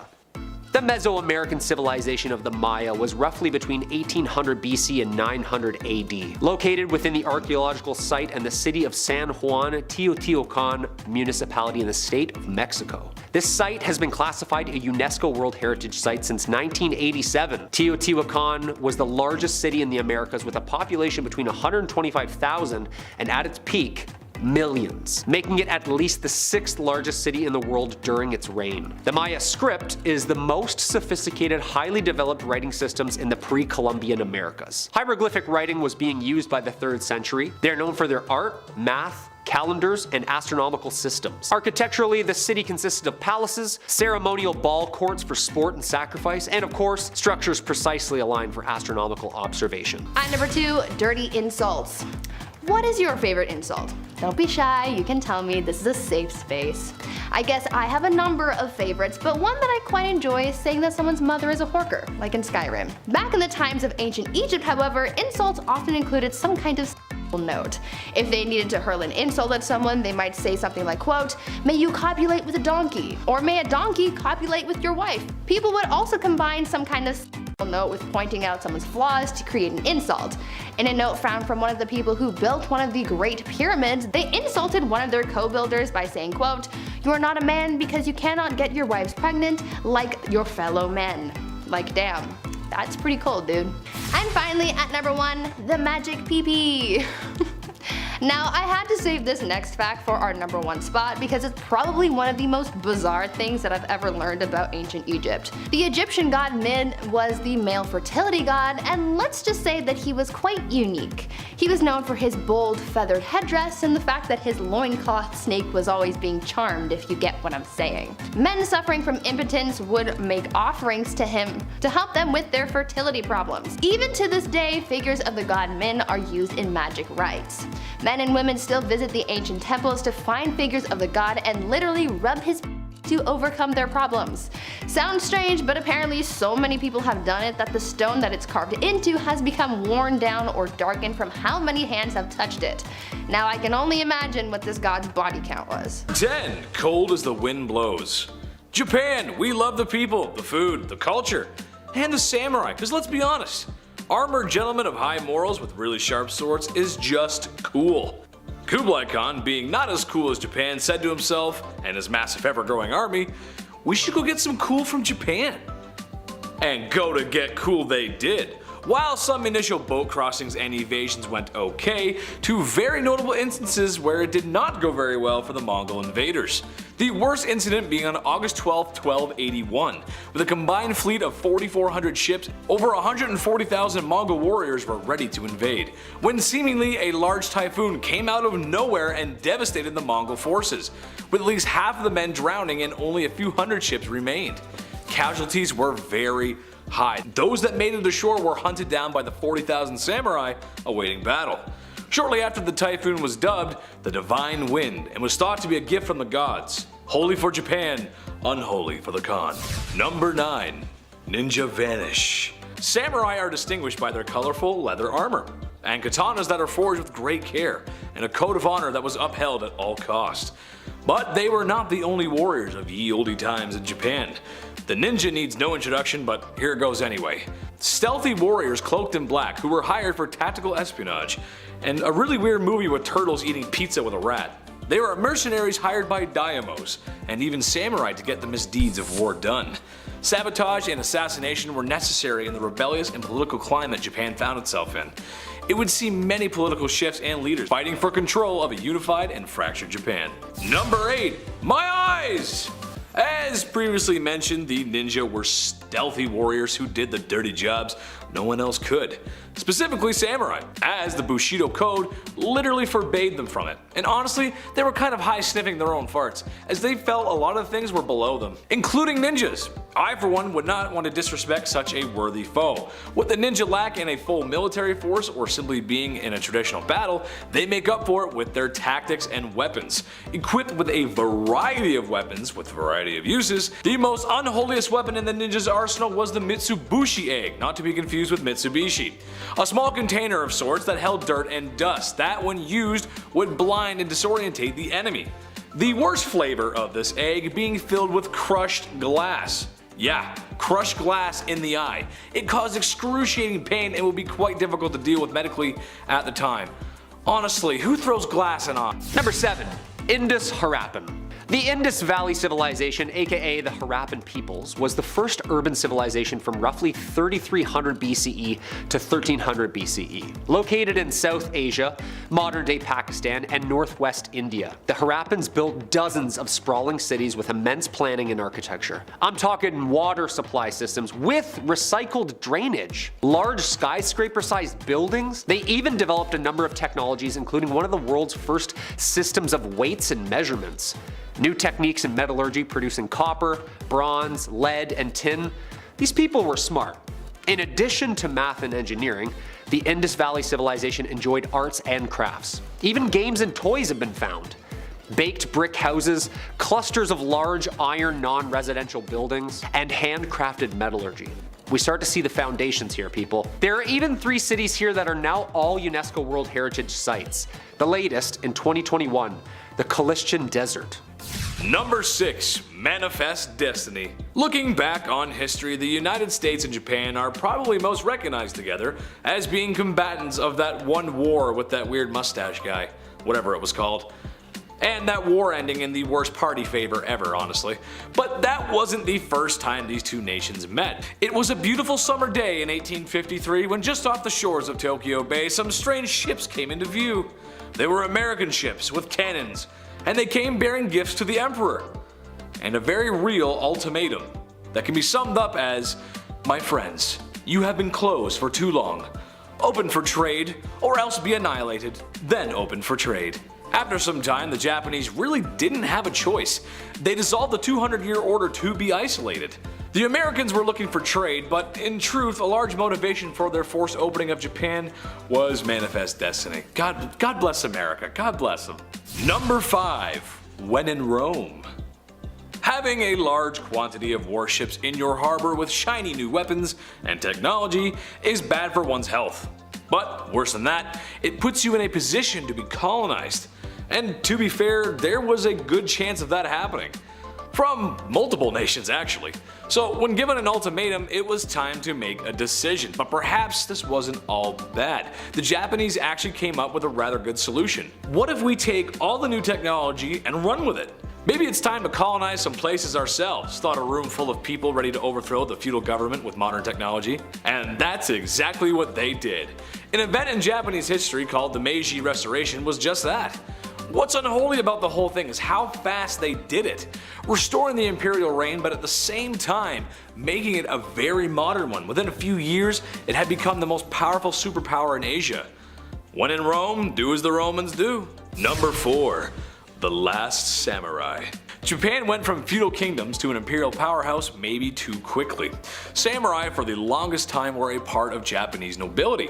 The Mesoamerican civilization of the Maya was roughly between 1800 BC and 900 AD, located within the archaeological site and the city of San Juan Teotihuacan municipality in the state of Mexico. This site has been classified a UNESCO World Heritage Site since 1987. Teotihuacan was the largest city in the Americas with a population between 125,000 and at its peak, millions, making it at least the 6th largest city in the world during its reign. The Maya script is the most sophisticated, highly developed writing systems in the pre-Columbian Americas. Hieroglyphic writing was being used by the 3rd century. They are known for their art, math, calendars, and astronomical systems. Architecturally, the city consisted of palaces, ceremonial ball courts for sport and sacrifice, and of course, structures precisely aligned for astronomical observation. At number 2, dirty insults. What is your favorite insult? Don't be shy, you can tell me, this is a safe space. I guess I have a number of favorites, but one that I quite enjoy is saying that someone's mother is a horker, like in Skyrim. Back in the times of ancient Egypt, however, insults often included some kind of note. If they needed to hurl an insult at someone, they might say something like, quote, "May you copulate with a donkey," or "May a donkey copulate with your wife." People would also combine some kind of note with pointing out someone's flaws to create an insult. In a note found from one of the people who built one of the Great Pyramids, they insulted one of their co-builders by saying, quote, "You are not a man because you cannot get your wives pregnant like your fellow men." Like, damn. That's pretty cold, dude. And finally, at number 1, the magic pee-pee. Now, I had to save this next fact for our number 1 spot because it's probably one of the most bizarre things that I've ever learned about ancient Egypt. The Egyptian god Min was the male fertility god, and let's just say that he was quite unique. He was known for his bold feathered headdress and the fact that his loincloth snake was always being charmed, if you get what I'm saying. Men suffering from impotence would make offerings to him to help them with their fertility problems. Even to this day, figures of the god Min are used in magic rites. Men and women still visit the ancient temples to find figures of the god and literally rub his to overcome their problems. Sounds strange, but apparently so many people have done it that the stone that it's carved into has become worn down or darkened from how many hands have touched it. Now I can only imagine what this god's body count was. 10. Cold as the wind blows. Japan, we love the people, the food, the culture. and the samurai, because let's be honest, armored gentlemen of high morals with really sharp swords is just cool. Kublai Khan, being not as cool as Japan, said to himself and his massive ever-growing army, "We should go get some cool from Japan." And go to get cool they did. While some initial boat crossings and evasions went okay, two very notable instances where it did not go very well for the Mongol invaders. The worst incident being on August 12, 1281, with a combined fleet of 4,400 ships, over 140,000 Mongol warriors were ready to invade, when seemingly a large typhoon came out of nowhere and devastated the Mongol forces, with at least half of the men drowning and only a few hundred ships remained. Casualties were very high. Those that made it to shore were hunted down by the 40,000 samurai awaiting battle. Shortly after, the typhoon was dubbed the Divine Wind and was thought to be a gift from the gods. Holy for Japan, unholy for the Khan. Number 9. Ninja vanish. Samurai are distinguished by their colorful leather armor, and katanas that are forged with great care, and a code of honor that was upheld at all costs. But they were not the only warriors of ye olde times in Japan. The ninja needs no introduction, but here it goes anyway. Stealthy warriors cloaked in black who were hired for tactical espionage, and a really weird movie with turtles eating pizza with a rat. They were mercenaries hired by daimyos, and even samurai to get the misdeeds of war done. Sabotage and assassination were necessary in the rebellious and political climate Japan found itself in. It would see many political shifts and leaders fighting for control of a unified and fractured Japan. Number 8. My eyes! As previously mentioned, the ninja were stealthy warriors who did the dirty jobs no one else could. Specifically samurai, as the Bushido Code literally forbade them from it. And honestly, they were kind of high sniffing their own farts, as they felt a lot of things were below them, including ninjas. I for one would not want to disrespect such a worthy foe. What the ninja lack in a full military force or simply being in a traditional battle, they make up for it with their tactics and weapons. Equipped with a variety of weapons with a variety of uses, the most unholiest weapon in the ninja's arsenal was the Mitsubishi egg, not to be confused with Mitsubishi. A small container of sorts that held dirt and dust that when used would blind and disorientate the enemy. The worst flavor of this egg being filled with crushed glass. Yeah, crushed glass in the eye. It caused excruciating pain and would be quite difficult to deal with medically at the time. Honestly, who throws glass in eye? Number 7. Indus Harappan. The Indus Valley Civilization, aka the Harappan peoples, was the first urban civilization from roughly 3300 BCE to 1300 BCE. Located in South Asia, modern-day Pakistan, and northwest India, the Harappans built dozens of sprawling cities with immense planning and architecture. I'm talking water supply systems with recycled drainage, large skyscraper-sized buildings. They even developed a number of technologies, including one of the world's first systems of weights and measurements. New techniques in metallurgy producing copper, bronze, lead, and tin. These people were smart. In addition to math and engineering, the Indus Valley Civilization enjoyed arts and crafts. Even games and toys have been found. Baked brick houses, clusters of large iron non-residential buildings, and handcrafted metallurgy. We start to see the foundations here, people. There are even 3 cities here that are now all UNESCO World Heritage Sites. The latest, in 2021, the Kalishchan Desert. Number 6. Manifest Destiny. Looking back on history, the United States and Japan are probably most recognized together as being combatants of that one war with that weird mustache guy, whatever it was called. And that war ending in the worst party favor ever, honestly. But that wasn't the first time these two nations met. It was a beautiful summer day in 1853 when just off the shores of Tokyo Bay some strange ships came into view. They were American ships with cannons, and they came bearing gifts to the emperor. And a very real ultimatum that can be summed up as, "My friends, you have been closed for too long. Open for trade, or else be annihilated, then open for trade." After some time, the Japanese really didn't have a choice. They dissolved the 200-year order to be isolated. The Americans were looking for trade, but in truth, a large motivation for their forced opening of Japan was manifest destiny. God bless America. God bless them. Number 5. When in Rome. Having a large quantity of warships in your harbor with shiny new weapons and technology is bad for one's health. But worse than that, it puts you in a position to be colonized. And to be fair, there was a good chance of that happening. From multiple nations actually. So when given an ultimatum, it was time to make a decision. But perhaps this wasn't all bad. The Japanese actually came up with a rather good solution. What if we take all the new technology and run with it? Maybe it's time to colonize some places ourselves, thought a room full of people ready to overthrow the feudal government with modern technology. And that's exactly what they did. An event in Japanese history called the Meiji Restoration was just that. What's unholy about the whole thing is how fast they did it, restoring the imperial reign but at the same time making it a very modern one. Within a few years, it had become the most powerful superpower in Asia. When in Rome, do as the Romans do. Number 4. The Last Samurai. Japan went from feudal kingdoms to an imperial powerhouse maybe too quickly. Samurai for the longest time were a part of Japanese nobility.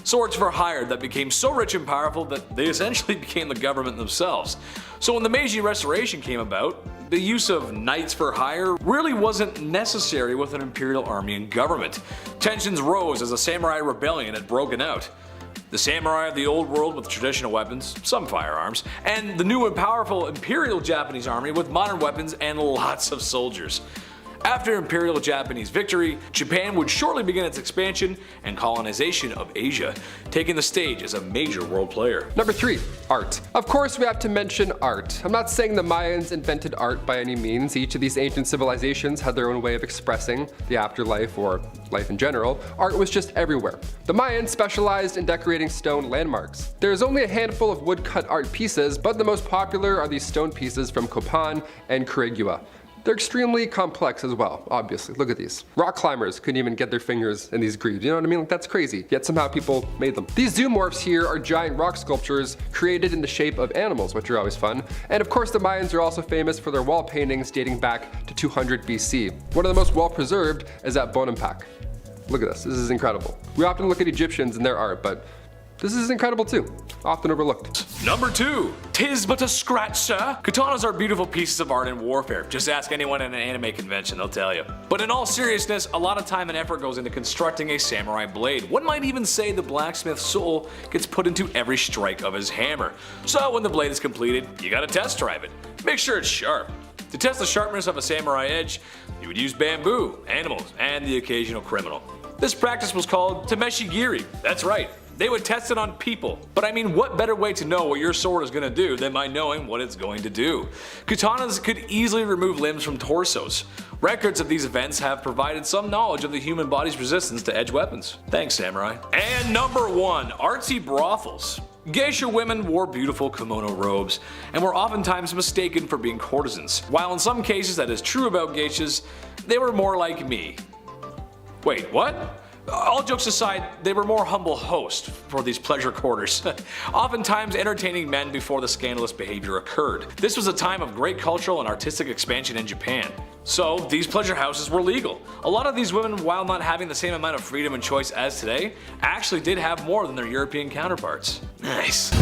Swords for hire that became so rich and powerful that they essentially became the government themselves. So when the Meiji Restoration came about, the use of knights for hire really wasn't necessary with an imperial army and government. Tensions rose as a samurai rebellion had broken out. The samurai of the old world with traditional weapons, some firearms, and the new and powerful imperial Japanese army with modern weapons and lots of soldiers. After Imperial Japanese victory, Japan would shortly begin its expansion and colonization of Asia, taking the stage as a major world player. Number 3. Art. Of course we have to mention art. I'm not saying the Mayans invented art by any means. Each of these ancient civilizations had their own way of expressing the afterlife or life in general. Art was just everywhere. The Mayans specialized in decorating stone landmarks. There's only a handful of woodcut art pieces, but the most popular are these stone pieces from Copan and Corregua. They're extremely complex as well, obviously. Look at these. Rock climbers couldn't even get their fingers in these grooves, you know what I mean? Like, that's crazy. Yet somehow people made them. These zoomorphs here are giant rock sculptures created in the shape of animals, which are always fun. And of course the Mayans are also famous for their wall paintings dating back to 200 BC. One of the most well preserved is at Bonampak. Look at this is incredible. We often look at Egyptians and their art, but this is incredible too, often overlooked. Number 2. Tis but a scratch, sir. Katanas are beautiful pieces of art in warfare. Just ask anyone at an anime convention, they'll tell you. But in all seriousness, a lot of time and effort goes into constructing a samurai blade. One might even say the blacksmith's soul gets put into every strike of his hammer. So when the blade is completed, you gotta test drive it. Make sure it's sharp. To test the sharpness of a samurai edge, you would use bamboo, animals, and the occasional criminal. This practice was called tameshigiri. That's right. They would test it on people. But I mean, what better way to know what your sword is going to do than by knowing what it's going to do? Katanas could easily remove limbs from torsos. Records of these events have provided some knowledge of the human body's resistance to edge weapons. Thanks, samurai. And number 1, artsy brothels. Geisha women wore beautiful kimono robes and were oftentimes mistaken for being courtesans. While in some cases that is true about geishas, they were more like me. Wait, what? All jokes aside, they were more humble hosts for these pleasure quarters, oftentimes entertaining men before the scandalous behavior occurred. This was a time of great cultural and artistic expansion in Japan. So these pleasure houses were legal. A lot of these women, while not having the same amount of freedom and choice as today, actually did have more than their European counterparts. Nice.